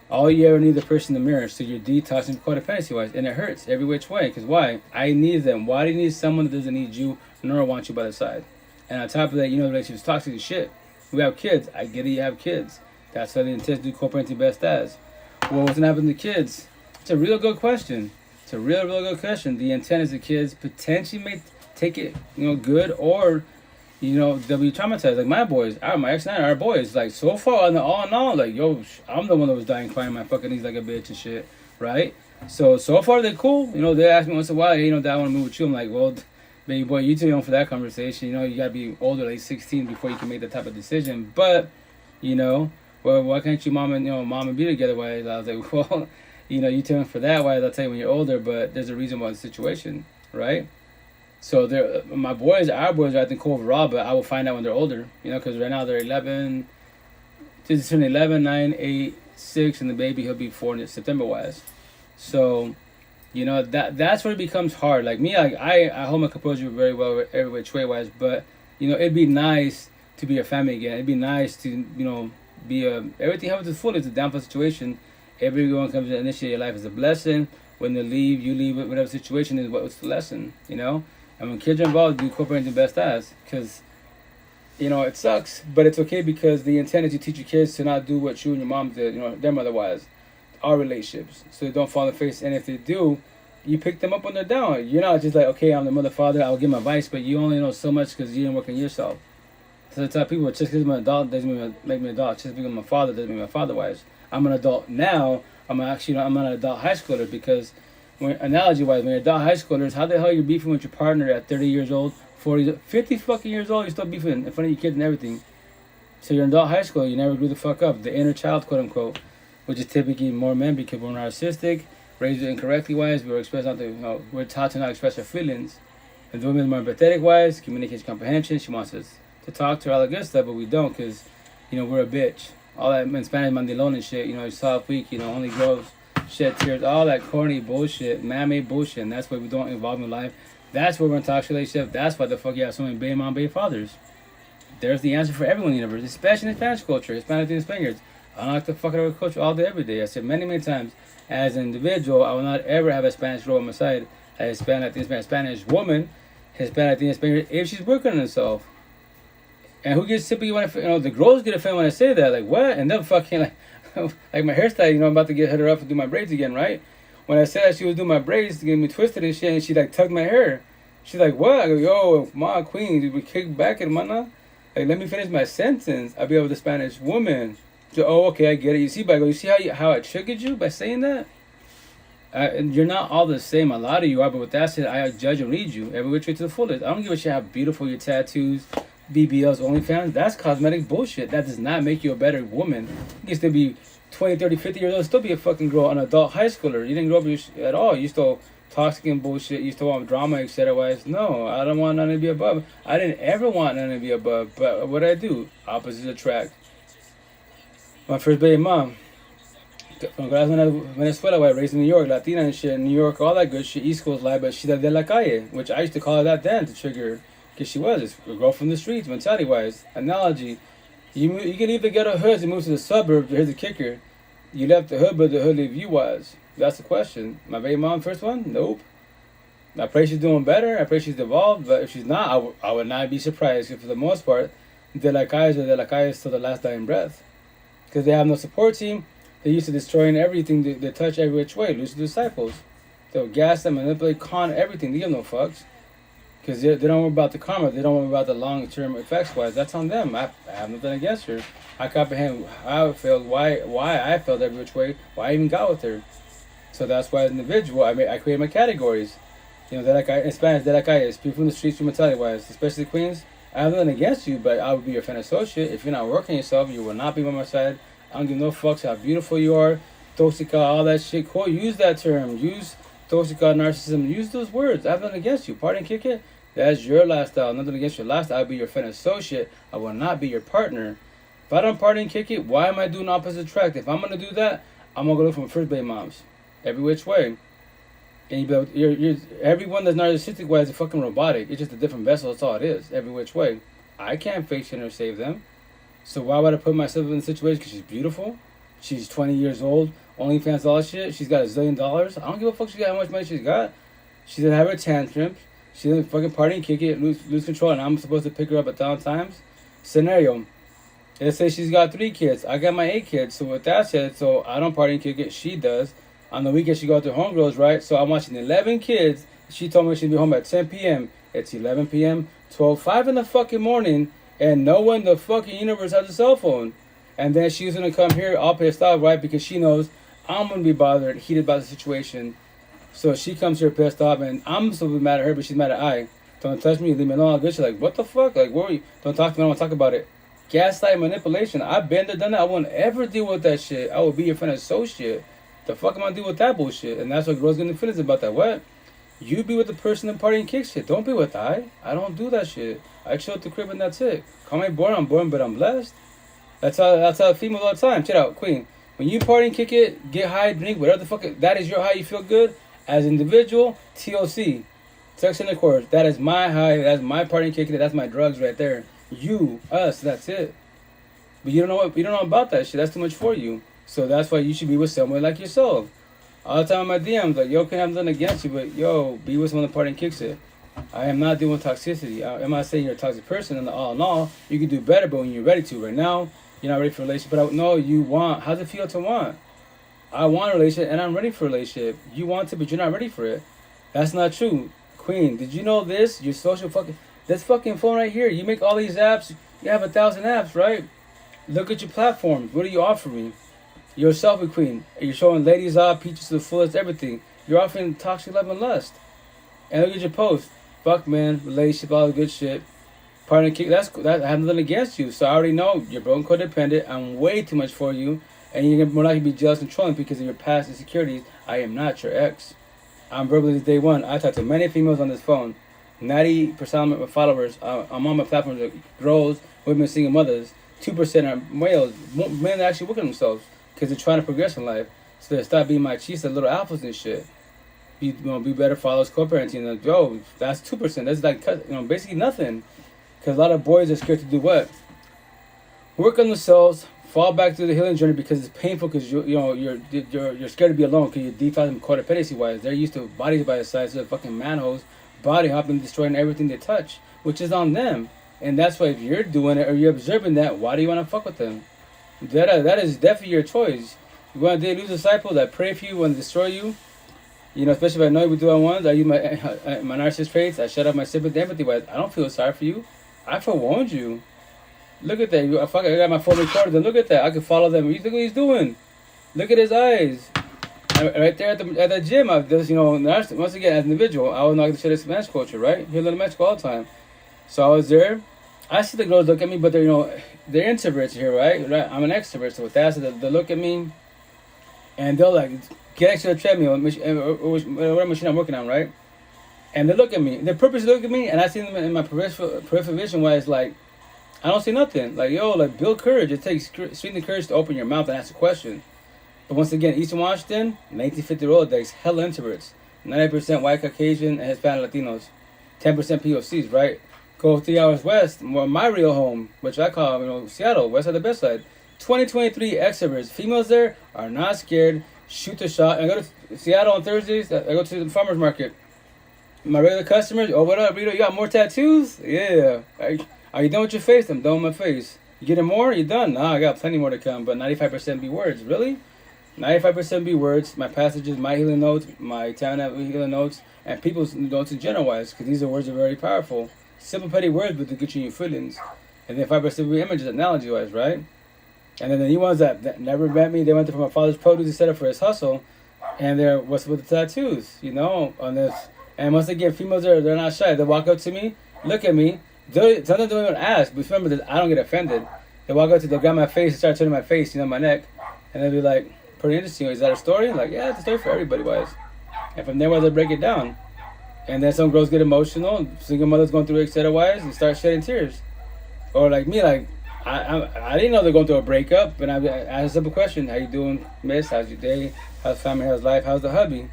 All you ever need the person in the mirror, so you're detoxing codependency wise, and it hurts every which way. Because why? I need them. Why do you need someone that doesn't need you nor want you by the side? And on top of that, the relationship's toxic as shit. We have kids. I get it, you have kids. That's why the intent to do co-parenting best as. Well, what's gonna happen to the kids? It's a real good question. It's a real good question. The intent is the kids potentially may take it, good, or, they'll be traumatized. Like my boys, my ex and I, our boys, like so far, all in all, like, I'm the one that was dying crying my fucking knees like a bitch and shit, right? So far they're cool. They ask me once in a while, hey, Dad, I want to move with you. I'm like, well, baby boy, you too young for that conversation. You gotta be older, like 16, before you can make that type of decision. But, You know, well, why can't you mom and be together? Why? I was like, well, you tell me for that. Why? I'll tell you when you're older, but there's a reason why the situation, right? So our boys are acting cool overall, but I will find out when they're older, because right now they're 11, just turned 11, 9, 8, 6, and the baby he'll be 4 in September wise. So, that's where it becomes hard. Like me, like I hold my composure very well every which way wise, but it'd be nice to be a family again. It'd be nice to be everything happens to the full. It's a downfall situation. Everyone comes to initiate your life as a blessing. When they leave, you leave it. Whatever situation is, what's the lesson? And when kids are involved, do incorporate the best as, because it sucks, but it's okay because the intent is to teach your kids to not do what you and your mom did, their mother wise, our relationships, so they don't fall in the face. And if they do, you pick them up when they're down. You're not just like, okay, I'm the mother, father, I'll give my advice, but you only know so much because you didn't work on yourself. So I tell people, just because I'm an adult doesn't make me an adult. Just because I'm a father doesn't make me a father wise. I'm an adult now. I'm an adult high schooler because, analogy wise, when you're adult high schoolers, how the hell you're beefing with your partner at 30 years old, 40, 50 fucking years old, you're still beefing in front of your kids and everything. So you're an adult high school, you never grew the fuck up. The inner child, quote unquote, which is typically more men because we're narcissistic, raised incorrectly wise, we're taught to not express our feelings. And the women are more empathetic wise, communication comprehension, she wants us to talk to her, all that good stuff, but we don't because, we're a bitch. All that in Spanish, mandilon and shit, soft, weak, only grows, shed tears, all that corny bullshit, man-made bullshit, and that's why we don't evolve in life. That's why we're in a toxic relationship. That's why the fuck you have so many baby mom, baby fathers. There's the answer for everyone in the universe, especially in Spanish culture, Hispanic and Spaniards. I don't like to fuck it up with culture all day, every day. I said many, many times, as an individual, I will not ever have a Spanish girl on my side, a Hispanic, Spanish woman, Hispanic, Spaniard, if she's working on herself. And who gets typically when the girls get offended when I say that, like what? And then fucking like my hairstyle, I'm about to get her up and do my braids again, right? When I said that she was doing my braids to get me twisted and shit, and she like tugged my hair. She's like, what? I go, yo, ma queen, we kick back at mana. Like, let me finish my sentence. I'll be with the Spanish woman. So, oh, okay, I get it. You see, but I go, you see how I triggered you by saying that? And you're not all the same. A lot of you are, but with that said, I judge and read you every which way to the fullest. I don't give a shit how beautiful your tattoos, BBLs, OnlyFans. That's cosmetic bullshit. That does not make you a better woman. You can still be 20, 30, 50 years old, still be a fucking girl, an adult high schooler. You didn't grow up at all. You still toxic and bullshit. You still want drama, etc. Wise. No, I don't want none to be above. I didn't ever want none to be above. But what did I do? Opposites attract. My first baby mom, from Venezuela, raised in New York, Latina and shit, New York, all that good shit, East Coast life, but she's de la calle, which I used to call her that then to trigger her, because she was a girl from the streets, mentality-wise. Analogy, you can leave the ghetto hoods and move to the suburbs. Here's the kicker. You left the hood, but the hood leave you was. That's the question. My baby mom, first one? Nope. I pray she's doing better. I pray she's evolved, but if she's not, I would not be surprised. If for the most part, de la calle is till the last dying breath. Because they have no support team. They're used to destroying everything they touch every which way. Lose the disciples. They'll gas them, manipulate, con, everything. They give no fucks. Because they don't worry about the karma. They don't worry about the long-term effects-wise. That's on them. I have nothing against her. I comprehend how I failed, why I failed every which way, why I even got with her. So that's why as an individual, I created my categories. In Spanish, de la calle, people from the streets, mentality-wise, especially Queens. I have nothing against you, but I would be your friend associate. If you're not working yourself, you will not be by my side. I don't give no fucks how beautiful you are. Toxica, all that shit. Cool. Use that term. Use toxica, narcissism. Use those words. I have nothing against you. Party and kick it. That's your lifestyle. Nothing against your lifestyle. I'll be your friend associate. I will not be your partner. If I don't party and kick it, why am I doing opposite attract? If I'm going to do that, I'm going to go look for my first baby moms. Every which way. And everyone that's narcissistic wise is fucking robotic. It's just a different vessel. That's all it is. Every which way. I can't fake shit or save them. So why would I put myself in a situation? Because she's beautiful. She's 20 years old. OnlyFans, all that shit. She's got $1 zillion. I don't give a fuck how much money she's got. She doesn't have her tantrums. She doesn't fucking party and kick it, lose control, and I'm supposed to pick her up at down times. Scenario. Let's say she's got 3 kids. I got my 8 kids. So with that said, so I don't party and kick it. She does. On the weekend, she goes to homegirls, right? So I'm watching 11 kids. She told me she'd be home at 10 p.m. It's 11 p.m., 5 in the fucking morning, and no one in the fucking universe has a cell phone. And then she's going to come here all pissed off, right? Because she knows I'm going to be bothered, heated about the situation. So she comes here pissed off, and I'm supposed to be mad at her, but she's mad at I. Don't touch me, leave me alone, all good. She's like, what the fuck? Like, where are you? Don't talk to me, I don't want to talk about it. Gaslight manipulation. I've been there, done that. I won't ever deal with that shit. I will be your friend associate. The fuck am I deal with that bullshit? And that's what girls getting offended about that. What? You be with the person in party and kick shit. Don't be with I. I don't do that shit. I chill at the crib and that's it. Call me boring, I'm boring, but I'm blessed. That's how females all the time. Check out, Queen. When you party and kick it, get high, drink, whatever the fuck that is your high, you feel good. As an individual, TOC. Text in the chorus. That is my high, that's my party and kick it, that's my drugs right there. You, us, that's it. But you don't know about that shit. That's too much for you. So that's why you should be with someone like yourself. All the time in my DMs, like, yo, can have nothing against you, but yo, be with someone that party and kicks it. I am not dealing with toxicity. I'm not saying you're a toxic person, and all in all, you can do better, but when you're ready to. Right now, you're not ready for a relationship, but no, you want. How's it feel to want? I want a relationship, and I'm ready for a relationship. You want it, but you're not ready for it. That's not true. Queen, did you know this? Your social fucking... This fucking phone right here, you make all these apps, you have 1,000 apps, right? Look at your platforms. What are you offering? You're a selfie queen. You're showing ladies off, peaches to the fullest, everything. You're offering toxic love and lust. And look at your post. Fuck, man, relationship, all the good shit. Partner kick, that I have nothing against you. So I already know you're broken codependent. I'm way too much for you. And you're more likely to be jealous and controlling because of your past insecurities. I am not your ex. I'm verbally day one. I talk to many females on this phone. 90% of my followers, I'm on my platforms, like girls, women, single mothers. 2% are males. Men that actually work on themselves because they're trying to progress in life. So they stop being machistas, little alphas and shit. Be better fathers, co-parenting. Like, yo, that's 2%. That's like, basically nothing. Because a lot of boys are scared to do what? Work on themselves, fall back to the healing journey because it's painful. Because you're scared to be alone because you're defaulting codependency wise. They're used to bodies by the side, so they're fucking manholes, body hopping, destroying everything they touch, which is on them. And that's why if you're doing it or you're observing that, why do you want to fuck with them? That is definitely your choice. You want to lose disciples that pray for you, want to destroy you. Especially if I know you would do it once. I use my narcissist traits. I shut up my sympathy, empathy. But I don't feel sorry for you. I forewarned you. Look at that. I got my phone recorded. Look at that. I can follow them. Look what he's doing. Look at his eyes. Right there at the gym. Once again, as an individual, I was not going to share this Spanish culture, right? Here in Mexico all the time. So I was there. I see the girls look at me, but they're introverts here, right? I'm an extrovert, so with that, so they look at me, and they'll like get next to the treadmill, or whatever machine I'm working on, right? And they look at me. They purposely look at me, and I see them in my peripheral vision, where it's like, I don't see nothing. Like, yo, like, build courage. It takes strength and courage to open your mouth and ask a question. But once again, Eastern Washington, 1950 Rolodex, hella introverts. 90% white Caucasian and Hispanic Latinos. 10% POCs, right? Go 3 hours west, my real home, which I call, Seattle, west side of the best side. 2023 extroverts. Females there are not scared. Shoot the shot. I go to Seattle on Thursdays. I go to the farmer's market. My regular customers, oh, what up, Rito? You got more tattoos? Yeah. Are you done with your face? I'm done with my face. You getting more? You done? Nah, I got plenty more to come, but 95% be words. Really? 95% be words. My passages, my healing notes, my Tana healing notes, and people's notes in general-wise, because these words are very powerful. Simple, petty words, but they get you in your feelings. And then 5% be images, analogy-wise, right? And then the new ones that never met me, they went from my father's produce instead of for his hustle, and they're, what's with the tattoos, on this. And once again, females they're not shy. They walk up to me, look at me. Sometimes they don't even ask, but remember that I don't get offended. They walk up to, they'll grab my face and start turning my face, my neck, and they'll be like, pretty interesting. Is that a story? Like, yeah, it's a story for everybody, wise. And from there, they break it down. And then some girls get emotional. Single mothers going through etc. and start shedding tears. Or like me, like I didn't know they're going through a breakup, and I asked a simple question: how you doing, miss? How's your day? How's family? How's life? How's the hubby?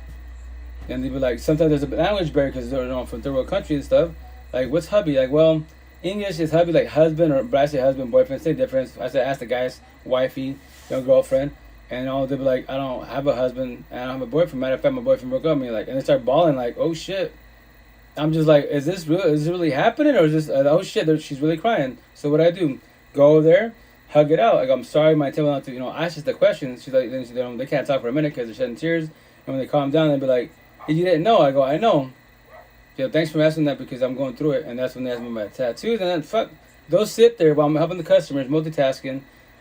And they be like, sometimes there's a language barrier because they're from third world country and stuff. Like, what's hubby? Like, well, English is hubby like husband, or but I say husband, boyfriend, same difference. I said ask the guy's wifey, girlfriend. And they'll be like, I don't have a husband, and I don't have a boyfriend. Matter of fact, my boyfriend broke up with me. Like, and they start bawling, like, oh shit. I'm just like, is this real? Is this really happening, or is this? Oh shit, she's really crying. So what I do? Go over there, hug it out. Like, I'm sorry, my table not to, ask just the questions. She's like, then they can't talk for a minute because they're shedding tears. And when they calm down, they'll be like, you didn't know? I go, I know. Thanks for asking that because I'm going through it. And that's when they ask me about tattoos. And then fuck, they'll sit there while I'm helping the customers, multitasking,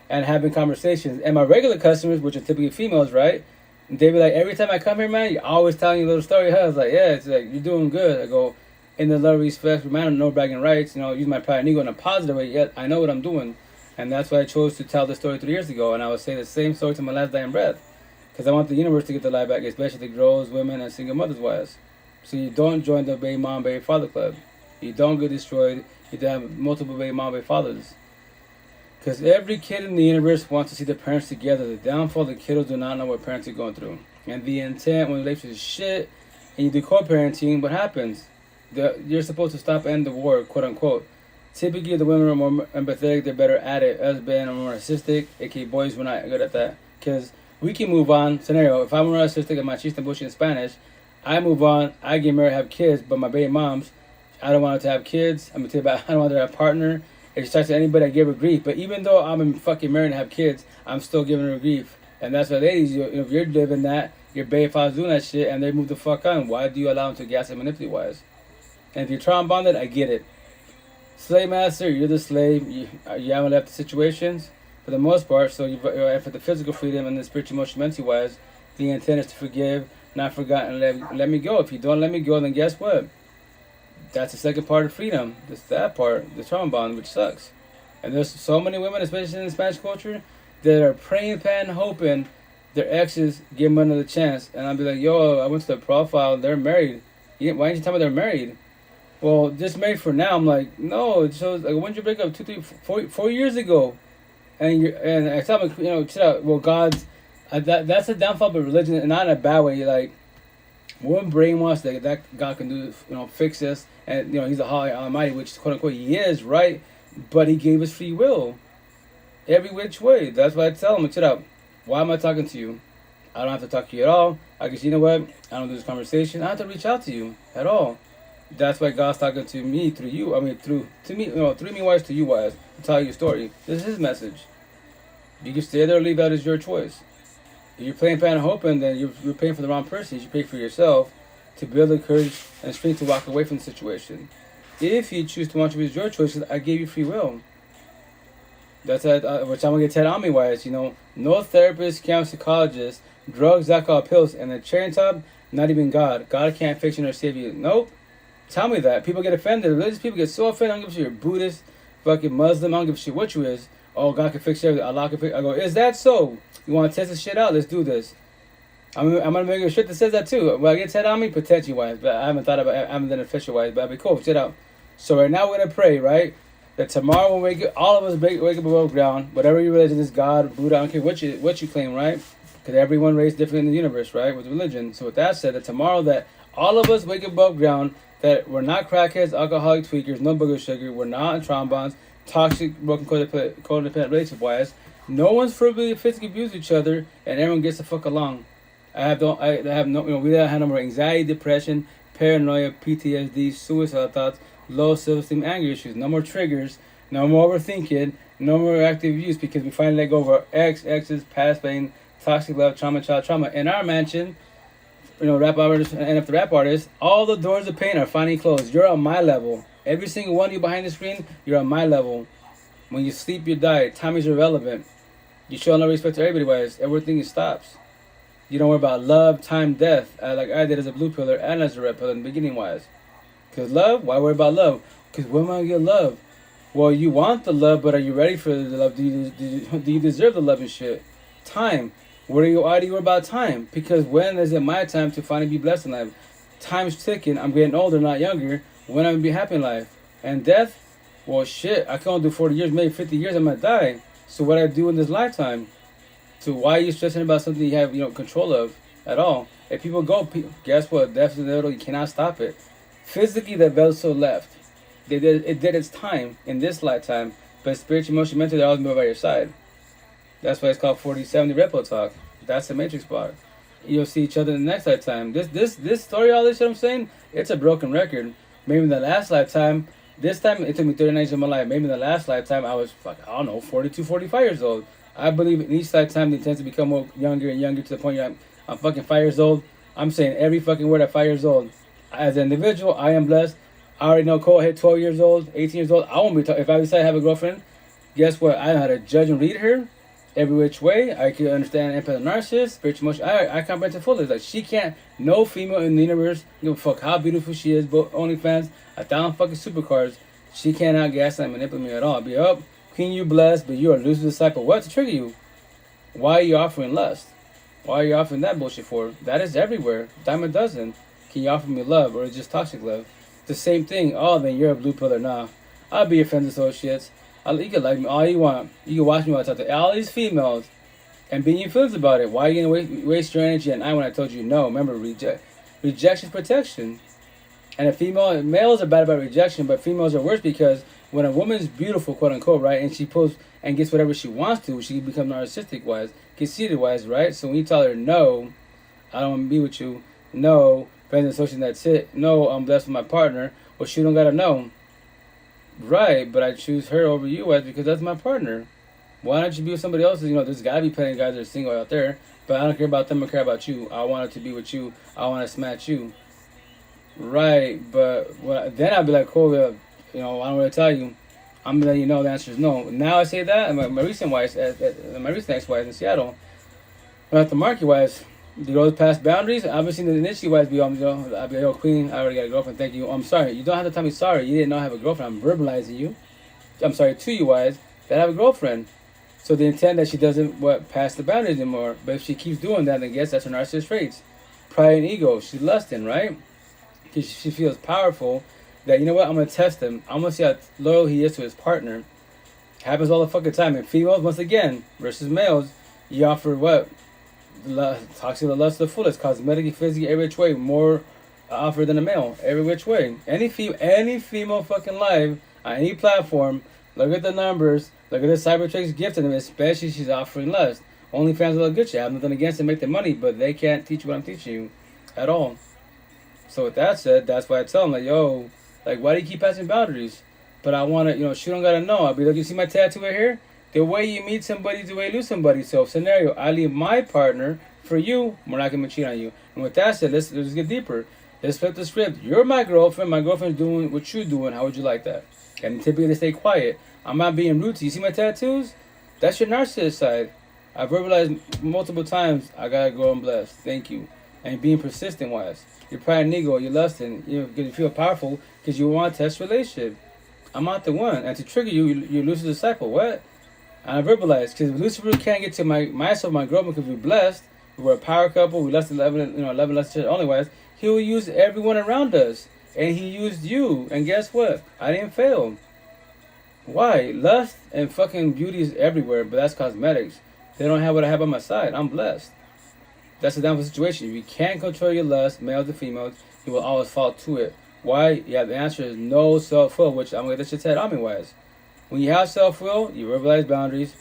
and having conversations. And my regular customers, which are typically females, right? They be like, every time I come here, man, you're always telling you a little story. I was like, yeah, it's like, you're doing good. I go, in the love, respect, manner, no bragging rights, use my pride and ego in a positive way, yet I know what I'm doing. And that's why I chose to tell the story 3 years ago. And I would say the same story to my last dying breath. Because I want the universe to get the light back, especially the girls, women, and single mothers wise. So you don't join the baby mom, baby father club. You don't get destroyed. You don't have multiple baby mom, baby fathers. Because every kid in the universe wants to see the parents together. The downfall, the kiddos do not know what parents are going through. And the intent, when the relationship is shit, and you do co-parenting, what happens? You're supposed to stop and end the war, quote unquote. Typically, the women are more empathetic, they're better at it. Us men are more narcissistic, aka boys, we're not good at that. Because we can move on. Scenario, if I'm more narcissistic and machista bullshit in Spanish, I move on, I get married, have kids, but my baby moms, I don't want her to have kids. I'm gonna tell you about, I don't want her to have a partner. If she starts to anybody, I give her grief. But even though I'm fucking married and have kids, I'm still giving her grief. And that's why, ladies, if you're living that, your baby father's doing that shit, and they move the fuck on, why do you allow them to gas and manipulate wise? And if you're trauma bonded, I get it. Slave master, you're the slave. You haven't left the situations for the most part. So for the physical freedom and the spiritual, emotional, mental wise, the intent is to forgive, not forget, and let me go. If you don't let me go, then guess what? That's the second part of freedom. That's that part, the trauma bond, which sucks. And there's so many women, especially in the Spanish culture, that are praying, panting, hoping their exes give them another chance. And I'll be like, yo, I went to the profile, they're married. Why didn't you tell me they're married? Well, just married for now. I'm like, no, it shows, like, when did you break up? 2, 3, 4 years ago. And I tell them, chill out. Well, God's, that's a downfall of religion, and not in a bad way. Like, we're brainwashed that God can do, fix us. And, he's a high almighty, which, quote unquote, he is, right? But he gave us free will. Every which way. That's why I tell him, chill out. Why am I talking to you? I don't have to talk to you at all. I guess, you know what? I don't do this conversation. I don't have to reach out to you at all. That's why God's talking to me through you. I mean, through me wise to you wise, to tell you your story. This is his message. You can stay there or leave out is your choice. If you're playing pan and hoping, then you're paying for the wrong person. You should pay for yourself to build the courage and strength to walk away from the situation. If you choose to want to use your choices, I gave you free will. That's which I'm gonna get Ted on me wise. No therapist, counselor, psychologist, drugs, alcohol, pills, and the cherry on top, not even God. God can't fix you or save you. Nope. Tell me that. People get offended. Religious people get so offended. I don't give a shit. You're Buddhist, fucking Muslim. I don't give a shit what you is. Oh, God can fix everything. Allah can fix. I go, is that so? You want to test this shit out? Let's do this. I'm gonna make a shit that says that too. Will I get Ted on me? Potentially wise, but I haven't thought about it. I haven't done it official wise, but I'd be cool. Check it out. So right now we're gonna pray, right? That tomorrow when we wake up, all of us wake up above ground. Whatever your religion is, God, Buddha, I don't care what you claim, right? Because everyone raised different in the universe, right? With religion. So with that said, that tomorrow that all of us wake up above ground. That we're not crackheads, alcoholic tweakers, no booger sugar. We're not in trombones, toxic, broken, codependent relationship-wise. No one's verbally, physically abused each other, and everyone gets the fuck along. We don't have no more anxiety, depression, paranoia, PTSD, suicidal thoughts, low self-esteem, anger issues. No more triggers. No more overthinking. No more active use because we finally let go of our exes, past pain, toxic love, trauma, child trauma. In our mansion. Rap artists and after rap artists, all the doors of pain are finally closed. You're on my level. Every single one of you behind the screen, you're on my level. When you sleep, you die. Time is irrelevant. You show no respect to everybody wise. Everything stops. You don't worry about love, time, death, like I did as a blue pillar and as a red pillar in the beginning wise. Because love, why worry about love? Because when am I going to get love? Well, you want the love, but are you ready for the love? Do you deserve the love and shit? Time. Why do you worry about time? Because when is it my time to finally be blessed in life? Time's ticking. I'm getting older, not younger. When I'm going to be happy in life? And death? Well, shit. I can only do 40 years, maybe 50 years. I'm going to die. So what I do in this lifetime? So why are you stressing about something you have control of at all? If people go, guess what? Death's inevitable. You cannot stop it. Physically, that vessel left. It did its time in this lifetime. But spiritually, emotionally, mentally, they're always by your side. That's why it's called 4070 Repo Talk. That's the Matrix part. You'll see each other in the next lifetime. This story, all this shit I'm saying, it's a broken record. Maybe in the last lifetime, this time it took me 39 years of my life. Maybe in the last lifetime, I was, 42, 45 years old. I believe in each lifetime, it tends to become more younger and younger to the point where I'm fucking 5 years old. I'm saying every fucking word at 5 years old. As an individual, I am blessed. I already know Cole hit 12 years old, 18 years old. I won't be if I decide to have a girlfriend, guess what? I know how to judge and read her. Every which way, I can understand empath and narcissist, spiritual emotion. I comprehend to fullest. Like, she can't, no female in the universe, give a fuck how beautiful she is, but OnlyFans, 1,000 fucking supercars, she cannot gaslight and manipulate me at all. I'll be up, Queen, you blessed, but you are a loser disciple. What to trigger you? Why are you offering lust? Why are you offering that bullshit for? That is everywhere. Dime a dozen. Can you offer me love or just toxic love? The same thing. Oh, then you're a blue pillar. Nah. I'll be your friends associates. You can like me all you want. You can watch me while I talk to all these females and be in your feelings about it. Why are you going to waste your energy at night when I told you no? Remember, rejection is protection. And males are bad about rejection, but females are worse because when a woman's beautiful, quote unquote, right, and she pulls and gets whatever she wants to, she becomes narcissistic wise, conceited wise, right? So when you tell her no, I don't want to be with you, no, friends and social, that's it, no, I'm blessed with my partner, well, she don't gotta know, right? But I choose her over you, wise, because that's my partner. Why don't you be with somebody else? You know, there's gotta be plenty of guys that are single out there, but I don't care about them. I care about you. I want it to be with you. I want to smash you. Right, but then I'd be like, cool, you know, I don't really tell you. I'm gonna let you know the answer is no. Now I say that, and my recent wife, my recent ex-wife in Seattle, at the market wives, the girls past boundaries. I've seen the initially wives be, I'd be like, oh, queen, I already got a girlfriend. Thank you. I'm sorry. You don't have to tell me sorry. You didn't know I have a girlfriend. I'm verbalizing you. I'm sorry to you wives that I have a girlfriend. So the intent that she doesn't pass the boundaries anymore. But if she keeps doing that, then guess that's her narcissist traits, pride and ego. She's lusting, right? Because she feels powerful that, you know what, I'm going to test him. I'm going to see how loyal he is to his partner. Happens all the fucking time. And females, once again, versus males, you offer what? Toxic the lust of the fullest, cosmetic, physically, every which way, more offer than a male, every which way. Any female fucking live on any platform, look at the numbers, look at the Cybertrix gift to them, especially she's offering lust. OnlyFans will look good shit. I have nothing against it, make the money, but they can't teach what I'm teaching you at all. So with that said, that's why I tell them, like, yo, like, why do you keep passing boundaries? But I want to, you know, she don't got to know. I'll be like, you see my tattoo right here? The way you meet somebody is the way you lose somebody. So scenario, I leave my partner for you, we're not going to cheat on you. And with that said, let's get deeper. Let's flip the script. You're my girlfriend's doing what you're doing. How would you like that? And typically they stay quiet. I'm not being rude to you. See my tattoos? That's your narcissist side. I verbalized multiple times, I got to go and bless. Thank you. And being persistent wise. Your pride and ego, you're lusting, you feel powerful because you want to test relationship. I'm not the one. And to trigger you, you're Lucifer's disciple. What? And I verbalize because Lucifer can't get to myself, my girlfriend, because we're blessed. We're a power couple. We lusted 11 lusted only wise. He will use everyone around us. And he used you. And guess what? I didn't fail. Why? Lust and fucking beauty is everywhere, but that's cosmetics. They don't have what I have on my side. I'm blessed. That's a downfall situation. If you can't control your lust, males to females, you will always fall to it. Why? Yeah, the answer is no self-will, which I'm going to get this shit army-wise. When you have self-will, you verbalize boundaries,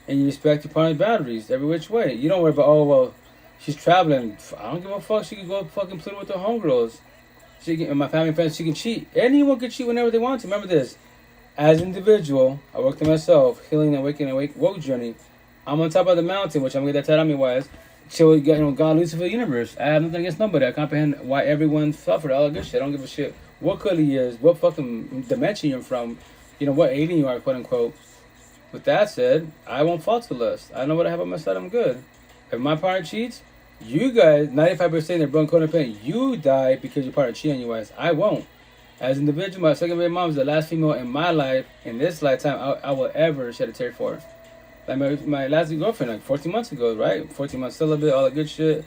and you respect your partner's boundaries every which way. You don't worry about, oh, well, she's traveling. I don't give a fuck. She can go fucking play with her homegirls. My family and friends, she can cheat. Anyone can cheat whenever they want to. Remember this. As an individual, I worked on myself, healing and waking and woke journey. I'm on top of the mountain, which I'm going to get that army-wise. So, God, Lucifer, the universe. I have nothing against nobody. I comprehend why everyone suffered. All that good shit. I don't give a shit what color he is, what fucking dimension you're from, what alien you are, quote unquote. With that said, I won't fall to lust. I know what I have on my side. I'm good. If my partner cheats, you guys, 95% are broken codependent. You die because your partner cheated on you guys. I won't. As an individual, my second baby mom is the last female in my life, in this lifetime, I will ever shed a tear for. Like my last girlfriend, like 14 months ago, right? 14 months celibate, all that good shit.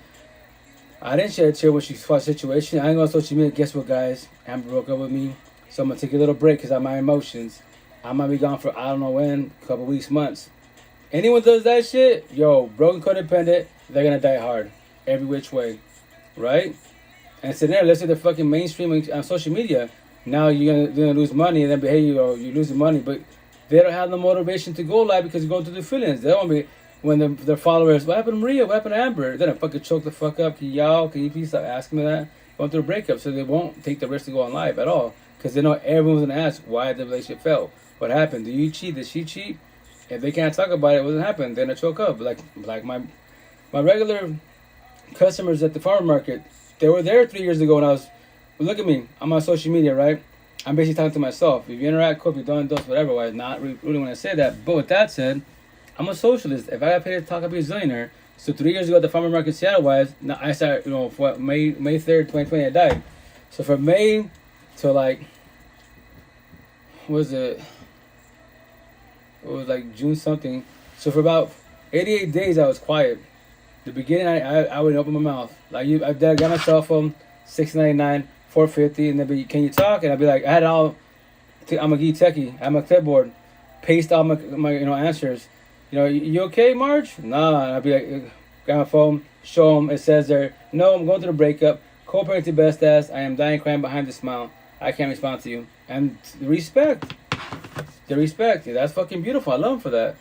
I didn't shed a tear when she fought the situation. I ain't gonna social media. Guess what, guys? Amber broke up with me. So I'm gonna take a little break because of my emotions. I might be gone for I don't know when, a couple weeks, months. Anyone does that shit, yo, broken codependent, they're gonna die hard. Every which way. Right? And so there, let's say the fucking mainstream on social media. Now you're gonna lose money and then behave you're losing money, but they don't have the motivation to go live because you're going through the feelings. They don't be, when their followers, what happened to Maria? What happened to Amber? They're gonna fucking choke the fuck up. Can you please stop asking me that? Going through a breakup, so they won't take the risk to go on live at all. Because they know everyone's gonna ask why the relationship fell. What happened? Did you cheat? Did she cheat? If they can't talk about it, what happened? They're gonna choke up. Like my regular customers at the farmer market, they were there 3 years ago when I was, look at me, I'm on social media, right? I'm basically talking to myself. If you interact, cool. If you don't, whatever. Why not really when I say that. But with that said, I'm a socialist. If I got paid to talk, I'd be a zillionaire. So 3 years ago at the farmer market Seattle wise, now I started, for May 3rd, 2020, I died. So from May to like, was it It was like June something. So for about 88 days, I was quiet. The beginning, I wouldn't open my mouth. Like I got my cell phone, $6.99, $4.50, and they'd be, can you talk? And I'd be like, I had all. I'm a geek techie. I have my clipboard, paste all my answers. You okay, Marge? Nah. And I'd be like, grab my phone, show them. It says there, no, I'm going through the breakup. Co-parenting best ass. I am dying crying behind the smile. I can't respond to you. And the respect. That's fucking beautiful. I love them for that.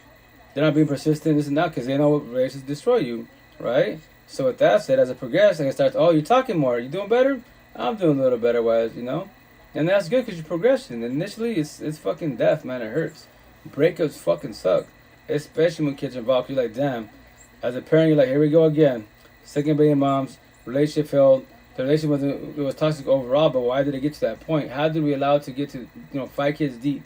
They're not being persistent, this and that, because they know what relationships destroy you, right? So with that said, as I progress, I can start, oh, you're talking more. You doing better? I'm doing a little better, wise, And that's good because you're progressing. Initially, it's fucking death, man. It hurts. Breakups fucking suck. Especially when kids are involved. You're like, damn. As a parent, you're like, here we go again. Second baby moms, relationship failed. The relationship was toxic overall, but why did it get to that point? How did we allow it to get to, 5 kids deep,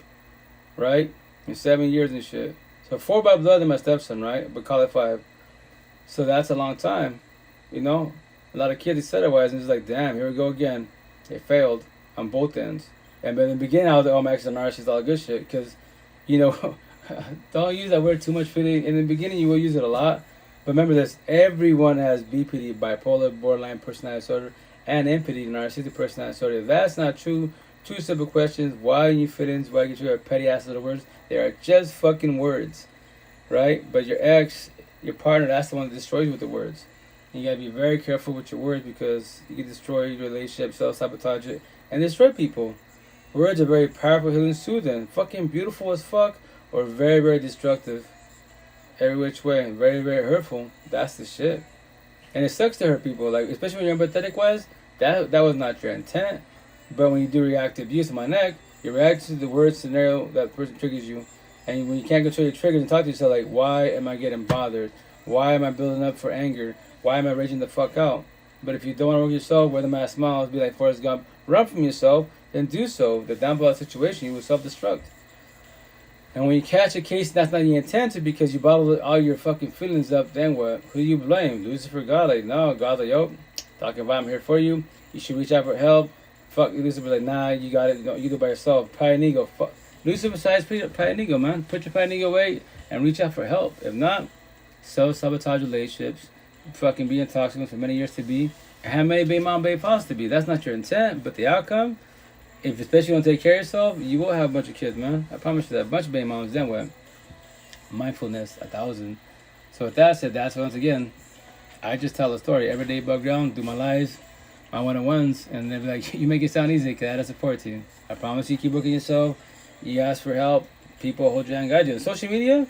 right? In 7 years and shit. So 4 by blood and my stepson, right? But call it 5. So that's a long time, A lot of kids, they said otherwise, and it's like, damn, here we go again. It failed on both ends. And but in the beginning, I was like, oh, my ex is a narcissist, all good shit. Because, don't use that word too much, Fitty. In the beginning, you will use it a lot. But remember this, everyone has BPD, bipolar, borderline personality disorder, and NPD, narcissistic personality disorder. If that's not true, 2 simple questions. Why you fit in? Why get you a petty ass little words? They are just fucking words, right? But your ex, your partner, that's the one that destroys you with the words. And you gotta be very careful with your words because you can destroy your relationship, self-sabotage it, and destroy people. Words are very powerful, healing, soothing, fucking beautiful as fuck, or very, very destructive. Every which way, very, very hurtful. That's the shit. And it sucks to hurt people, like especially when you're empathetic wise. That was not your intent. But when you do react to abuse on my neck, you react to the word scenario that person triggers you. And when you can't control your triggers and talk to yourself like, why am I getting bothered? Why am I building up for anger? Why am I raging the fuck out? But if you don't want to work yourself, wear the mask smiles, be like Forrest Gump, run from yourself, then do so. The downfall situation, you will self-destruct. And when you catch a case that's not your intent to because you bottle all your fucking feelings up, then what? Who do you blame? Lucifer, God? Like, no, God's like, yo, talking about I'm here for you. You should reach out for help. Fuck, Lucifer like, nah, you got it. You do it by yourself. Pride and ego. Fuck. Lucifer size pride and ego, man. Put your pride and ego away and reach out for help. If not, self-sabotage relationships. Fucking being toxic for many years to be. And how many baby mom, baby pops to be? That's not your intent, but the outcome, if especially you don't take care of yourself, you will have a bunch of kids, man. I promise you that. A bunch of baby moms, then what? Mindfulness, 1,000. So with that said, that's once again, I just tell a story. Every day bug down, do my lives, my one-on-ones, and they're like, you make it sound easy because I had a support team. I promise you keep working yourself. You ask for help. People hold your hand, guide you. Social media,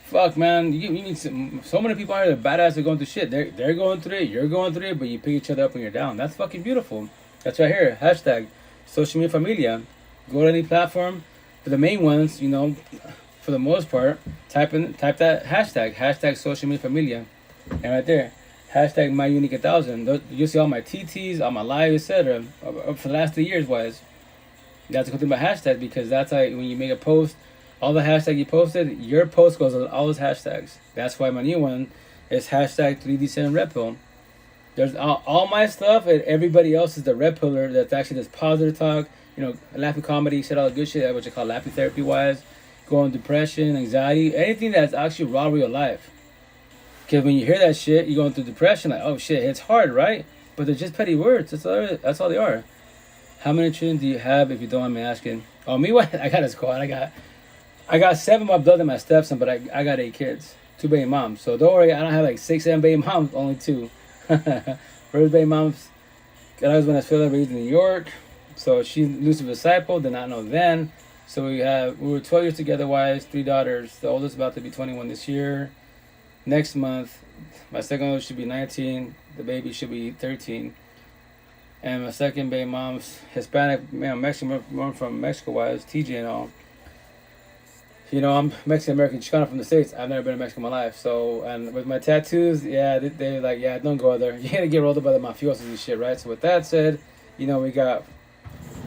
fuck, man. You need so many people out here that badass are going through shit. They're going through it. You're going through it, but you pick each other up when you're down. That's fucking beautiful. That's right here. Hashtag social media familia. Go to any platform. For the main ones, for the most part, type that hashtag social media familia, and right there, hashtag my unique 1,000. You'll see all my TTs, all my lives, etc. For the last 3 years, wise. That's a good thing about hashtags because that's how when you make a post, all the hashtags you posted, your post goes on all those hashtags. That's why my new one is hashtag 3D7 Red Pill. There's all my stuff and everybody else is the red pillar that's actually this positive talk, laughing comedy, said all the good shit, what you call laughing therapy wise, going depression, anxiety, anything that's actually raw real life. Because when you hear that shit, you're going through depression, like, oh shit, it's hard, right? But they're just petty words. That's all they are. How many children do you have, if you don't mind me asking? Oh, me, what? I got a squad. I got 7 of my blood and my stepson, but I got 8 kids. 2 baby moms. So don't worry, I don't have like 6, 7 baby moms, only 2. First baby moms, I was when I was feeling raised in New York. So she's Lucifer's disciple, did not know then. So we were 12 years together, wise, 3 daughters. The oldest about to be 21 this year. Next month, my second oldest should be 19. The baby should be 13. And my second baby mom's Hispanic, Mexican, born from Mexico, wise, TJ and all. I'm Mexican American Chicano from the States. I've never been to Mexico in my life. So, and with my tattoos, yeah, they're like, yeah, don't go there. You're going to get rolled up by the mafiosos and shit, right? So with that said, we got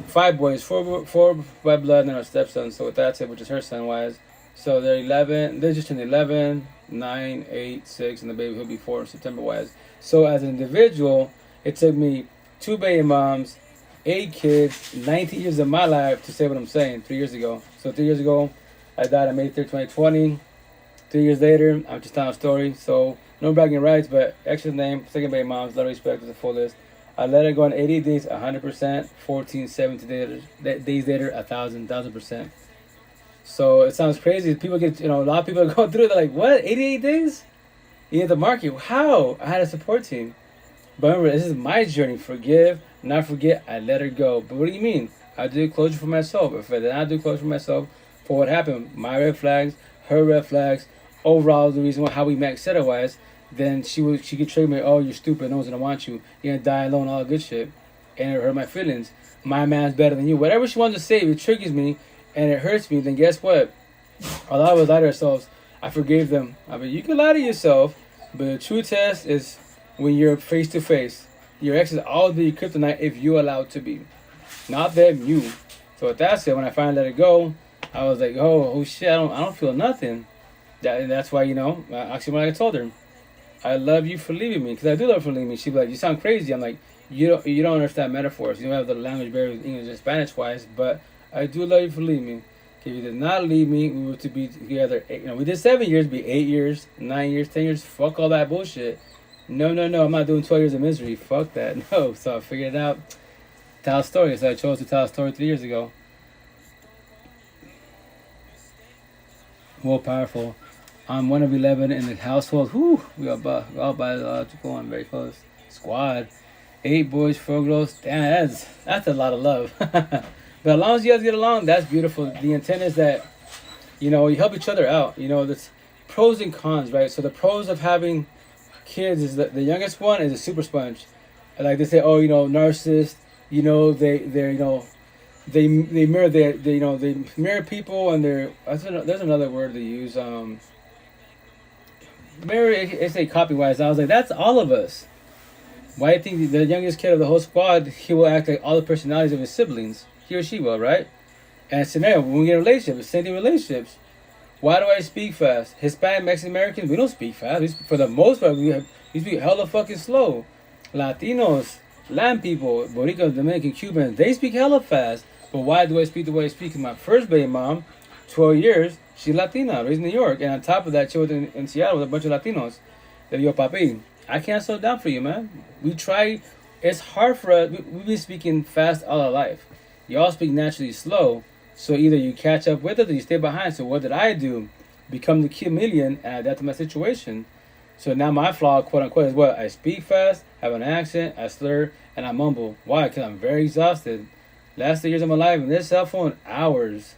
5 boys, 4 by blood, and our stepson. So with that said, which is her son, wise. So they're 11, they just turned 11, 9, 8, 6, and the baby will be 4 in September, wise. So as an individual, it took me 2 baby moms, 8 kids, 19 years of my life to say what I'm saying 3 years ago. So 3 years ago, I died on May 3rd, 2020. 3 years later, I'm just telling a story. So, no bragging rights, but extra name, second baby mom's, love respect to the fullest. I let it go in 80 days, 100%. 14, 17 days later, 1,000%. So, it sounds crazy. People get, a lot of people go through it. They're like, what? 88 days? You hit the market. How? I had a support team. But remember, this is my journey. Forgive, not forget, I let her go. But what do you mean? I did closure for myself. If I did not do closure for myself, for what happened, my red flags, her red flags, overall the reason why how we met, etc. was, then she could trade me, oh, you're stupid, no one's gonna want you, you're gonna die alone, all that good shit. And it hurt my feelings. My man's better than you. Whatever she wants to say, if it triggers me and it hurts me, then guess what? A lot of us lie to ourselves. I forgave them. I mean, you can lie to yourself, but the true test is when you're face to face. Your ex is always be your kryptonite if you allow it to be. Not them, you. So with that said, when I finally let it go, I was like, oh shit, I don't feel nothing. That's why, actually when I told her, I love you for leaving me, because I do love her for leaving me. She'd be like, you sound crazy. I'm like, you don't understand metaphors. You don't have the language barrier with English and Spanish wise, but I do love you for leaving me. If you did not leave me, we were to be together. We did 7 years, be 8 years, 9 years, 10 years. Fuck all that bullshit. No, I'm not doing 12 years of misery. Fuck that. No. So I figured it out. Tell a story. So I chose to tell a story 3 years ago. More powerful. I'm one of 11 in the household. Whew, we all biological and very close. Squad. 8 boys, 4 girls. Damn, that's a lot of love. But as long as you guys get along, that's beautiful. The intent is that, you help each other out. There's pros and cons, right? So the pros of having kids is that the youngest one is a super sponge. Like they say, oh, narcissist. They mirror they mirror people, and there's another word they use. Mirror. It's a copy wise. I was like, that's all of us. Why do you think the youngest kid of the whole squad, he will act like all the personalities of his siblings? He or she will, right? And scenario, when we get in relationships, same thing relationships. Why do I speak fast? Hispanic, Mexican Americans, we don't speak fast. For the most part, we speak hella fucking slow. Latinos, Latin people, Boricuas, Dominican, Cubans, they speak hella fast. But why do I speak the way I speak? Because my first baby mom, 12 years, she's Latina, raised in New York. And on top of that, she was in Seattle with a bunch of Latinos. They're yo, papi, I can't slow down for you, man. We try. It's hard for us. We've been speaking fast all our life. Y'all speak naturally slow. So either you catch up with it or you stay behind. So what did I do? Become the chameleon and adapt to my situation. So now my flaw, quote unquote, is what? I speak fast, have an accent, I slur, and I mumble. Why? Because I'm very exhausted. Last 3 years of my life, and this cell phone, hours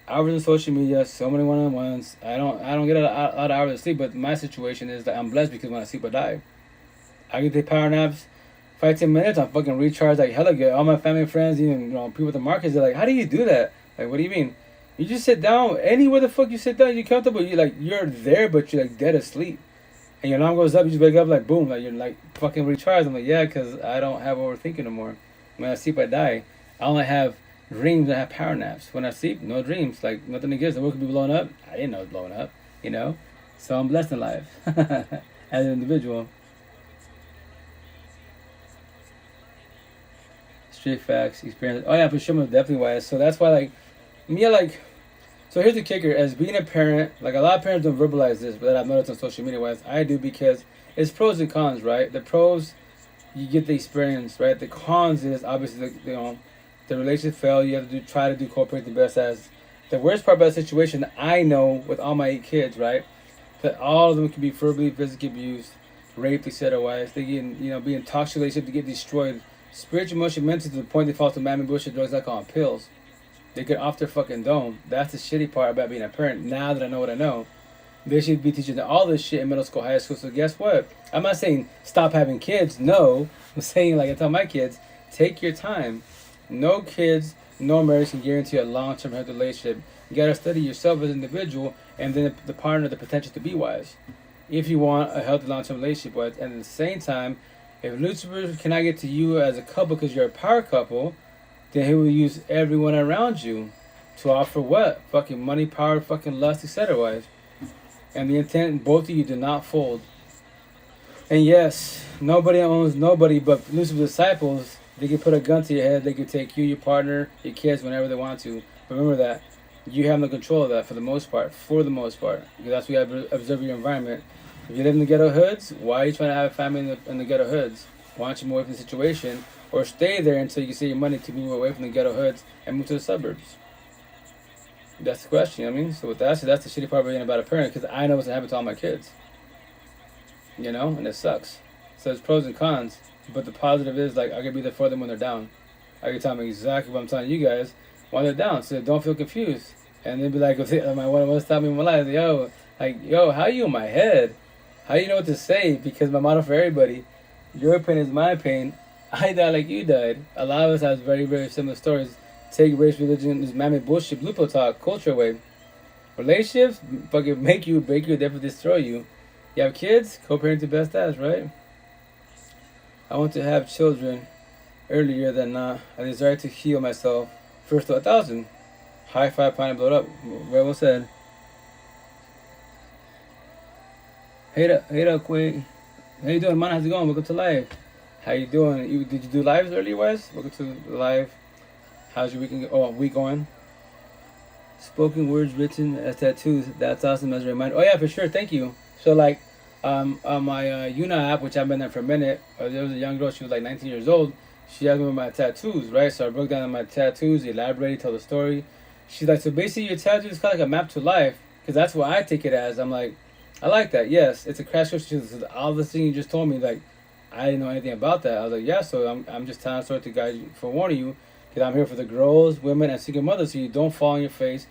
of social media, so many one-on-ones. I don't get a lot of hours of sleep, but my situation is that I'm blessed because when I sleep, I die. I can take power naps, 5-10 minutes, I'm fucking recharged like hella good. All my family and friends, even people at the markets, they're like, how do you do that? Like, what do you mean? You just sit down. Anywhere the fuck you sit down, you're comfortable. You're there, but you're like dead asleep. And your alarm goes up, you just wake up like boom, like you're like fucking recharged. I'm like, yeah, because I don't have overthinking no more. When I sleep, I die. I only have dreams, I have power naps. When I sleep, no dreams. Like nothing exists. The world could be blown up. I didn't know it was blowing up, So I'm blessed in life as an individual. Straight facts, experience. Oh yeah, for sure, definitely wise. So that's why so here's the kicker. As being a parent, like a lot of parents don't verbalize this, but I've noticed on social media wise, I do, because it's pros and cons, right? The pros, you get the experience, right? The cons is obviously the relationship failed. You have to try to cooperate the best as. The worst part about the situation, I know with all my 8 kids, right, that all of them can be verbally, physically abused, raped, etc. Wise, they get being toxic relationship to get destroyed. Spiritual, emotional, mental, to the point they fall to mammy bullshit, drugs, alcohol, and pills. They get off their fucking dome. That's the shitty part about being a parent. Now that I know what I know, they should be teaching all this shit in middle school, high school. So guess what? I'm not saying stop having kids. No, I'm saying, like I tell my kids, take your time. No kids, no marriage can guarantee a long-term healthy relationship. You gotta study yourself as an individual, and then the partner, the potential to be wise. If you want a healthy long-term relationship, but and at the same time, if Lucifer cannot get to you as a couple because you're a power couple, then he will use everyone around you to offer what? Fucking money, power, fucking lust, etc. And the intent, both of you do not fold. And yes, nobody owns nobody but Lucifer's disciples. They can put a gun to your head. They can take you, your partner, your kids whenever they want to. But remember that. You have no control of that for the most part. For the most part, because that's where you observe your environment. If you live in the ghetto hoods, why are you trying to have a family in the ghetto hoods? Why don't you move away from the situation, or stay there until you can save your money to move away from the ghetto hoods and move to the suburbs? That's the question. I mean, so with that, so that's the shitty part being about a parent, because I know what's gonna happen to all my kids. You know, and it sucks. So there's pros and cons, but the positive is like I can be there for them when they're down. I can tell them exactly what I'm telling you guys when they're down, so don't feel confused. And they'd be like, my one was telling me in my life, yo, how you in my head? How you know what to say? Because my motto for everybody, your pain is my pain. I died like you died. A lot of us have very, very similar stories. Take race, religion, this mammoth bullshit, blue pill talk, culture away. Relationships fucking make you, break you, therefore destroy you. You have kids, co-parent the best as, right? I want to have children earlier than not. I desire to heal myself. First to 1,000. High five, pine, blow it up. Very well said. Hey up, Quay. How you doing, man? How's it going? Welcome to live. How you doing? Did you do lives earlier, Wes? Welcome to the live. How's your week going? Spoken words written as tattoos. That's awesome as a reminder. Oh yeah, for sure. Thank you. So like, on my Yuna app, which I've been there for a minute, there was a young girl. She was like 19 years old. She asked me about my tattoos, right? So I broke down my tattoos, elaborated, told the story. She's like, so basically your tattoo is kind of like a map to life, because that's what I take it as. I'm like, I like that. Yes, it's a crash course. All the things you just told me, like, I didn't know anything about that. I was like, yeah. So I'm just telling a story to guide you, for warning you, because I'm here for the girls, women, and single mothers, so you don't fall on your face.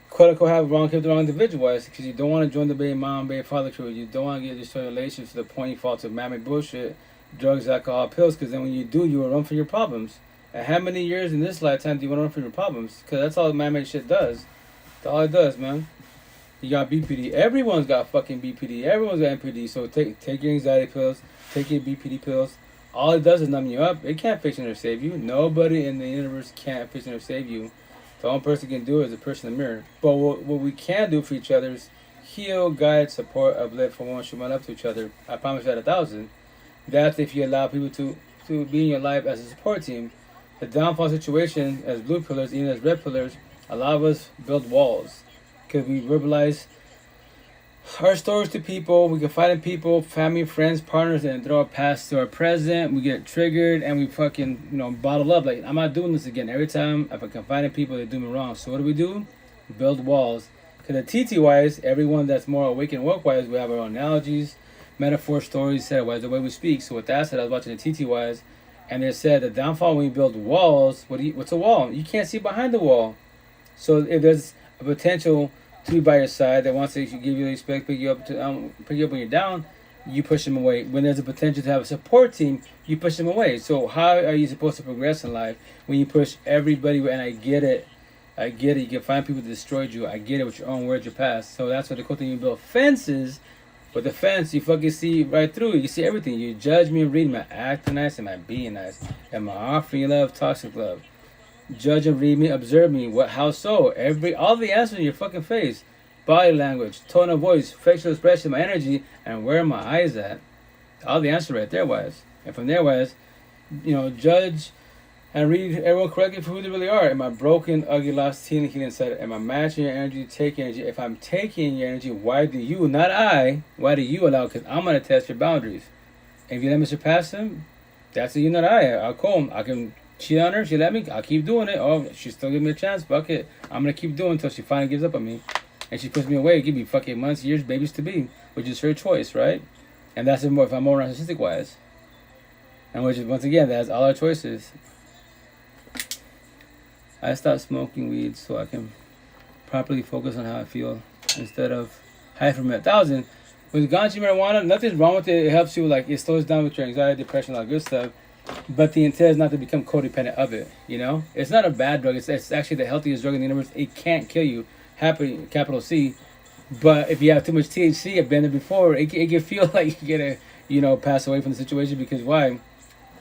Quote unquote have wrong kid, the wrong individual, because you don't want to join the baby mom, baby father crew. You don't want to get destroyed relations to the point you fall to mammoth bullshit, drugs, alcohol, pills, because then when you do, you will run from your problems. And how many years in this lifetime do you want to run from your problems? Because that's all man-made shit does. That's all it does, man. You got BPD. Everyone's got fucking BPD. Everyone's got MPD. So take your anxiety pills. Take your BPD pills. All it does is numb you up. It can't fix or save you. Nobody in the universe can't fix or save you. The only person can do it is the person in the mirror. But what we can do for each other is heal, guide, support, uplift, for one, show my love to each other. I promise you at 1,000. That's if you allow people to be in your life as a support team. The downfall situation, as blue pillars, even as red pillars, a lot of us build walls. Because we verbalize our stories to people, we confide in people, family, friends, partners, and throw our past to our present. We get triggered and we fucking, bottle up. Like, I'm not doing this again. Every time if I confide in people, they do me wrong. So what do? Build walls. Because the TT-wise, everyone that's more awake and woke-wise, we have our own analogies, metaphor, stories, set-wise, the way we speak. So with that said, I was watching the TT-wise, and they said the downfall when you build walls, what's a wall? You can't see behind the wall. So if there's a potential to be by your side that wants to give you respect, pick you up when you're down, you push them away. When there's a potential to have a support team, you push them away. So how are you supposed to progress in life when you push everybody? And I get it. You can find people that destroyed you. I get it with your own words, your past. So that's what the cool thing. You build fences. With the fence, you fucking see right through. You see everything. You judge me and read me. Am I acting nice? Am I being nice? Am I offering love? Toxic love. Judge and read me. Observe me. How so? All the answers in your fucking face. Body language, tone of voice, facial expression, my energy, and where are my eyes at? All the answers right there, wise. And from there, wise, judge and read everyone correctly for who they really are. Am I broken, ugly, lost, teen, healing, said? Am I matching your energy, taking energy? If I'm taking your energy, why do you, not I, why do you allow? Because I'm going to test your boundaries. And if you let me surpass them, that's a you, not I. I'll call them. I can cheat on her. She let me. I'll keep doing it. Oh, she still give me a chance. Fuck it. I'm going to keep doing it until she finally gives up on me. And she puts me away. Give me fucking months, years, babies to be. Which is her choice, right? And that's if I'm more narcissistic-wise. And which is, once again, that's all our choices. I stopped smoking weed so I can properly focus on how I feel instead of hide from it. 1,000. With ganja marijuana, nothing's wrong with it. It helps you, it slows down with your anxiety, depression, all that good stuff. But the intent is not to become codependent of it, It's not a bad drug. It's actually the healthiest drug in the universe. It can't kill you. Happy, capital C. But if you have too much THC, I've been there before, it can feel like you're going to, pass away from the situation because why?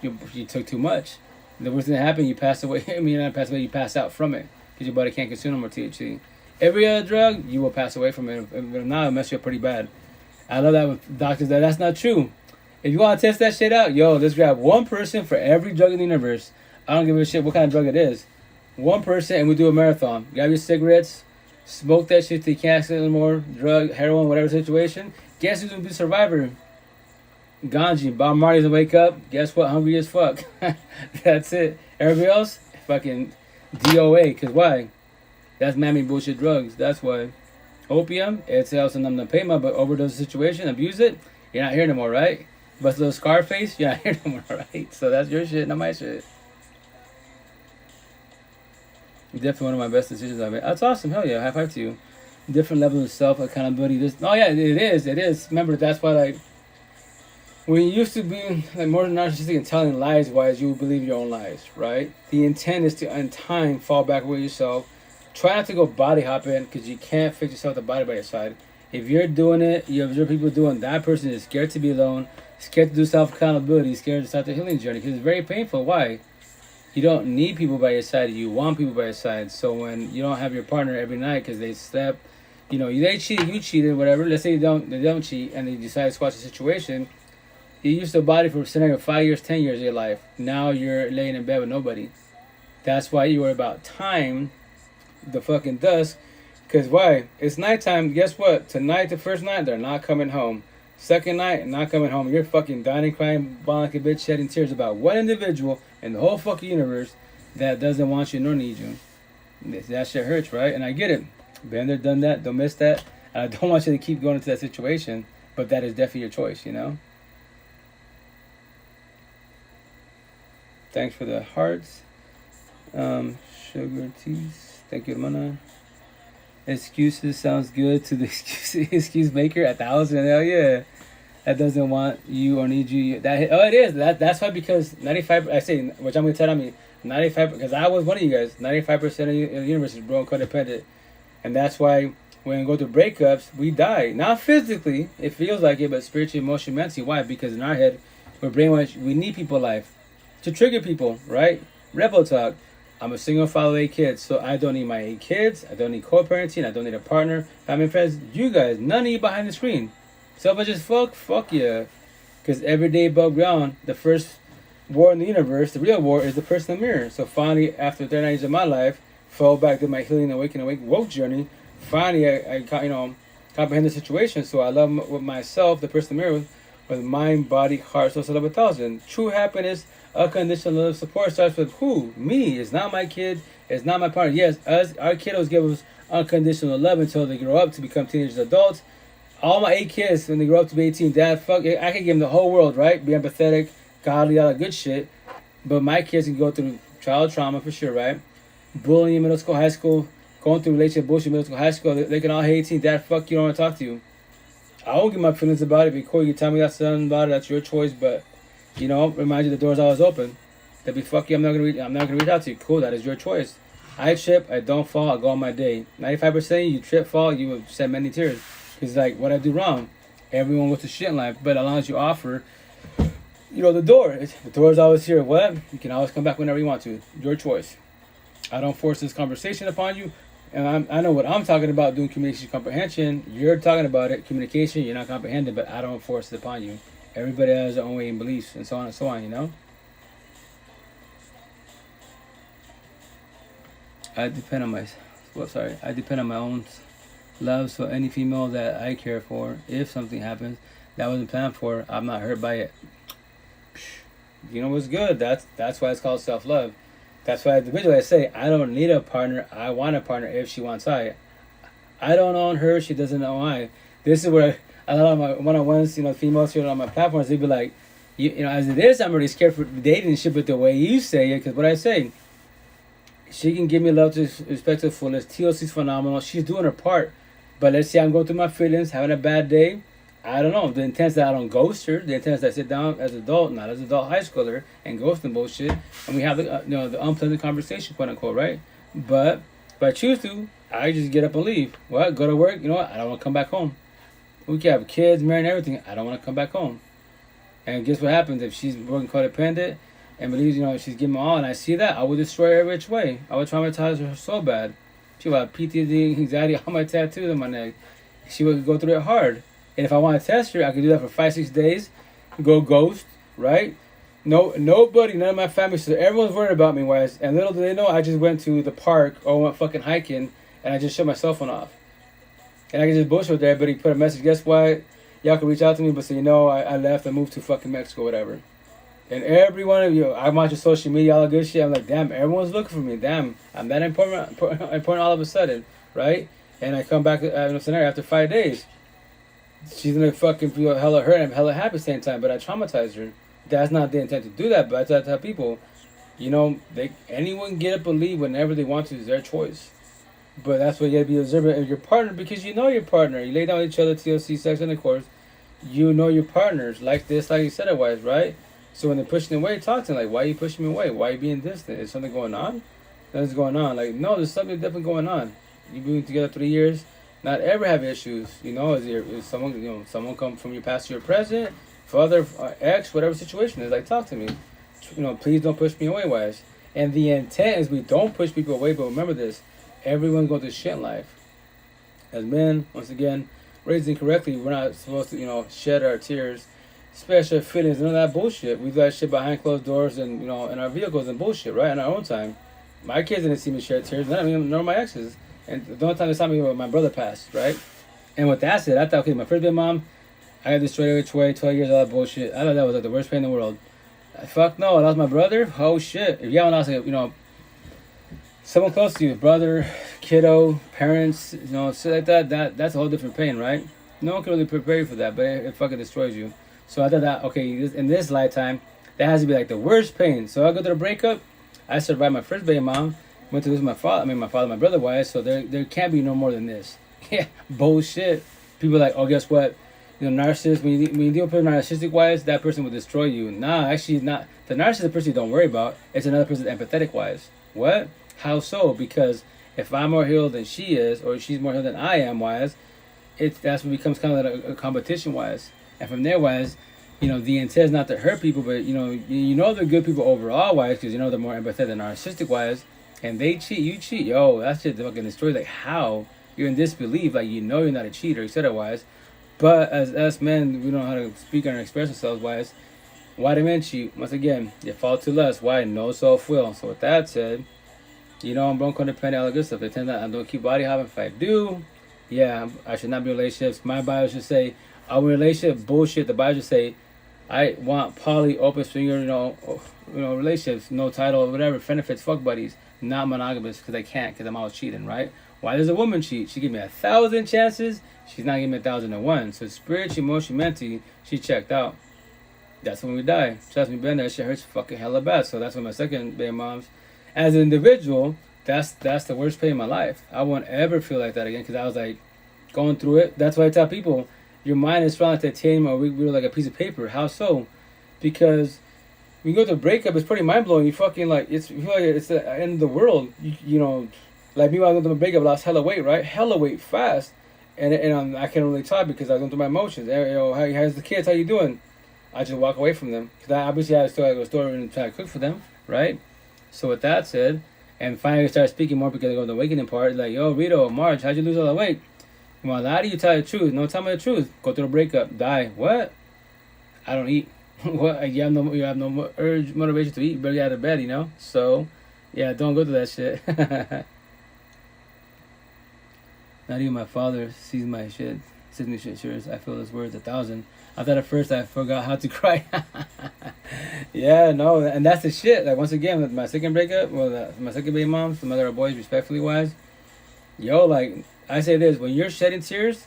You took too much. The worst thing that happened, you pass away. Not pass away, you pass out from it because your body can't consume no more THC. Every other drug, you will pass away from it. If not, it'll mess you up pretty bad. I love that with doctors. That's not true. If you want to test that shit out, let's grab one person for every drug in the universe. I don't give a shit what kind of drug it is. one person, and we do a marathon. Grab your cigarettes, smoke that shit till you can't see anymore. Drug, heroin, whatever situation. Guess who's gonna be survivor? Ganji. Bob Marley's gonna wake up. Guess what? Hungry as fuck. That's it. Everybody else, fucking DOA. Cause why? That's mammy bullshit drugs. That's why. Opium, it's also numb the pain, but overdose situation, abuse it. You're not here no more, right? But a little Scarface, you're not here no more, right? So that's your shit, not my shit. Definitely one of my best decisions I've made. That's awesome. Hell yeah. High five to you. Different levels of self accountability. Oh yeah, it is. It is. Remember, that's why like when you used to be like more narcissistic and telling lies wise, you would believe your own lies, right? The intent is to in time fall back with yourself. Try not to go body hopping because you can't fix yourself the body by your side. If you're doing it, you observe people doing that person is scared to be alone, scared to do self accountability, scared to start the healing journey because it's very painful. Why? You don't need people by your side. You want people by your side. So when you don't have your partner every night because they slept, they cheated, you cheated, whatever. Let's say they don't cheat, and they decide to squash the situation. You used to body for scenario 5 years, 10 years of your life. Now you're laying in bed with nobody. That's why you worry about time, the fucking dusk. Because why? It's nighttime. Guess what? Tonight, the first night, they're not coming home. Second night, not coming home. You're fucking dying, crying, bawling like a bitch, shedding tears about one individual in the whole fucking universe that doesn't want you nor need you. That shit hurts, right? And I get it. Been there, done that. Don't miss that. And I don't want you to keep going into that situation, but that is definitely your choice, Thanks for the hearts. Sugar teas. Thank you, hermana. Excuses sounds good to the excuse maker 1,000. Hell yeah. That doesn't want you or need you. It is. That's why, because 95, I say, which I'm going to tell me, 95, because I was one of you guys, 95% of the universe is broke codependent. And that's why when we go through breakups, we die. Not physically, it feels like it, but spiritually, emotionally, mentally. Why? Because in our head, we're brainwashed. We need people alive to trigger people, right? Rebel talk. I'm a single father of 8 kids, so I don't need my 8 kids. I don't need co-parenting. I don't need a partner, family, friends. You guys, none of you behind the screen. Self-just fuck yeah. Because every day above ground, the first war in the universe, the real war, is the person in the mirror. So finally, after 39 years of my life, fell back to my healing, awakening, woke journey. Finally, I comprehend the situation. So I love with myself, the person in the mirror, with mind, body, heart, soul, love 1,000. True happiness, unconditional love, support starts with who? Me. It's not my kid. It's not my partner. Yes, our kiddos give us unconditional love until they grow up to become teenagers, adults. All my 8 kids, when they grow up to be 18, Dad, fuck it, I can give them the whole world, right? Be empathetic, godly, all that good shit. But my kids can go through child trauma for sure, right? Bullying in middle school, high school, going through relationship bullshit middle school, high school. They can all hate 18. Dad, fuck you, don't want to talk to you. I won't get my feelings about it. Be cool. You tell me that's something about it. That's your choice. But remind you the door's always open. They'll be fuck you. I'm not gonna reach out to you. Cool. That is your choice. I trip. I don't fall. I go on my day. 95% you trip, fall. You will shed many tears. It's like what I do wrong. Everyone wants to shit in life, but as long as you offer, the door. The door is always here. What? You can always come back whenever you want to. Your choice. I don't force this conversation upon you. And I know what I'm talking about, doing communication comprehension. You're talking about it, communication, you're not comprehending, but I don't force it upon you. Everybody has their own way and beliefs, and so on and so on, I depend on my own love, so any female that I care for, if something happens that wasn't planned for, I'm not hurt by it. You know what's good? That's why it's called self-love. That's why individually I say, I don't need a partner. I want a partner if she wants I. I don't own her. She doesn't own I. This is where a lot of my one-on-ones, females here on my platforms, they be like, as it is, I'm already scared for dating and shit, but the way you say it, because what I say, she can give me love to respect to the fullest. TLC's phenomenal. She's doing her part. But let's say I'm going through my feelings, having a bad day. I don't know. The intent is that I don't ghost her. The intent is that I sit down as an adult, not as an adult high schooler, and ghost and bullshit. And we have the unpleasant conversation, quote unquote, right? But if I choose to, I just get up and leave. Well, go to work. You know what? I don't want to come back home. We can have kids, married, and everything. I don't want to come back home. And guess what happens if she's working codependent and believes, she's giving me all, and I see that, I will destroy her every which way. I will traumatize her so bad. She will have PTSD, anxiety, all my tattoos on my neck. She would go through it hard. And if I want to test her, I can do that for 5-6 days, go ghost, right? No, nobody, none of my family, so everyone's worried about me, wise. And little do they know, I just went to the park or went fucking hiking, and I just shut my cell phone off. And I can just bullshit with everybody, put a message, guess what? Y'all can reach out to me, but say, I left, I moved to fucking Mexico, whatever. And every one of you, I'm watching social media, all the good shit. I'm like, damn, everyone's looking for me. Damn, I'm that important all of a sudden, right? And I come back in a scenario after 5 days. She's gonna fucking feel hella hurt and hella happy at the same time, but I traumatized her. That's not the intent to do that, but I tell people, anyone get up and leave whenever they want to is their choice. But that's why you gotta be observant of your partner, because you know your partner. You lay down with each other, TLC, sex intercourse. You know your partners like this, like you said otherwise, right? So when they're pushing away, talk to them like, why are you pushing me away? Why are you being distant? Is something going on? Nothing's going on. Like, no, there's something different going on. You've been together 3 years, not ever have issues. Is someone come from your past to your present, father, ex, whatever situation is. Like, talk to me. Please don't push me away, wise. And the intent is we don't push people away, but remember this: everyone's going through shit in life. As men, once again, raised incorrectly, we're not supposed to, shed our tears. Special feelings, none of that bullshit. We do that shit behind closed doors and, in our vehicles and bullshit, right? In our own time. My kids didn't see me shed tears, nor my exes. And the only time they saw me was my brother passed, right? And with that said, I thought, okay, my first big mom, I got destroyed every way, 12 years, all that bullshit. I thought that was like the worst pain in the world. Fuck no, I lost my brother? Oh shit. If you haven't lost, someone close to you, brother, kiddo, parents, shit like that's a whole different pain, right? No one can really prepare you for that, but it fucking destroys you. So I thought that, okay, in this lifetime, that has to be like the worst pain. So I go through the breakup. I survived my first baby mom. Went to lose my brother wife. So there can't be no more than this. Yeah, bullshit. People are like, oh, guess what? Narcissist, when you deal with a narcissistic wise, that person will destroy you. Nah, actually not. The narcissistic person you don't worry about. It's another person empathetic wise. What? How so? Because if I'm more healed than she is, or she's more healed than I am wise, that's what becomes kind of like a competition wise. And from there, wise, the intent is not to hurt people, but they're good people overall, wise, because they're more empathetic than narcissistic, wise, and they cheat, you cheat, that shit fucking destroys. Like, how you're in disbelief, like you're not a cheater, etc. wise. But as us men, we don't know how to speak and express ourselves, wise. Why do men cheat? Once again, you fall to lust. Why? No self-will. So with that said, I'm bronco independent, all the good stuff. They tend that I don't keep body hopping. If I do, I should not be in relationships. My bio should say, I'm in a relationship, bullshit. The bio should say, I want poly, open swinger, relationships, no title, whatever, benefits, fuck buddies, not monogamous, because I can't, because I'm always cheating, right? Why does a woman cheat? She gave me 1,000 chances, she's not giving me 1,001. So spiritually, emotionally, mentally, she checked out. That's when we die. Trust me, Ben, that shit hurts fucking hella bad. So that's when my second baby moms, as an individual, that's the worst pain in my life. I won't ever feel like that again, because I was like going through it. That's why I tell people, your mind is strong like titanium, or we were like a piece of paper. How so? Because when you go through a breakup, it's pretty mind blowing. You fucking you feel like it's the end of the world. Like me when I went through my breakup, I lost hella weight, right? Hella weight fast, and I can't really talk because I was going through my emotions. How's the kids? How you doing? I just walk away from them because I obviously had to still go to the store and try to cook for them, right? So with that said, and finally I started speaking more because I go to the awakening part. Like, yo, Rito, Marge, how'd you lose all that weight? When I lie to you, tell the truth. No, tell me the truth. Go through a breakup. Die. What? I don't eat. What? You have no urge, motivation to eat. You better get out of bed, So, yeah, don't go through that shit. Not even my father sees my shit. Says me shit, sure. I feel his words 1,000. I thought at first I forgot how to cry. Yeah, no, and that's the shit. Like, once again, with my second breakup, my second baby mom, some other boys, respectfully wise, like, I say this, when you're shedding tears,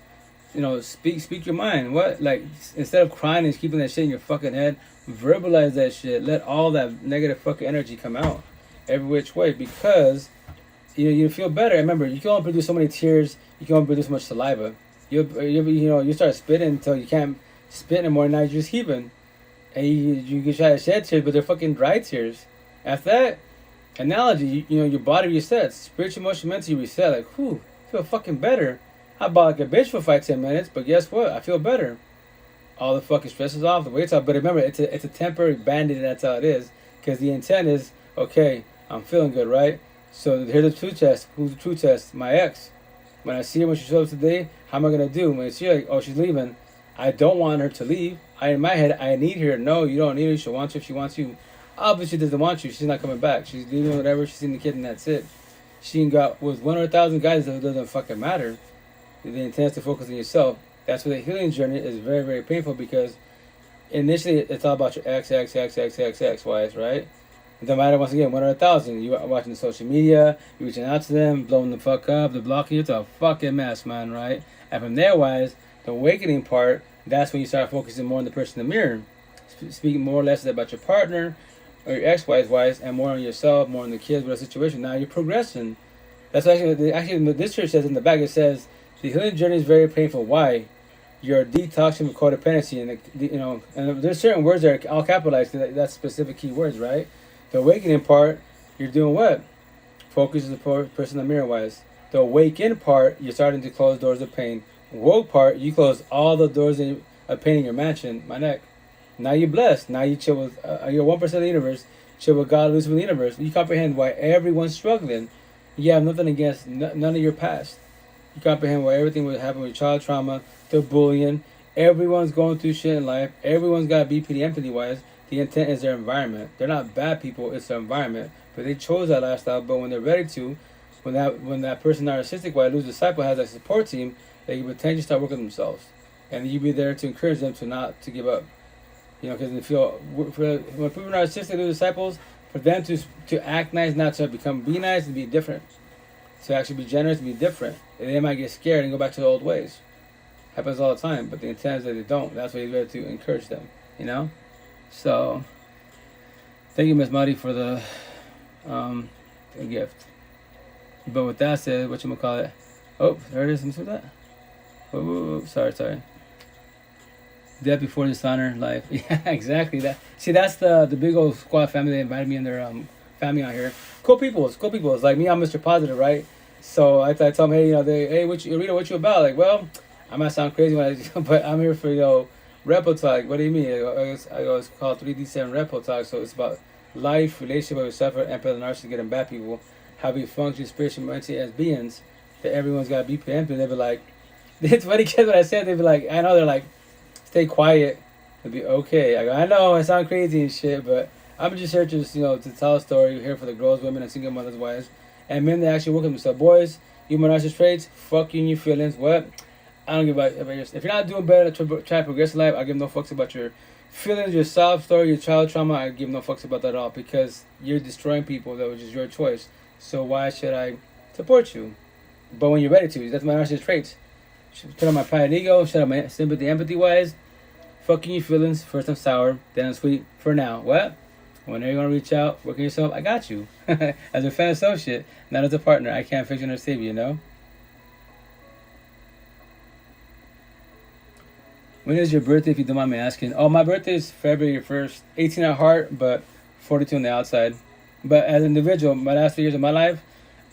speak your mind. What? Like, instead of crying and keeping that shit in your fucking head, verbalize that shit. Let all that negative fucking energy come out every which way, because you feel better. Remember, you can only produce so many tears. You can only produce so much saliva. You start spitting until you can't spit anymore. Now you're just heaving, and you can try to shed tears, but they're fucking dry tears. After that analogy, your body resets, spiritual, emotional, mentally reset. Like, whew, I feel fucking better. I bought like a bitch for 5-10 minutes, but guess what? I feel better. All the fucking stress is off, the weight's off. But remember, it's a temporary band-aid, and that's how it is. Because the intent is, okay, I'm feeling good, right? So here's the true test. Who's the true test? My ex. When I see her when she shows up today, how am I gonna do? When I see her, like, oh, she's leaving, I don't want her to leave. in my head, I need her. No, you don't need her. She wants you if she wants you. Obviously, she doesn't want you. She's not coming back. She's leaving whatever. She's seen the kid, and that's it. She can go with 100,000 guys. It doesn't fucking matter. The intent is to focus on yourself. That's where the healing journey is very, very painful because initially it's all about your ex, wives, right? It don't matter, once again, 100,000. You are watching the social media, you reaching out to them, blowing the fuck up, they're blocking you. It's a fucking mess, man, right? And from there, wise, the awakening part, that's when you start focusing more on the person in the mirror. Speaking more or less about your partner or your ex-wife, wise, and more on yourself, more on the kids, with the situation. Now you're progressing. That's actually this church says in the back, it says, the healing journey is very painful. Why? You're detoxing from codependency, and and there's certain words that are all capitalized because that's specific key words, right? The awakening part, you're doing what? Focus is the person in the mirror wise. The awakened part, you're starting to close doors of pain. Woke part, you close all the doors of pain in your mansion, my neck. Now you're blessed. Now you chill with, you're 1% of the universe. Chill with God, Lucifer, the universe. You comprehend why everyone's struggling. You have nothing against none of your past. You comprehend why everything would happen with child trauma, the bullying. Everyone's going through shit in life. Everyone's got BPD empathy wise. The intent is their environment. They're not bad people, it's their environment. But they chose that lifestyle, but when they're ready to, when that person narcissistic wise, lose disciple has a support team, they can potentially start working themselves. And you be there to encourage them to not to give up. Because they feel, when people are narcissistic, lose disciples, for them to act nice, not to be nice, and be different. To actually be generous and be different. And they might get scared and go back to the old ways. Happens all the time, but the intent is that they don't. That's why you're there to encourage them, So, thank you, Miss Muddy, for the gift. But with that said, whatchamacallit? Oh, there it is. Let me see that. Oh, sorry. Death before dishonor, life. Yeah, exactly. That's the big old squad family that invited me in their family out here. Cool people. It's like me, I'm Mr. Positive, right? So I tell them, hey, hey, Rita, what you about? Like, well, I might sound crazy but I'm here for, Repo Talk. What do you mean? I go, it's called 3D7 Repo Talk. So it's about life, relationship with yourself, empathy, narcissism, getting bad people, how we function spiritually, mentally as beings, that everyone's got to be empathy. They'd be like, it's funny because when I said, they'd be like, I know, they're like, stay quiet. They'd be okay. I go, I know, I sound crazy and shit, but I'm just here to tell a story, here for the girls, women, and single mothers, wives, and men that actually work with themselves. Boys, you narcissist traits, fuck you and your feelings. What? I don't give about your. If you're not doing better to try to progress in life, I give no fucks about your feelings, your sob story, your child trauma. I give no fucks about that at all because you're destroying people. That was just your choice. So why should I support you? But when you're ready to, that's my narcissist traits. Put on my pride and ego, shut up my sympathy, empathy wise. Fucking your feelings. First I'm sour, then I'm sweet. For now, what? Whenever you're gonna reach out, work on yourself, I got you. As a fan associate, not as a partner. I can't fix you or save you, When is your birthday, if you don't mind me asking? Oh, my birthday is February 1st. 18 at heart, but 42 on the outside. But as an individual, my last 3 years of my life,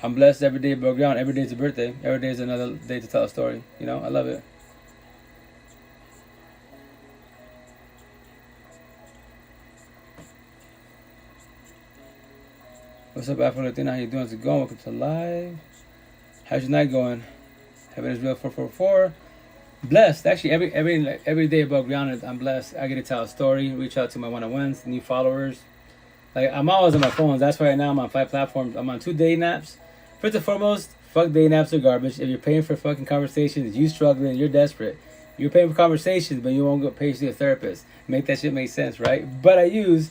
I'm blessed every day above ground. Every day is a birthday. Every day is another day to tell a story. I love it. What's up, Afro Latina? How you doing? How's it going? Welcome to live. How's your night going? Heaven is real 444. Blessed. Actually, every day above ground, I'm blessed. I get to tell a story, reach out to my one-on-ones, new followers. Like, I'm always on my phones. That's why right now I'm on 5 platforms. I'm on 2 dating apps. First and foremost, fuck dating apps are garbage. If you're paying for fucking conversations, you struggling, you're desperate. You're paying for conversations, but you won't go pay to a therapist. Make that shit make sense, right? But I use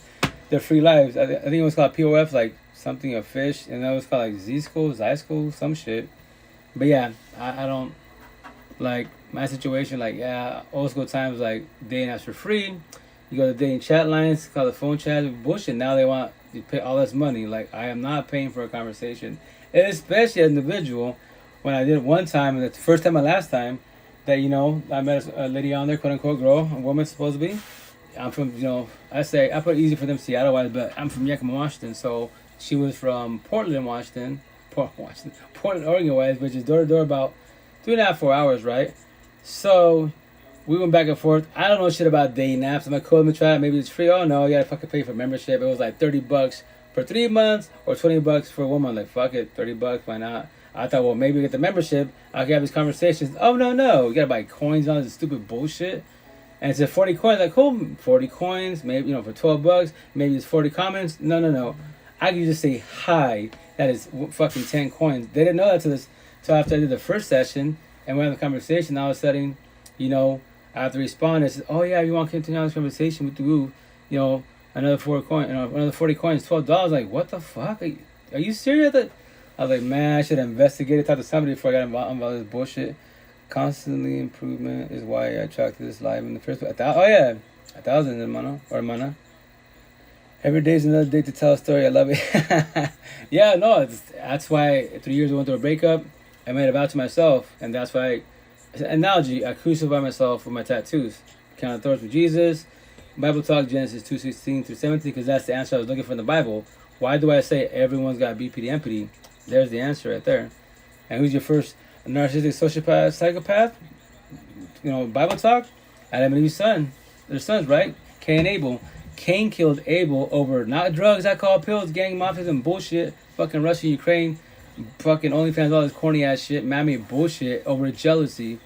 the free lives. I think it was called POF, like something of fish, and that was called like Z-School, some shit. But yeah, I don't like my situation. Like, yeah, old school times, like dating apps for free. You go to dating chat lines, call the phone chat, bullshit. Now they want you to pay all this money. Like, I am not paying for a conversation. And especially as an individual, when I did it one time, and the first time and last time, that, I met a lady on there, quote unquote girl, a woman supposed to be. I'm from, I put it easy for them Seattle wise, but I'm from Yakima, Washington. So she was from Portland, Oregon wise, which is door to door about 3.5, 4 hours, right? So we went back and forth. I don't know shit about dating apps. I'm like, cool, let me try it. Maybe it's free. Oh no, you gotta fucking pay for membership. It was like $30 for 3 months or $20 for 1 month. Like, fuck it, $30, why not? I thought, well, maybe get the membership. I can have these conversations. Oh no, you gotta buy coins on this stupid bullshit. And it's a 40 coins. Like, cool, 40 coins, maybe, for $12, maybe it's 40 comments. No. I can just say hi. That is fucking 10 coins. They didn't know that till after I did the first session and we had the conversation. All of a sudden, I have to respond. I said, oh yeah, you want to continue on this conversation with the another 40 coins, $12. Like, what the fuck? Are you serious? I was like, man, I should have investigated, talked to somebody before I got involved in this bullshit. Constantly improvement is why I attracted this live in the first place. 1,000 hermana. Every day is another day to tell a story. I love it. Yeah, no, that's why 3 years I went through a breakup. I made a vow to myself, and that's why, it's an analogy, I crucified myself with my tattoos. Count thorns with Jesus. Bible talk, Genesis 2:16 through 17, because that's the answer I was looking for in the Bible. Why do I say everyone's got BPD empathy? There's the answer right there. And who's your first narcissistic sociopath, psychopath? Bible talk? Adam and Eve's son. Their sons, right? Cain and Abel. Cain killed Abel over not drugs, alcohol, pills, gang, mafias, and bullshit. Fucking Russia, Ukraine, fucking OnlyFans, all this corny ass shit, mammy bullshit over jealousy.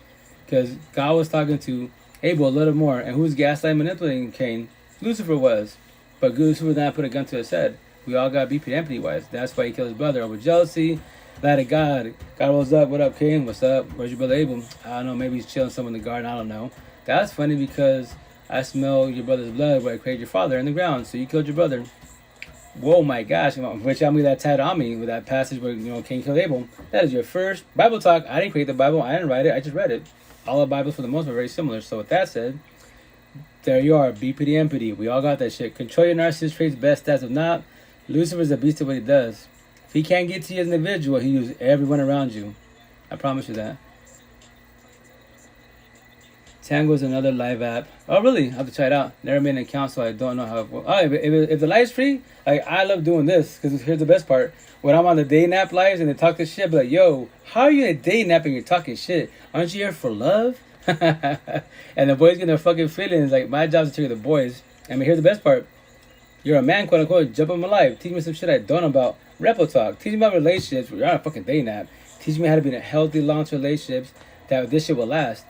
Because God was talking to Abel a little more. And who's gaslighting, manipulating Cain? Lucifer was. But Lucifer did not put a gun to his head. We all got BPD empathy wise. That's why he killed his brother over jealousy. That of God. God rolls up. What up, Cain? What's up? Where's your brother Abel? I don't know. Maybe he's chilling somewhere in the garden. I don't know. That's funny because I smell your brother's blood where I created your father in the ground. So you killed your brother. Whoa, my gosh. Which I'm with that tat on me with that passage where, Cain killed Abel. That is your first Bible talk. I didn't create the Bible. I didn't write it. I just read it. All the Bibles for the most part are very similar. So with that said, there you are. BPD empathy. We all got that shit. Control your narcissist traits best. As if not, Lucifer's a beast of what he does. If he can't get to you as an individual, he uses everyone around you. I promise you that. Tango is another live app. Oh, really? I have to try it out. Never made an account, so I don't know how it works. Oh, if the live's free, I love doing this, because here's the best part. When I'm on the day nap lives and they talk this shit, I'll be like, yo, how are you in a day nap and you're talking shit? Aren't you here for love? And the boys get their fucking feelings. Like, my job is to take the boys. I mean, here's the best part. You're a man, quote unquote, jump on my life. Teach me some shit I don't know about. Repo talk. Teach me about relationships. You're on a fucking day nap. Teach me how to be in a healthy, long-term relationships that this shit will last.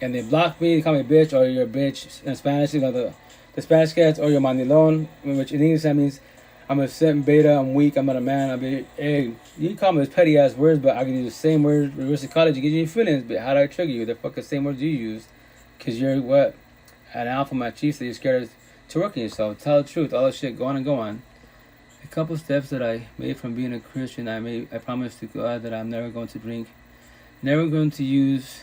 And they block me, they call me a bitch, or you're a bitch in Spanish, the Spanish cats, or you're mandilon, which in English that means I'm a certain beta, I'm weak, I'm not a man. I'll be, hey, you can call me those petty ass words, but I can use the same words, reverse psychology, get you your feelings, but how do I trigger you? The fucking same words you used. Because you're what? An alpha, my chief, that you're scared to work on yourself. Tell the truth, all this shit, go on and go on. A couple steps that I made from being a Christian, I promised to God that I'm never going to drink, never going to use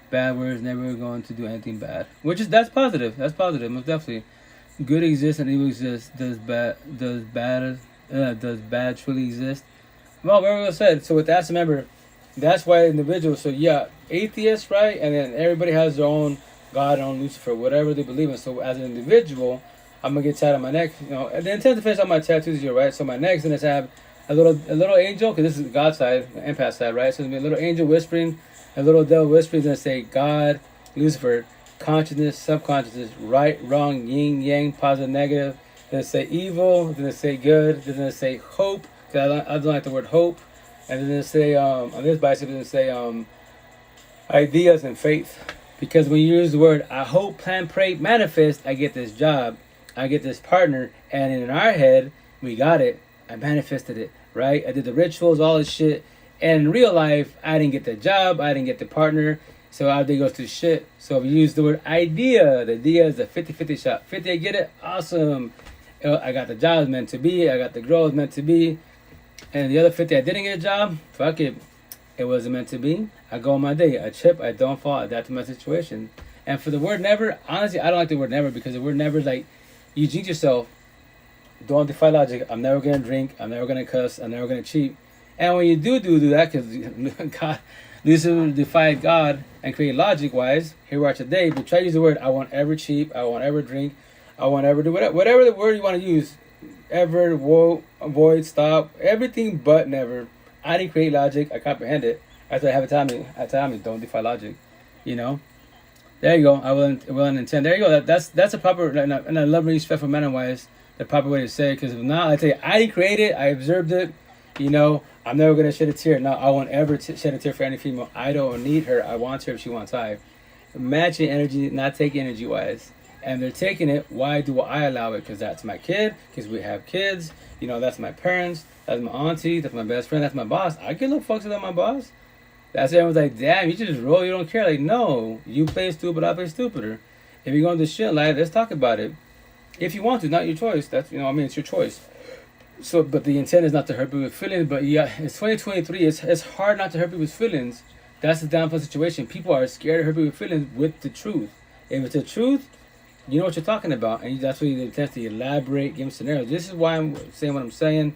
bad words, never going to do anything bad. That's positive. That's positive, most definitely. Good exists and evil exists. Does bad truly exist? Well, very well said. So with that, remember, that's why individuals. So yeah, atheists, right? And then everybody has their own God, their own Lucifer, whatever they believe in. So as an individual, I'm gonna get tatted on my neck. And the intent to finish on my tattoos here, right? So my neck's gonna have a little angel, because this is God's side, the empath side, right? So there's gonna be a little angel whispering. A little devil whispering is going to say God, Lucifer, consciousness, subconsciousness, right, wrong, yin, yang, positive, negative. Then say evil. Then say good. Then say hope, because I don't like the word hope. And then say, on this bicycle, then say ideas and faith. Because when you use the word I hope, plan, pray, manifest, I get this job, I get this partner. And in our head, we got it. I manifested it, right? I did the rituals, all this shit. And in real life, I didn't get the job, I didn't get the partner, so everything goes through shit. So if you use the word idea, the idea is the 50-50 shot. 50, I get it, awesome. I got the job, it's meant to be. I got the girl, it's meant to be. And the other 50, I didn't get a job, fuck it. It wasn't meant to be. I go on my day, I trip, I don't fall, I adapt to my situation. And for the word never, honestly, I don't like the word never, because the word never is like, you jinx yourself. Don't defy logic. I'm never going to drink, I'm never going to cuss, I'm never going to cheat. And when you do that, because God, Lucifer defied God and created logic-wise, here we are today, but try to use the word, I won't ever cheat, I won't ever drink, I won't ever do whatever the word you want to use. Ever, whoa, avoid, stop, everything but never. I didn't create logic, I comprehend it. That's what I have it tell me, don't defy logic. There you go, I will intend. There you go, that's a proper, and I love respect for men and wives, the proper way to say it, because if not, I tell you, I didn't create it, I observed it. I'm never going to shed a tear. No, I won't ever shed a tear for any female. I don't need her. I want her if she wants I. matching energy, not taking energy wise. And they're taking it. Why do I allow it? Because that's my kid. Because we have kids. You know, that's my parents. That's my auntie. That's my best friend. That's my boss. I get no fucks about my boss. That's everyone's like, damn, you just roll. You don't care. Like, no, you play stupid. I play stupider. If you're going to do shit like, let's talk about it. If you want to, not your choice. That's, you know, I mean, it's your choice. So, but the intent is not to hurt people's feelings. But yeah, it's 2023. It's hard not to hurt people's feelings. That's the downfall situation. People are scared to hurt people's feelings with the truth. If it's the truth, you know what you're talking about, and that's what you intend to elaborate, give them scenarios. This is why I'm saying what I'm saying.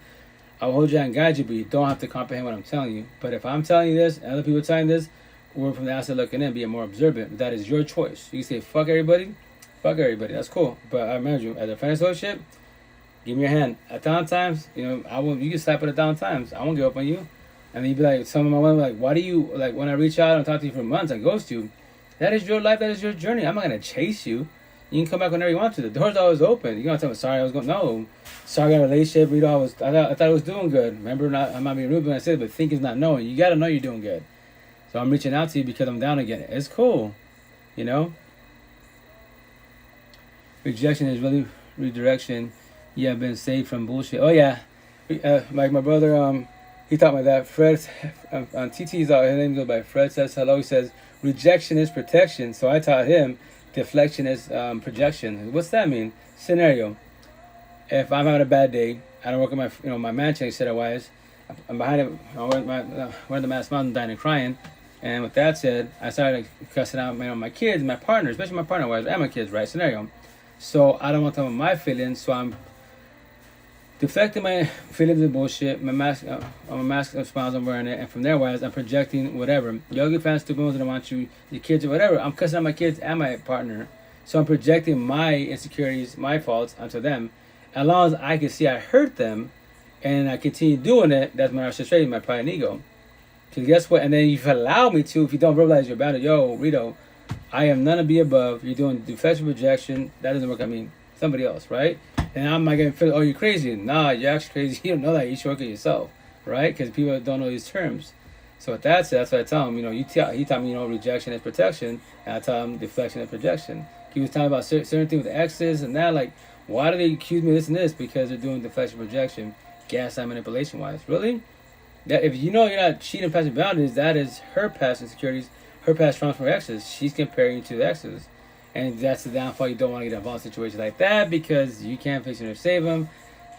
I'll hold you and guide you, but you don't have to comprehend what I'm telling you. But if I'm telling you this, and other people telling this, we're from the outside looking in, being more observant. That is your choice. You can say fuck everybody, that's cool. But I remind you, as a friend associate, give me your hand. At down times, you know, I won't. You can slap it at down times. I won't give up on you. And then you'd be like, some of my women like, why do you like when I reach out and talk to you for months, I ghost you? That is your life. That is your journey. I'm not gonna chase you. You can come back whenever you want to. The door's always open. You're gonna tell me, sorry, I was going. No, sorry, I got a relationship. You know, I thought I was doing good. Remember, I'm not being rude when I said, but think is not knowing. You gotta know you're doing good. So I'm reaching out to you because I'm down again. It's cool, you know. Rejection is really redirection. Yeah, I've been saved from bullshit. Oh yeah, like my brother, he taught me that. Fred on TT's out. His name goes by Fred says hello. He says rejection is protection. So I taught him. Deflection is projection. What's that mean? Scenario. If I'm having a bad day, I don't work at my man change set wise. I'm behind it. We're in the Mass Mountain, dying and crying. And with that said, I started cussing out my kids, my partner, especially my partner wise, and my kids. Right scenario. So I don't want to tell them my feelings. So I'm deflecting my feelings of bullshit. My mask, I'm a mask of smiles. I'm wearing it, and from there wise, I'm projecting whatever. Y'all get fans, stupid ones that want you, your kids or whatever. I'm cussing out my kids and my partner, so I'm projecting my insecurities, my faults onto them. As long as I can see I hurt them, and I continue doing it, that's my narcissism, my pride and ego. Because guess what? And then if you allow me to, if you don't realize you're bad, yo, Rito, I am none of the above. You're doing deflection projection. That doesn't work. I mean, somebody else, right? And I'm not going to feel, oh, you're crazy. Nah, you're actually crazy. You don't know that. You should work it yourself, right? Because people don't know these terms. So with that said, that's what I tell him. You know, he taught me, rejection is protection. And I tell him deflection is projection. He was talking about certain things with exes and that. Like, why do they accuse me of this and this? Because they're doing deflection projection, gaslight manipulation-wise. Really? That if you know you're not cheating past your boundaries, that is her past insecurities, her past traumas from her exes. She's comparing you to the exes. And that's the downfall. You don't want to get involved in situations like that because you can't face them or save them.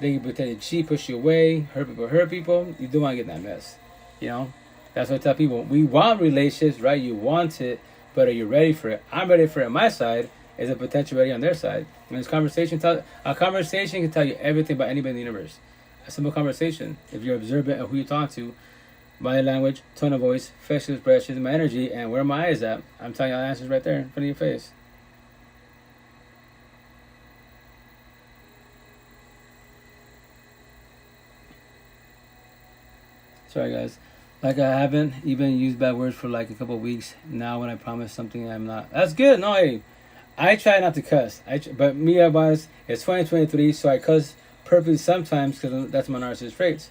They can pretend to cheat, push you away, hurt people. You don't want to get in that mess. You know? That's what I tell people. We want relationships, right? You want it, but are you ready for it? I'm ready for it on my side. Is a potential ready on their side? And this conversation, a conversation can tell you everything about anybody in the universe. A simple conversation. If you're observant of who you're talking to, body language, tone of voice, facial expressions, my energy, and where my eyes at, I'm telling you all the answers right there in front of your face. Sorry guys, like I haven't even used bad words for like a couple of weeks now. When I promise something, I'm not. That's good. No, hey, I try not to cuss. But me, otherwise, it's 2023, so I cuss purposely sometimes because that's my narcissist traits.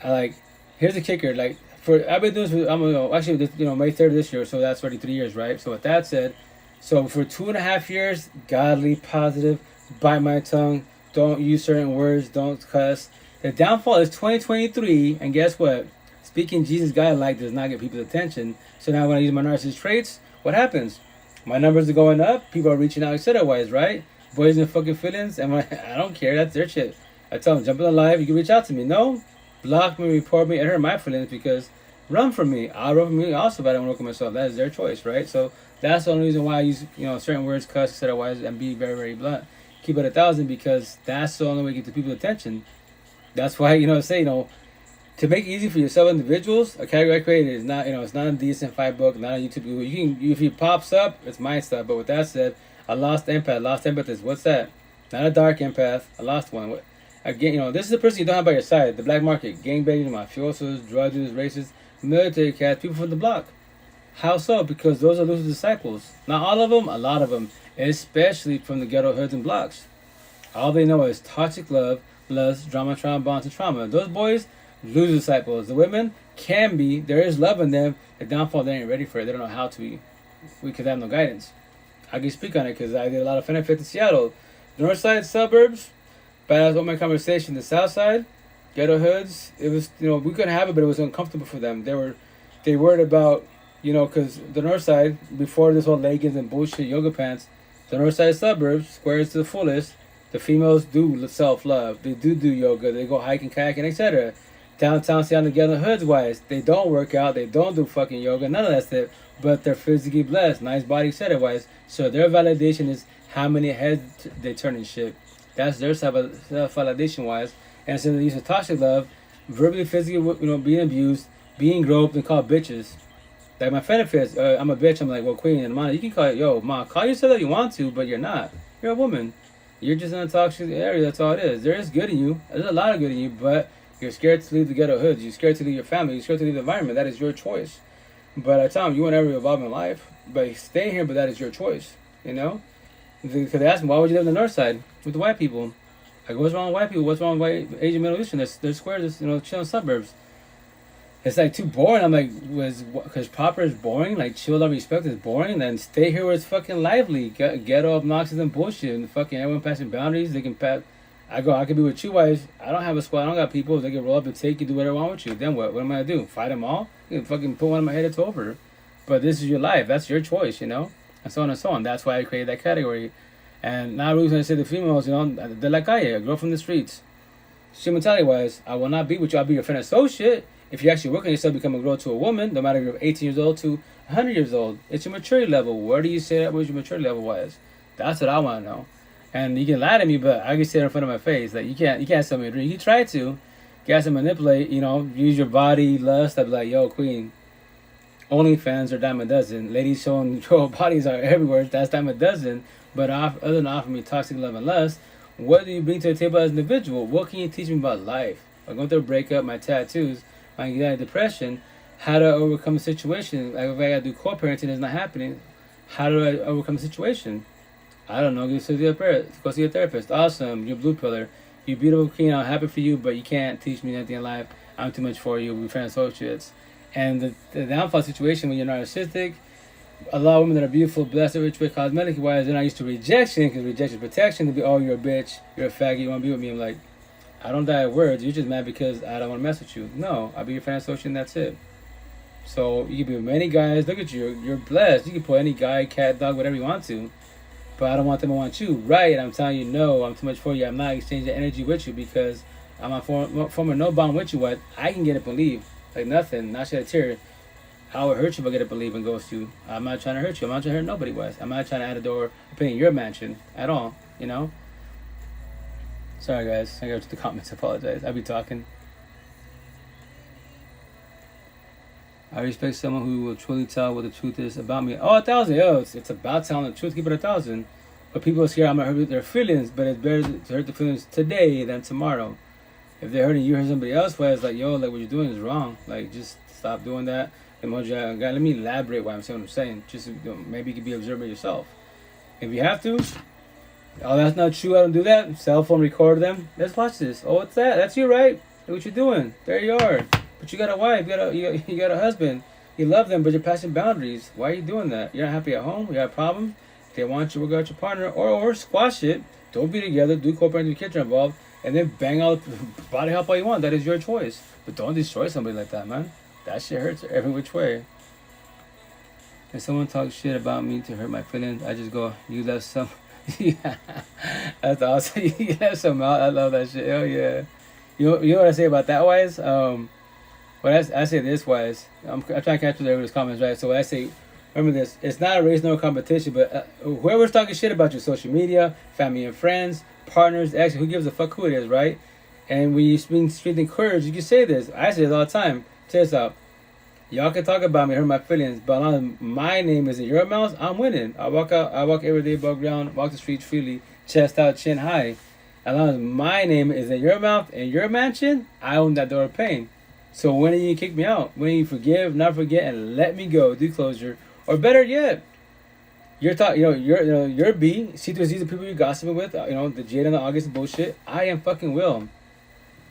I like. Here's the kicker. Like I've been doing this. Actually, May 3rd this year, so that's already 3 years, right? So with that said, so for 2.5 years, godly, positive, bite my tongue, don't use certain words, don't cuss. The downfall is 2023, and guess what? Speaking Jesus God-like does not get people's attention. So now when I use my narcissist traits, what happens? My numbers are going up. People are reaching out etc. right? Boys and fucking feelings, and I don't care. That's their shit. I tell them, jump in the live. You can reach out to me. No, block me, report me, and hurt my feelings because run from me. I'll run from me also, but I don't work with myself. That is their choice, right? So that's the only reason why I use certain words, cuss etc. and be very very blunt. Keep it 1,000 because that's the only way to get the people's attention. That's why, to make it easy for yourself individuals, a category I created is not, it's not a DSM-5 book, not on YouTube. If it pops up, it's my stuff. But with that said, a lost empath. Lost empath is, what's that? Not a dark empath, a lost one. Again, this is the person you don't have by your side. The black market, gangbangers, mafiosos, drug dealers, racists, military cats, people from the block. How so? Because those are loser disciples. Not all of them, a lot of them. Especially from the ghetto hoods and blocks. All they know is toxic love, lust, drama, trauma, bonds, and trauma. Those boys, loser disciples. The women can be. There is love in them. The downfall, they ain't ready for it. They don't know how to be. we could have no guidance. I can speak on it because I did a lot of benefit in Seattle. The north side suburbs, badass open conversation. The south side, ghetto hoods, it was, we couldn't have it, but it was uncomfortable for them. They worried about, because the north side, before this whole leggings and bullshit yoga pants, the north side suburbs, squares to the fullest, the females do self-love. They do yoga. They go hiking, kayaking, etc. Downtown Seattle, ghetto hoods wise, they don't work out. They don't do fucking yoga. None of that stuff. But they're physically blessed. Nice body, etc. wise. So their validation is how many heads they turn and shit. That's their self-validation wise. And so they use of toxic love, verbally, physically, being abused, being groped, and called bitches. Like my friend says, I'm a bitch. I'm like, well, queen and man, you can call it, yo, ma, call yourself that you want to, but you're not. You're a woman. You're just in a toxic area. That's all it is. There is good in you. There's a lot of good in you, but you're scared to leave the ghetto hoods. You're scared to leave your family. You're scared to leave the environment. That is your choice. But I tell them, you won't ever evolve in life. But stay here, but that is your choice. Because they ask me, why would you live on the north side with the white people? Like, what's wrong with white people? What's wrong with white Asian Middle Eastern? They're squares, chilling suburbs. It's like too boring. I'm like, because proper is boring. Like chill, love, respect is boring. Then stay here where it's fucking lively. Ghetto, obnoxious, and bullshit. And fucking everyone passing boundaries. They can pass. I could be with you guys. I don't have a squad. I don't got people. They can roll up and take you, do whatever I want with you. Then what? What am I gonna do? Fight them all? You can fucking put one in my head. It's over. But this is your life. That's your choice. And so on and so on. That's why I created that category. And now I'm gonna say the females. They're like I am. A girl from the streets. Shit mentality wise, I will not be with you. I'll be your friend associate. If you actually work on yourself, become a girl to a woman, no matter if you're 18 years old to 100 years old, it's your maturity level. Where do you say that was your maturity level was? That's what I want to know. And you can lie to me, but I can say it in front of my face. Like you can't sell me a dream. You can try to, guess and manipulate. Use your body, lust. I'd be like, yo, queen. OnlyFans are dime a dozen. Ladies showing your bodies are everywhere. That's dime a dozen. But other than offering me toxic love and lust, what do you bring to the table as an individual? What can you teach me about life? I'm going through a breakup, my tattoos, my anxiety, depression. How do I overcome a situation? Like if I gotta do co-parenting, it's not happening. How do I overcome a situation? I don't know. Go see a therapist. Awesome. You're a blue pillar. You're beautiful queen. I'm happy for you, but you can't teach me anything in life. I'm too much for you. We're friend associates. And the downfall situation when you're narcissistic, a lot of women that are beautiful, blessed, rich, cosmetic wise, they're not used to rejection because rejection is protection. To be, oh, you're a bitch, you're a faggot, you want to be with me. I'm like, I don't die at words. You're just mad because I don't want to mess with you. No, I'll be your friend associate and that's it. So you can be with many guys. Look at you. You're blessed. You can put any guy, cat, dog, whatever you want to. But I don't want them. I want you. Right. I'm telling you, no, I'm too much for you. I'm not exchanging energy with you because I'm a former no bond with you. What I can get it believe. Like nothing. Not shed a tear. I would hurt you if I get it believe and ghost you. I'm not trying to hurt you. I'm not trying to hurt nobody, Wes. I'm not trying to add a door in your mansion at all. Sorry, guys. I got to the comments. I apologize. I'll be talking. I respect someone who will truly tell what the truth is about me. Oh, 1,000. Yo, it's about telling the truth. Keep it 1,000. But people are scared I'm going to hurt their feelings. But it's better to hurt the feelings today than tomorrow. If they're hurting you or somebody else, well, it's like, yo, like what you're doing is wrong. Like, just stop doing that. Let me elaborate why I'm saying what I'm saying. Just maybe you can be observant yourself. If you have to, oh, that's not true. I don't do that. Cell phone record them. Let's watch this. Oh, what's that? That's you, right? Look what you're doing. There you are. But you got a wife. You got a husband. You love them, but you're passing boundaries. Why are you doing that? You're not happy at home. You have problems. They want you to work out your partner, or squash it. Don't be together. Do co-parenting. Your kids are involved, and then bang out body help all you want. That is your choice. But don't destroy somebody like that, man. That shit hurts every which way. If someone talks shit about me to hurt my feelings, I just go, you left some. Yeah, that's awesome. You left some out. I love that shit. Oh yeah. You know what I say about that wise? What I say this wise. I'm trying to capture everybody's comments, right? So what I say, remember this. It's not a race, no competition. But whoever's talking shit about your social media, family and friends, partners, actually, who gives a fuck who it is, right? And when you speak strength and courage, you can say this. I say this all the time. Check this out. Y'all can talk about me, hurt my feelings, but as long as my name is in your mouth, I'm winning. I walk every day above ground, walk the streets freely, chest out, chin high. As long as my name is in your mouth and your mansion, I own that door of pain. So when do you kick me out? When do you forgive, not forget, and let me go, do closure, or better yet, you're B. See through the people you're gossiping with, the Jade and the August bullshit. I am fucking Will.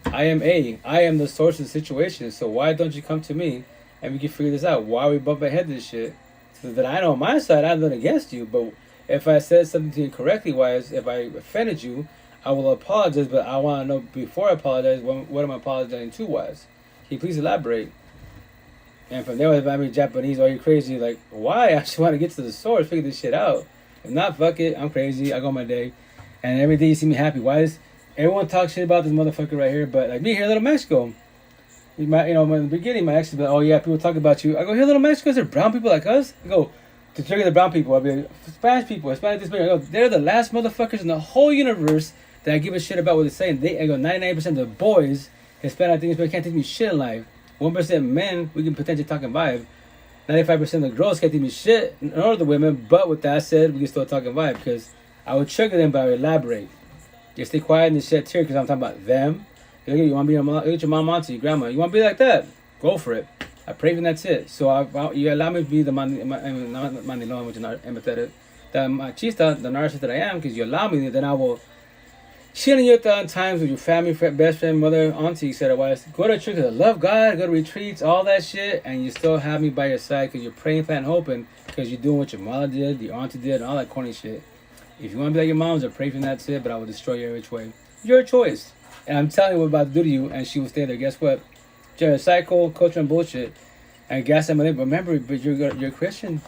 I am A. I am the source of the situation. So why don't you come to me and we can figure this out? Why are we bumping ahead to this shit? that I know on my side, I have nothing against you. But if I said something to you incorrectly, wise, if I offended you, I will apologize. But I want to know before I apologize, what am I apologizing to, wise? Can you please elaborate? And from there, if I'm Japanese, are you crazy? Like, why? I just want to get to the source, figure this shit out. If not, fuck it. I'm crazy. I go my day. And every day you see me happy. Why is everyone talk shit about this motherfucker right here? But like me here in Little Mexico. In the beginning, my ex would be like, oh yeah, people talk about you. I go, here, Little Mexico, is there brown people like us? I go, to trigger the brown people. I'll be like, Spanish people, Hispanic this, I go, they're the last motherfuckers in the whole universe that I give a shit about what they're saying. I go, 99% of the boys, Hispanic things, but can't teach me shit in life. 1% men, we can potentially talk and vibe. 95% of the girls can't teach me shit, nor the women. But with that said, we can still talk and vibe because I would trigger them, but I would elaborate. Just stay quiet and shed tears because I'm talking about them. You want to be look at your mom, auntie, grandma. You want to be like that? Go for it. I pray and that's it. So you allow me to be the mandilon, which is not empathetic, the machista, the narcissist that I am, because you allow me. Then I will chill in your times with your family, best friend, mother, auntie, etc. Go to church because I love God, go to retreats, all that shit, and you still have me by your side because you're praying, planning, hoping because you're doing what your mother did, your auntie did, and all that corny shit. If you want to be like your mom's, I pray for that shit, but I will destroy you every which way. Your choice. And I'm telling you what I'm about to do to you, and she will stay there. Guess what? Cycle, culture, and bullshit. And gas and money. But remember, you're a Christian.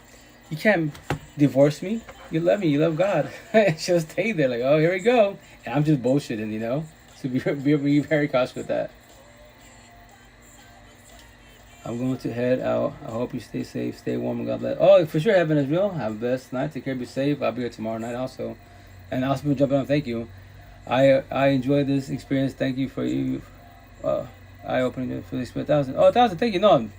You can't divorce me. You love me. You love God. She'll stay there like, oh, here we go. And I'm just bullshitting, you know? So be very cautious with that. I'm going to head out. I hope you stay safe, stay warm, and God bless. Oh, for sure, heaven is real. Have a blessed night. Take care, be safe. I'll be here tomorrow night also. And also be jumping on. Thank you. I enjoyed this experience. Thank you for you. Eye-opening for the experience. 1,000. Thank you. No.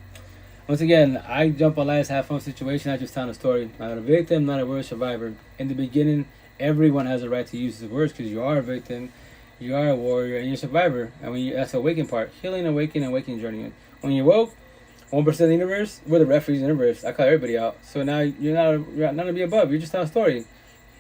Once again, I jump on last have fun situation. I just tell a story. I'm not a victim, not a word survivor. In the beginning, everyone has a right to use the words because you are a victim, you are a warrior, and you're a survivor. And when that's the awakening part. Healing, awakening journey. When you woke, 1% of the universe, we're the referees of the universe. I call everybody out. So now you're not gonna be above. You're just telling a story.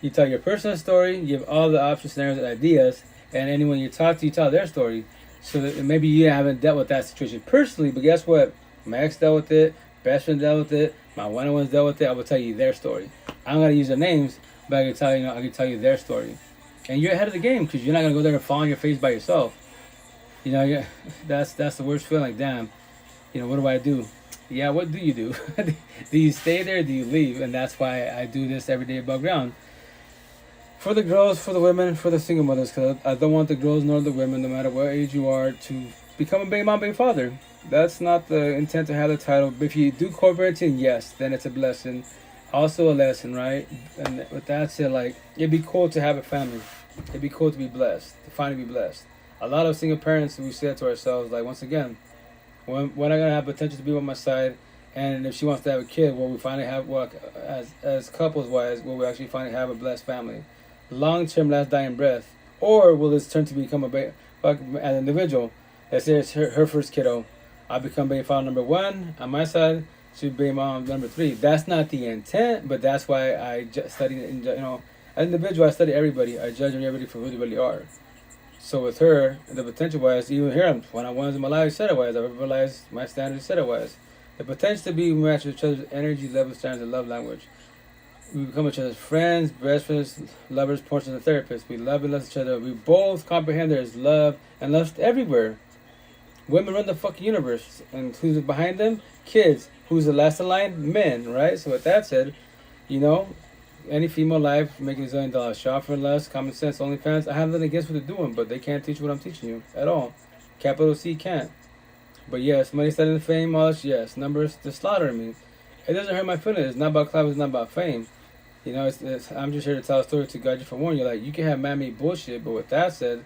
You tell your personal story, you give all the options, scenarios, and ideas, and anyone you talk to, you tell their story. So that maybe you haven't dealt with that situation personally, but guess what? My ex dealt with it, best friend dealt with it, my one-on-ones dealt with it. I will tell you their story. I'm gonna use their names, but I can tell you their story. And you're ahead of the game because you're not gonna go there and fall on your face by yourself. That's the worst feeling. Like, damn, what do I do? Yeah, what do you do? Do you stay there? Do you leave? And that's why I do this every day above ground. For the girls, for the women, for the single mothers, because I don't want the girls nor the women, no matter what age you are, to become a baby mom, baby father. That's not the intent to have the title. But if you do co-parenting, yes, then it's a blessing. Also a lesson, right? And with that said, like, it'd be cool to have a family. It'd be cool to be blessed, to finally be blessed. A lot of single parents, we said to ourselves, like, once again, when I'm going to have potential to be on my side, and if she wants to have a kid, will we finally have, as couples-wise, will we actually finally have a blessed family? Long-term, last dying breath. Or will this turn to become as an individual? Let's say it's her first kiddo. I become baby father number 1 on my side. She be mom number 3. That's not the intent, but that's why I study. As an individual, I study everybody. I judge everybody for who they really are. So with her, the potential wise, even here, when I was in my life, said it wise. I realized my standards, said it wise. The potential to be matched with each other's energy, level, standards, and love language. We become each other's friends, best friends, lovers, partners, and therapists. We love and love each other. We both comprehend there's love and lust everywhere. Women run the fucking universe. And who's behind them? Kids. Who's the last in line? Men, right? So with that said, any female life making $1 zillion. Shop for less, common sense, OnlyFans. I have nothing against what they're doing, but they can't teach what I'm teaching you at all. Capital C can't. But yes, money, status, and fame, all this, yes. Numbers, they're slaughtering me. It doesn't hurt my feelings. It's not about clout, it's not about fame. I'm just here to tell a story to guide you for one. You're like, you can have man-made bullshit, but with that said,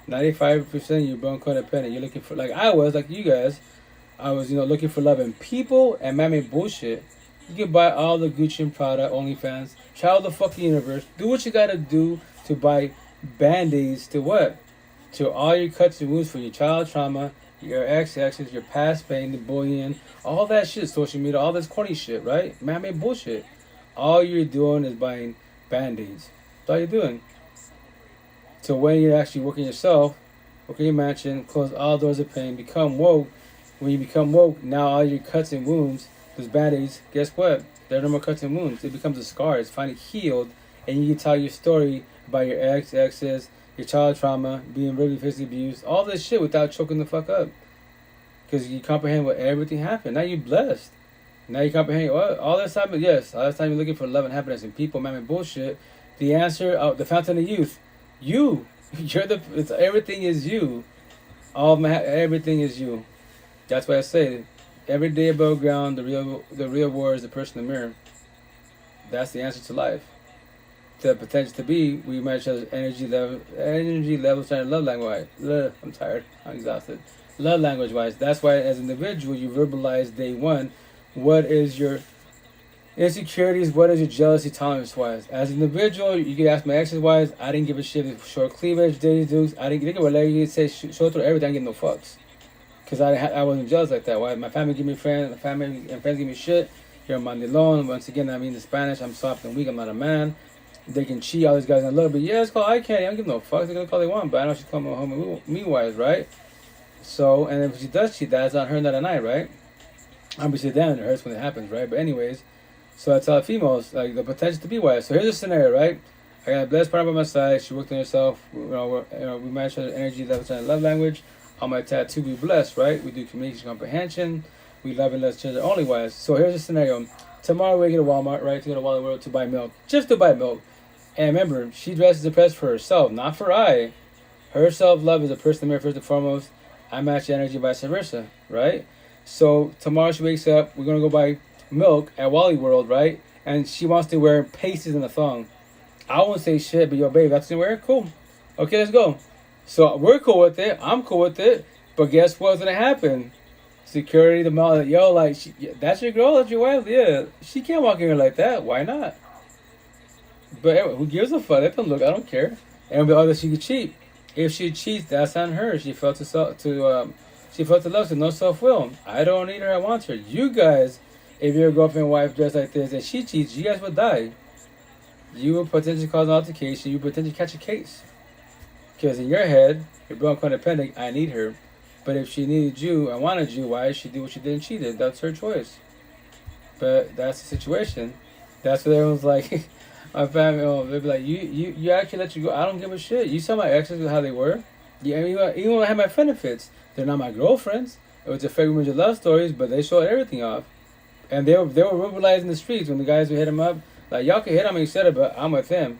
95% you're born codependent. You're looking for, like you guys, I was, looking for love in people and man-made bullshit. You can buy all the Gucci and Prada, OnlyFans, travel the fucking universe, do what you gotta do to buy band-aids to what? To all your cuts and wounds for your child trauma, your ex-exes, your past pain, the bullying, all that shit, social media, all this corny shit, right? Man-made bullshit. All you're doing is buying band-aids. That's all you're doing. So when you're actually working yourself, work in your mansion, close all doors of pain, become woke. When you become woke, now all your cuts and wounds, those band-aids, guess what? There are no more crescent moons. It becomes a scar. It's finally healed, and you can tell your story about your exes, your child trauma, being really physically abused, all this shit without choking the fuck up. Because you comprehend what everything happened. Now you're blessed. Now you comprehend all this time. Yes, all this time you're looking for love and happiness and people, man, and bullshit. The answer, the fountain of youth, you. Everything is you. Everything is you. That's why I say, every day above ground, the real war is the person in the mirror. That's the answer to life. The potential to be, we match each other's energy level, and love language. I'm tired. I'm exhausted. Love language wise. That's why as an individual, you verbalize day one. What is your insecurities? What is your jealousy tolerance wise? As an individual, you can ask my exes wise. I didn't give a shit if short cleavage, days, dudes. I didn't give a leg. You say show through everything. I didn't give no fucks. Because I wasn't jealous like that. Why? My family give me friends. My family and friends give me shit. You're mandilon. Once again, I mean in Spanish. I'm soft and weak. I'm not a man. They can cheat. All these guys. I love, but yeah, it's called I can't. I don't give no fucks. They're gonna call they want. But I know she's coming home me wise, right? So, and if she does cheat, that's on her, not on I, right? Obviously, then it hurts when it happens, right? But anyways, so I tell females like the potential to be wise. So here's a scenario, right? I got a blessed partner by my side. She worked on herself. We match her energy, love, and love language. On my tattoo, we blessed, right? We do communication comprehension. We love and let children only wise. So here's a scenario. Tomorrow we go to Walmart, right? To go to Walmart World to buy milk, just to buy milk. And remember, she dresses and dressed for herself, not for I. Her self-love is a person mirror first and foremost. I match energy, vice versa, right? So tomorrow she wakes up, we're gonna go buy milk at Wally World, right? And she wants to wear pasties in a thong. I won't say shit, but yo, babe, that's gonna wear it? Cool. Okay, let's go. So we're cool with it. I'm cool with it. But guess what's gonna happen? Security, the mall, yo, like, that's your girl, that's your wife? Yeah. She can't walk in here like that. Why not? But anyway, who gives a fuck? Let them look. I don't care. And the other, she could cheat. If she cheats, that's on her. She felt she felt to love, so no self-will. I don't need her, I want her. You guys, if your girlfriend wife dressed like this and she cheats, you guys would die. You would potentially cause an altercation. You would potentially catch a case. Because in your head, you're broke codependent, I need her. But if she needed you and wanted you, why did she do what she did and cheated? That's her choice. But that's the situation. That's what everyone's like. My family, they'll be like, you actually let you go. I don't give a shit. You saw my exes how they were. Yeah, even when I had my benefits, they're not my girlfriends. It was a figment of love stories, but they showed everything off. And they were verbalizing the streets when the guys would hit them up. Like, y'all can hit him, etc., but I'm with him.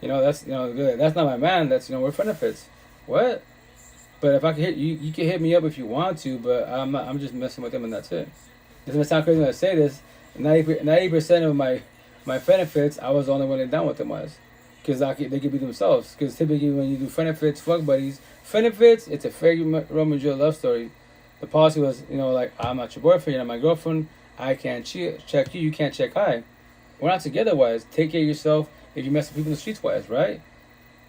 That's not my man. That's we're benefits. What? But if I can hit you, you can hit me up if you want to. But I'm not. I'm just messing with them, and that's it. Doesn't sound crazy when I say this. 90% of my benefits, I was the only one that down with them was, because they could be themselves. Because typically when you do benefits, fuck buddies, benefits, it's a fairy Romeo love story. The policy was, like, I'm not your boyfriend, you're not my girlfriend. I can't check you, you can't check I. We're not together wise. Take care of yourself. If you mess with people in the streets wise, right?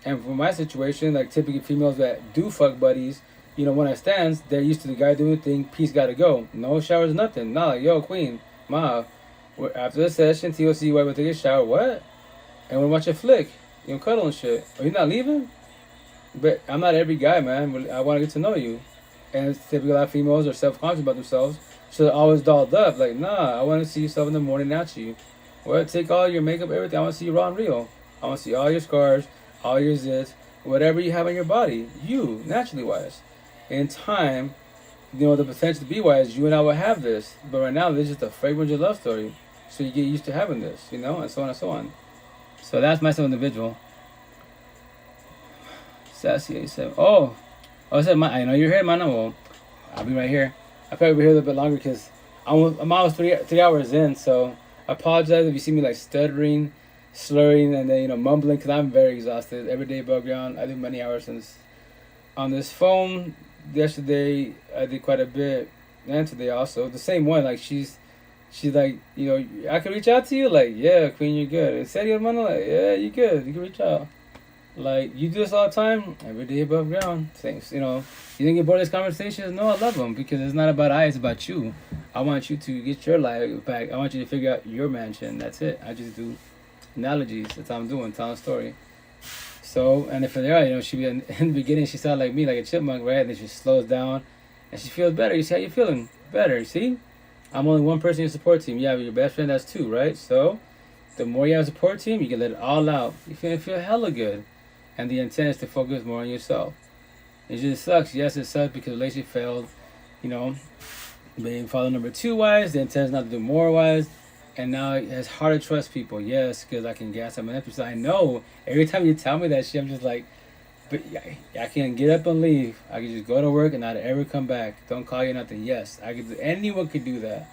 And for my situation, like typically females that do fuck buddies, when I stands, they're used to the guy doing the thing. Peace, gotta go. No showers, nothing. Not like, yo, queen, ma. After the session, TLC, wife will take a shower. What? And we'll watch a flick. Cuddle and shit. Are you not leaving? But I'm not every guy, man. I want to get to know you. And typically a lot of females are self-conscious about themselves. So they're always dolled up. Like, nah, I want to see yourself in the morning, not you. Well, take all your makeup, everything. I want to see you raw and real. I want to see all your scars, all your zits, whatever you have on your body. You, naturally wise. In time, the potential to be wise, you and I will have this. But right now, this is just a fragrance of love story. So you get used to having this, and so on and so on. So that's my individual. Sassy 87. I said, I know you're here, man. Well, I'll be right here. I'll probably be here a little bit longer because I'm almost 3 hours in. So I apologize if you see me like stuttering, slurring, and then mumbling, because I'm very exhausted. Every day above ground, I do many hours on this phone. Yesterday I did quite a bit, and today also. The same one, like she's like, I can reach out to you? Like, yeah, queen, you're good. And Serio, hermano? Like, yeah, you're good. You can reach out. Like, you do this all the time? Every day above ground. Thanks. You didn't get bored of these conversations? No, I love them, because it's not about it's about you. I want you to get your life back. I want you to figure out your mansion. That's it. I just do analogies. That's all I'm doing, telling a story. So, and if there, she in the beginning, she sounded like me, like a chipmunk, right? And then she slows down, and she feels better. You see how you're feeling? Better, see? I'm only one person in your support team. You have your best friend, that's two, right? So the more you have a support team, you can let it all out. You feel hella good. And the intent is to focus more on yourself. It just sucks. Yes, it sucks because the relationship failed. You know, being father number two wise, the intent is not to do more wise. And now it's hard to trust people. Yes, because I can gas up my episode. I know every time you tell me that shit, I'm just like, but I can get up and leave. I can just go to work and not ever come back. Don't call you nothing. Yes, I could. Anyone could do that.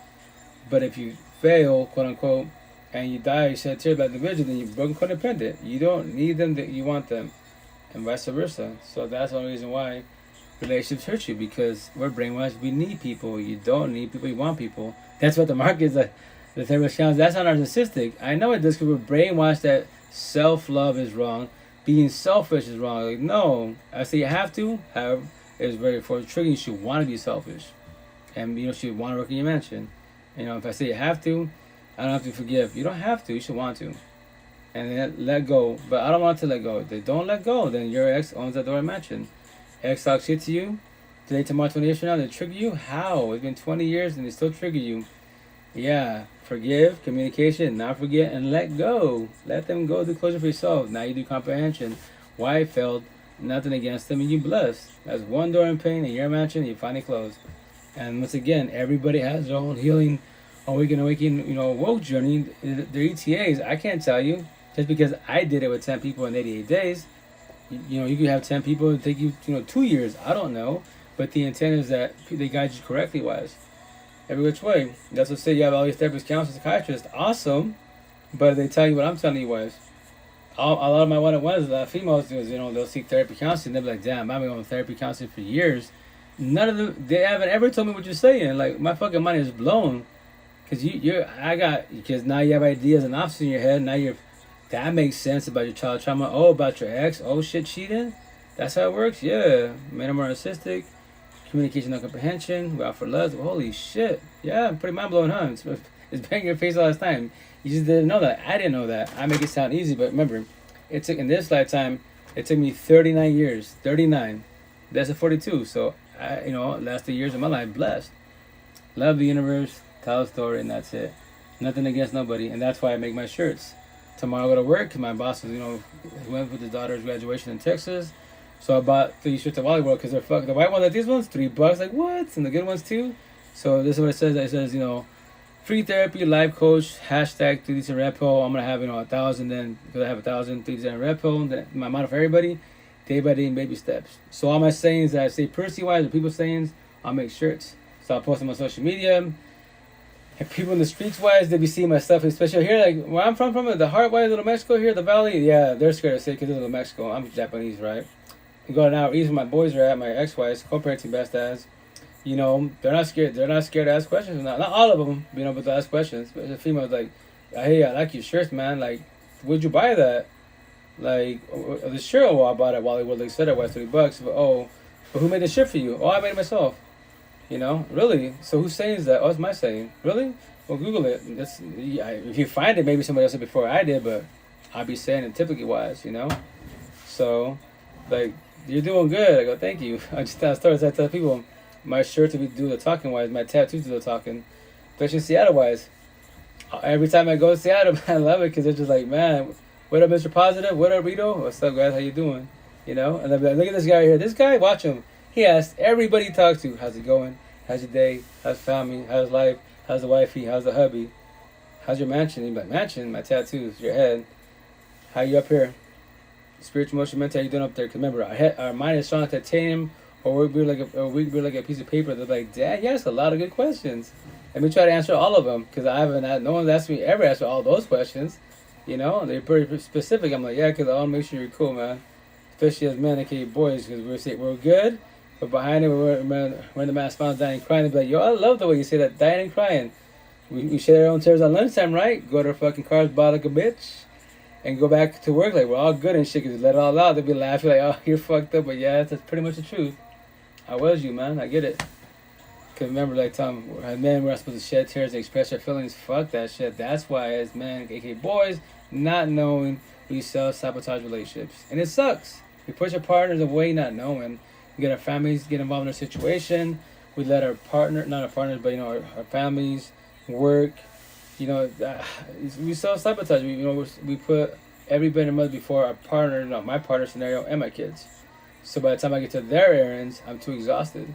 But if you fail, quote unquote, and you die, you shed tears by the division, then you're broken codependent. You don't need them, that you want them, and vice versa. So that's the only reason why relationships hurt you, because we're brainwashed. We need people. You don't need people. You want people. That's what the market is like. The therapist challenge. That's not narcissistic. I know it does because we're brainwashed that self-love is wrong. Being selfish is wrong. Like, no, I say you have to. However, it's very for triggering. You should want to be selfish, and you should want to work in your mansion. If I say you have to, I don't have to forgive. You don't have to. You should want to, and then let go. But I don't want to let go. If they don't let go, then your ex owns that door mansion. Ex talks shit to you. Today, tomorrow, 20 years from now, they trigger you. How? It's been 20 years and they still trigger you. Yeah, forgive, communication, not forget, and let go. Let them go. Do closure for yourself. Now you do comprehension. Why it failed, nothing against them, and you blessed. That's one door in pain in your mansion, you finally close. And once again, everybody has their own healing, awakening, woke journey. Their ETAs, I can't tell you. Just because I did it with 10 people in 88 days, you could have 10 people take you, 2 years. I don't know. But the intent is that they guide you correctly wise. Every which way. That's what say you have all these therapists, counselors, psychiatrists. Awesome. But they tell you what I'm telling you wise. A lot of my one-on-ones, a lot of females do is, they'll seek therapy counseling. They'll be like, damn, I've been going to therapy counseling for years. None of them, they haven't ever told me what you're saying. Like, my fucking mind is blown. Because now you have ideas and options in your head. Now that makes sense about your child trauma. Oh, about your ex. Oh, shit, cheating. That's how it works. Yeah. Men are more narcissistic. Communication, no comprehension. We offer love. Holy shit. Yeah, pretty mind blowing, huh? It's banging your face all this time. You just didn't know that. I didn't know that. I make it sound easy, but remember, it took, in this lifetime, it took me 39 years. 39. That's a 42. So, last 2 years of my life, blessed. Love the universe, tell a story, and that's it. Nothing against nobody, and that's why I make my shirts. Tomorrow I go to work, because my boss was, went with his daughter's graduation in Texas. So I bought 3 shirts at Wally World, because they're fucking, the white ones like these ones, $3. Like, what? And the good ones too? So this is what it says. It says, free therapy, life coach, hashtag 3D Repo. I'm going to have, 1,000 then, because I have 1,000 3D Repo. Then my motto for everybody, day by day, baby steps. So all my sayings that I say personally-wise, or people's sayings, I'll make shirts. So I'll post them on social media. And people in the streets-wise, they be seeing my stuff, especially here, like, where I'm from the heart-wise, Little Mexico here, the valley, yeah, they're scared to say because it's Little Mexico. I'm Japanese, right? You go out east, my boys are at, my ex-wives, co-parenting best as, they're not scared. They're not scared to ask questions. Not all of them, but to ask questions. But the female's like, hey, I like your shirts, man. Like, where'd you buy that? Like, the shirt, I bought it while it was like said it was $30. But who made the shirt for you? Oh, I made it myself. Really? So who's saying that? Oh, it's my saying. Really? Well, Google it. If you find it, maybe somebody else did before I did, but I'll be saying it typically wise, So, like, you're doing good. I go, thank you. I just tell stories. I tell people, my shirts do the talking wise, my tattoos do the talking, especially Seattle wise. Every time I go to Seattle, I love it because they're just like, man, what up, Mr. Positive? What up, Rito? What's up, guys? How you doing? And they'll be like, look at this guy right here. This guy, watch him. He asks everybody he talks to, how's it going? How's your day? How's family? How's life? How's the wifey? How's the hubby? How's your mansion? He's like, mansion? My tattoos, your head. How you up here? Spiritual, emotional, mental, how you doing up there? Because remember, our mind is strong titanium, or we're like a piece of paper. They're like, Dad, you asked a lot of good questions. Let me try to answer all of them, because no one's asked me ever answer all those questions. They're pretty specific. I'm like, yeah, because I want to make sure you're cool, man. Especially as men, aka boys, because we're good, but behind it, when the man spawns dying and crying, they're like, yo, I love the way you say that, dying and crying. We share our own tears on lunchtime, right? Go to our fucking cars, buy like a bitch, and go back to work like we're all good and shit, because we let it all out. They'll be laughing like, oh, you're fucked up, but yeah, that's pretty much the truth. I was you, man. I get it. Because remember, like, Tom, as men, we're not supposed to shed tears and express our feelings. Fuck that shit. That's why, as men, aka boys, not knowing, we self-sabotage relationships. And it sucks. We push our partners away not knowing. We get our families get involved in a situation. We let our partner, not our partners, but our families, work. We self sabotage. We put every bit of money before our partner, my partner scenario, and my kids. So by the time I get to their errands, I'm too exhausted,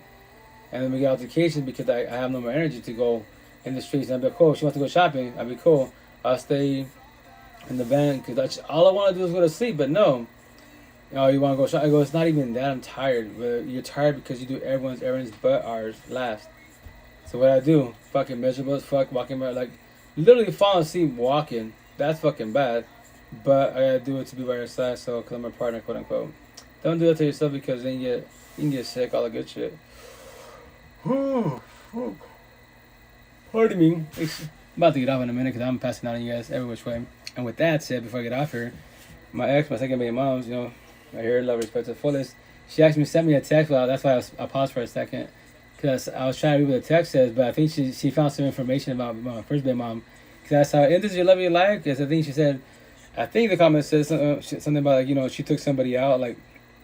and then we get altercations because I have no more energy to go in the streets. And I'll be like, cool. She wants to go shopping. I'll be cool. I'll stay in the van because all I want to do is go to sleep. But no, you want to go shopping? I go, it's not even that. I'm tired. But you're tired because you do everyone's errands but ours last. So what I do, fucking miserable as fuck, walking around like literally falling asleep walking. That's fucking bad. But I gotta do it to be by your side. So because I'm a partner, quote unquote. Don't do that to yourself because then you can get sick. All the good shit. Pardon me. I'm about to get off in a minute because I'm passing out on you guys every which way. And with that said, before I get off here, my second baby mom's, I hear love, respect to the fullest. She actually sent me a text. Well, that's why I paused for a second because I was trying to read what the text says, but I think she found some information about my first baby mom. Because I saw, "Is your love your life?" Because I think she said, I think the comment says something about like she took somebody out, like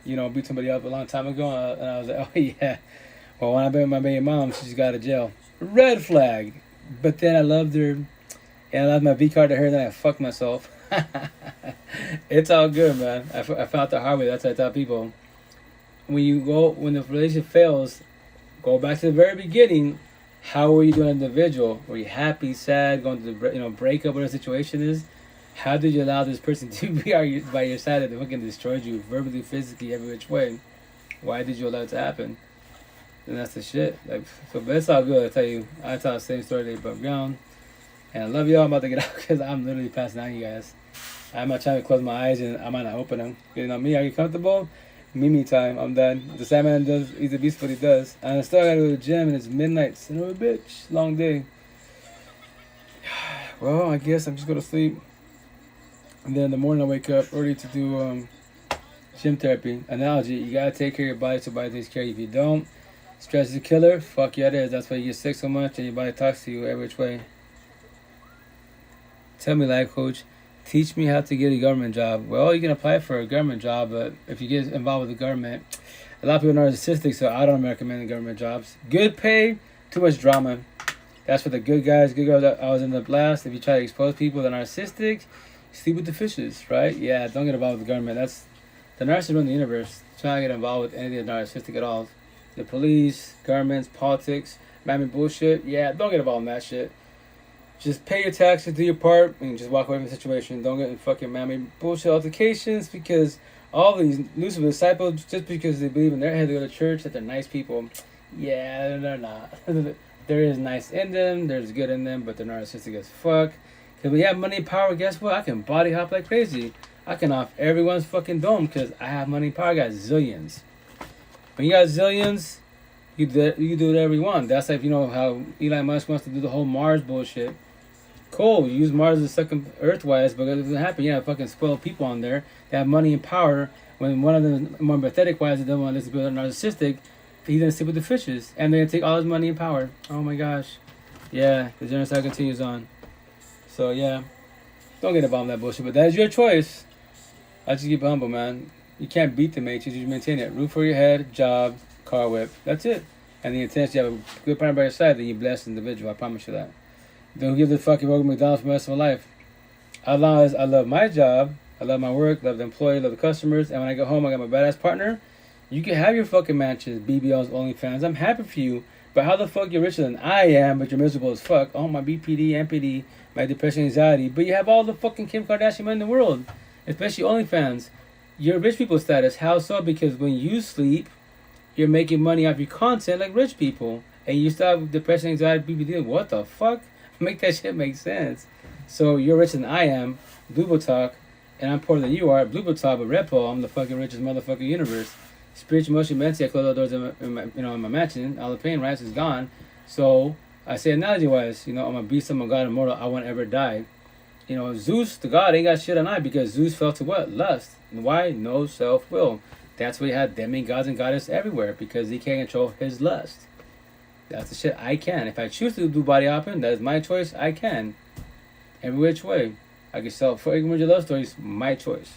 beat somebody up a long time ago, and I was like, oh yeah. Well, when I met my baby mom, she just got out of jail. Red flag. But then I loved her, and I loved my V card to her. Then I fucked myself. It's all good, man. I found the hard way. That's what I tell people. When the relationship fails, go back to the very beginning. How were you doing as an individual? Were you happy, sad, going through the breakup, whatever the situation is? How did you allow this person to be by your side that fucking destroyed you verbally, physically, every which way? Why did you allow it to happen? And that's the shit. But it's all good. I tell you, I tell the same story they broke down. And I love y'all. I'm about to get out because I'm literally passing out, you guys. I'm not trying to close my eyes and I might not open them. Me, are you comfortable? Me time. I'm done. The Sandman does. He's a beast, what he does. And I still gotta go to the gym and it's midnight. Son of a bitch. Long day. Well, I guess I'm just gonna sleep. And then in the morning I wake up early to do gym therapy. Analogy, you gotta take care of your body so your body takes care of you. If you don't, stress is a killer. Fuck yeah, it is. That's why you get sick so much and your body talks to you every which way. Tell me, life coach, teach me how to get a government job. Well, you can apply for a government job, but if you get involved with the government, a lot of people are narcissistic, so I don't recommend the government jobs. Good pay, too much drama. That's for the good guys, good girls. I was in the blast. If you try to expose people that are narcissistic, sleep with the fishes, right? Yeah, don't get involved with the government. That's the narcissists run the universe. Try not to get involved with anything that's narcissistic at all. The police, governments, politics, mammy bullshit. Yeah, don't get involved in that shit. Just pay your taxes, do your part, and just walk away from the situation. Don't get in fucking mammy bullshit altercations because all these Lucifer disciples, just because they believe in their head, they go to church, that they're nice people. Yeah, they're not. There is nice in them, there's good in them, but they're narcissistic as fuck. Because we have money and power, guess what? I can body hop like crazy. I can off everyone's fucking dome because I have money and power. I got zillions. When you got zillions, you do whatever you want. That's like, how Elon Musk wants to do the whole Mars bullshit. Cool, you use Mars as a second Earthwise, but it doesn't happen. You have fucking spoiled people on there. They have money and power. When one of them more pathetic wise, they don't want to listen to people that are narcissistic, he's gonna sleep with the fishes. And they're gonna take all his money and power. Oh my gosh. Yeah, the genocide continues on. So yeah. Don't get involved in that bullshit, but that is your choice. I just keep it humble, man. You can't beat the matrix, you maintain it. Roof for your head, job, car whip. That's it. And the intention, you have a good partner by your side, then you're a blessed individual. I promise you that. Don't give the fucking work at McDonald's for the rest of my life. As long as I love my job, I love my work, love the employee, love the customers, and when I go home, I got my badass partner. You can have your fucking mansions, BBLs, OnlyFans. I'm happy for you, but how the fuck you're richer than I am, but you're miserable as fuck? Oh, my BPD, MPD, my depression, anxiety, but you have all the fucking Kim Kardashian money in the world, especially OnlyFans. You're rich people status. How so? Because when you sleep, you're making money off your content like rich people, and you still have depression, anxiety, BPD. What the fuck? Make that shit make sense. So you're richer than I am, Blue Talk, and I'm poorer than you are, Blue Talk, but Red Pill, I'm the fucking richest motherfucker universe. Spiritual, emotional, mentally, I close all doors in my mansion. All the pain, right, is gone. So I say analogy-wise, I'm a beast, I'm a god, immortal. I won't ever die. Zeus, the god, ain't got shit on I because Zeus fell to what? Lust. And why? No self-will. That's why he had demigods and goddesses everywhere because he can't control his lust. That's the shit I can. If I choose to do body hopping, that is my choice. I can. Every which way. I can sell 400 love stories. My choice.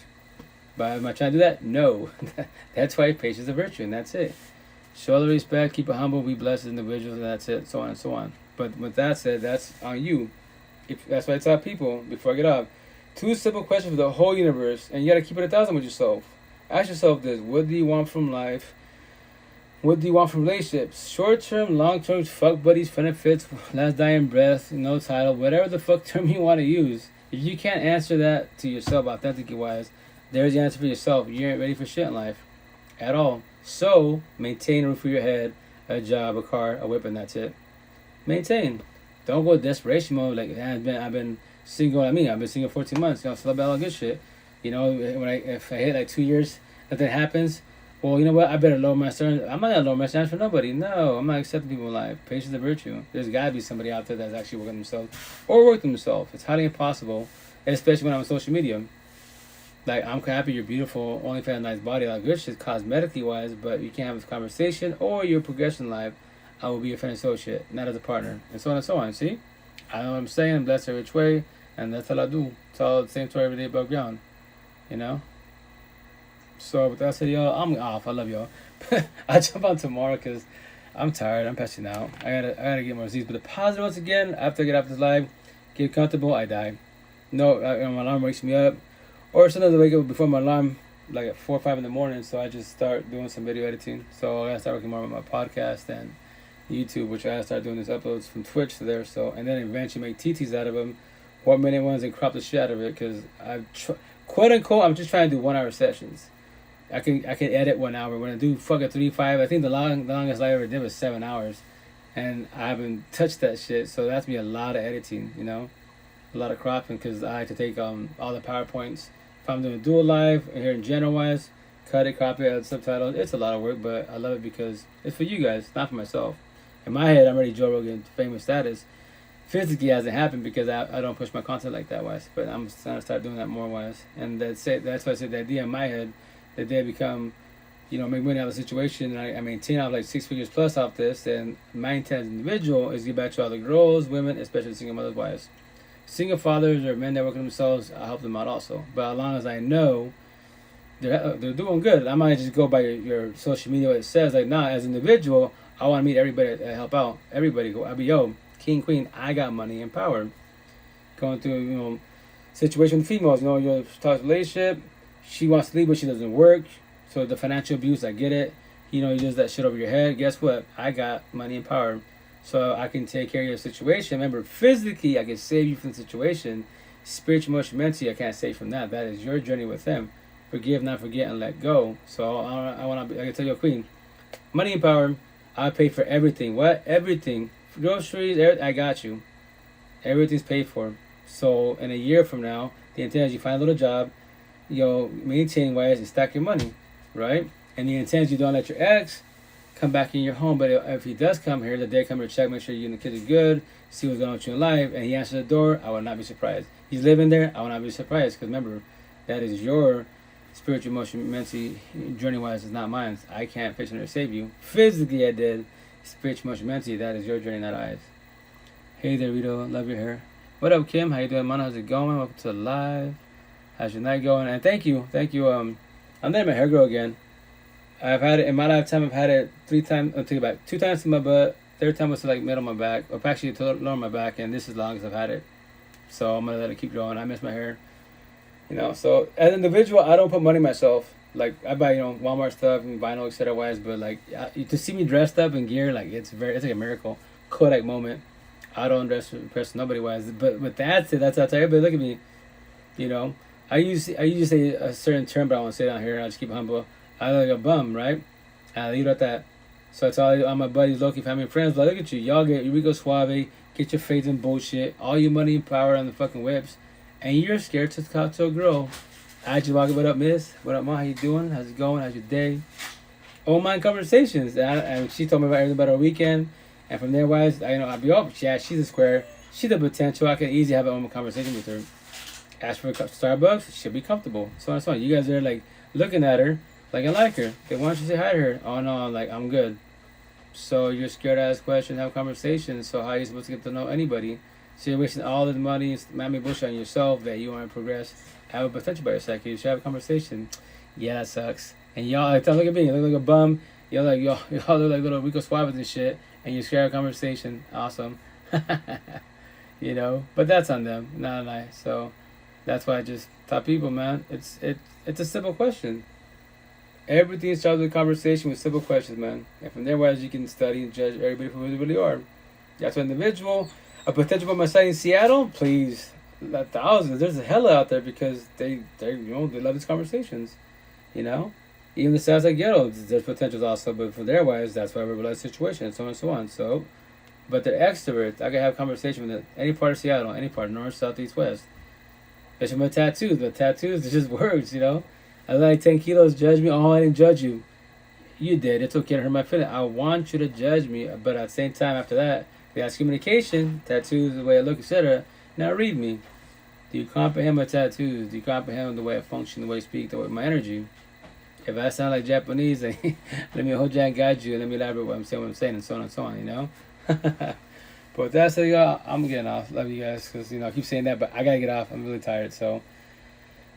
But am I trying to do that? No. That's why patience is a virtue, and that's it. Show the respect, keep it humble, be blessed as individuals, and that's it, so on and so on. But with that said, that's on you. If that's why I tell people before I get off. 2 simple questions for the whole universe, and you gotta keep it 1,000 with yourself. Ask yourself this: what do you want from life? What do you want from relationships? Short term, long term, fuck buddies, benefits, last dying breath, no title, whatever the fuck term you want to use. If you can't answer that to yourself authentically wise, there's the answer for yourself. You ain't ready for shit in life at all. So maintain a roof over your head, a job, a car, a whip, and that's it. Maintain. Don't go desperation mode like I've been single. I've been single 14 months. So about all good shit. If I hit like 2 years, nothing happens. Well, you know what? I better lower my standards. I'm not gonna lower my standards for nobody. No, I'm not accepting people in life. Patience is a virtue. There's gotta be somebody out there that's actually working themselves or worked themselves. It's highly impossible, especially when I'm on social media. Like, I'm happy you're beautiful, only for a nice body, like good shit cosmetically wise, but you can't have this conversation or your progression in life. I will be a friend associate, not as a partner, and so on and so on. See? I know what I'm saying. I'm blessed every which way, and that's all I do. It's all the same story every day above ground. You know? So with that said, y'all, I'm off. I love y'all. I'll jump on tomorrow because I'm tired. I'm passing out. I gotta get more Z's. But the positive once again, after I get off this live, get comfortable, I die. No, my alarm wakes me up. Or sometimes I wake up before my alarm, like at 4 or 5 in the morning. So I just start doing some video editing. So I gotta start working more on my podcast and YouTube, which I gotta start doing these uploads from Twitch to there. So, and then eventually make TTs out of them, 1 minute ones, and crop the shit out of it. Because quote unquote, I'm just trying to do 1 hour sessions. I can edit 1 hour. When I do fucking 3-5, I think the longest I ever did was 7 hours, and I haven't touched that shit. So that's me a lot of editing, a lot of cropping, because I have to take all the PowerPoints. If I'm doing dual live here in general wise, cut it, copy it, add subtitles. It's a lot of work, but I love it because it's for you guys, not for myself. In my head, I'm already Joe Rogan famous status. Physically, it hasn't happened because I don't push my content like that wise, but I'm trying to start doing that more wise. And that's it. That's why I said the idea in my head that they become, make money out of the situation. And I maintain out like 6 figures plus off this. And my intent as an individual is to get back to all the girls, women, especially single mothers' wives. Single fathers or men that work on themselves, I help them out also. But as long as I know they're doing good, I might just go by your social media, what it says. Like, nah, as an individual, I want to meet everybody that help out. Everybody go, I'll be, king, queen, I got money and power. Going through, situation with females, your toxic relationship. She wants to leave, but she doesn't work. So the financial abuse, I get it. He does that shit over your head. Guess what? I got money and power. So I can take care of your situation. Remember, physically, I can save you from the situation. Spiritually, emotionally, mentally, I can't save from that. That is your journey with him. Forgive, not forget, and let go. So I can tell you, queen, money and power, I pay for everything. What? Everything. Groceries, I got you. Everything's paid for. So in a year from now, the intent is you find a little job, maintain wise and stack your money, right? And the intent is you don't let your ex come back in your home. But if he does come here, the day come here, check, make sure you and the kids are good, see what's going on with you in life, and he answers the door, I will not be surprised. He's living there, I will not be surprised. Because remember, that is your spiritual, emotional, mentally, journey-wise, is not mine. I can't fix it or save you. Physically, I did. Spiritual, emotional, mentally, that is your journey, not ours. Hey there, Rito. Love your hair. What up, Kim? How you doing, man? How's it going? Welcome to the live. How's your night going? And thank you. I'm letting my hair grow again. I've had it in my lifetime. I've had it 3 times. I'll take it back. 2 times to my butt. 3rd time was to like middle of my back, or actually to lower my back. And this is the longest I've had it. So I'm gonna let it keep growing. I miss my hair. So as an individual, I don't put money myself. Like I buy, Walmart stuff and vinyl, etc. Wise, but like to see me dressed up in gear, like it's like a miracle, Kodak moment. I don't impress nobody wise, but that's it. That's how everybody look at me. I usually say a certain term, but I won't say it on here. I'll just keep it humble. I look like a bum, right? I leave it at that. So I tell all my buddies, local family, and friends, like, look at you. Y'all get Eureka Suave, get your faith in bullshit, all your money and power on the fucking whips, and you're scared to talk to a girl. I just walk up, what up, miss? What up, ma? How you doing? How's it going? How's your day? All my conversations. And she told me about everything about her weekend. And from there, wise, I'd be, yeah, she's a square. She's a potential. I can easily have a own conversation with her. Ask for a Starbucks, she'll be comfortable. So on and so on. You guys are like looking at her like I like her. They want you to say hi to her. Oh no, I'm good. So you're scared to ask questions, have conversations. So how are you supposed to get to know anybody? So you're wasting all this money, mammy bullshit on yourself that you want to progress. Have a potential by your side. You should have a conversation. Yeah, that sucks. And y'all, look at me. You look like a bum. You're like, y'all look like little Rico Suaves and shit, and you share a conversation. Awesome. You know, but that's on them, not on I. So that's why I just tell people, man, it's a simple question. Everything starts with a conversation with simple questions, man. And from there, wise, you can study and judge everybody for who they really are. That's an individual. A potential for my site in Seattle, please. Not thousands. There's a hella out there because they they love these conversations. You know? Even the sounds like ghetto, there's potentials also, but for their wise, that's why we realize the situation, and so on and so on. So, but they're extroverts. I can have a conversation with any part of Seattle, any part, north, south, east, west. Especially my tattoos. But tattoos, they're just words, you know? I was like 10 kilos, judge me. Oh, I didn't judge you. You did. It's okay to hurt my feelings. I want you to judge me, but at the same time, after that, that's communication, tattoos, the way I look, etc. Now read me. Do you comprehend my tattoos? Do you comprehend the way I function, the way I speak, the way my energy? If I sound like Japanese, then let me hold you and guide you, and let me elaborate what I'm saying, and so on, you know? But with that said, y'all, I'm getting off. Love you guys, because, I keep saying that, but I gotta get off. I'm really tired, so.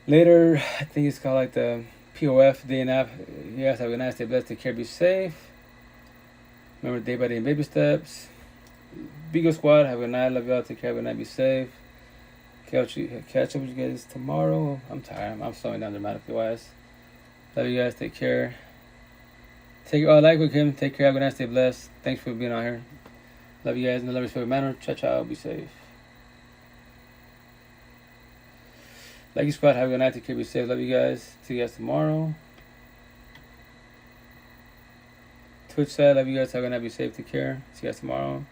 Later, I think it's called like the POF, day and a half. Yes, have a nice day, blessed, take care, be safe. Remember, day by day, baby steps. Beagle Squad, have a good night, love y'all, take care, have a good night, be safe. Catch up with you guys tomorrow. I'm tired, I'm slowing down dramatically wise. Love you guys, take care. Like with him, take care, have a nice day, blessed. Thanks for being on here. Love you guys in the love respect manner. Ciao, be safe. Like you squad, have a good night, take care, be safe. Love you guys. See you guys tomorrow. Twitch side, love you guys, have a good night, be safe, take care. See you guys tomorrow.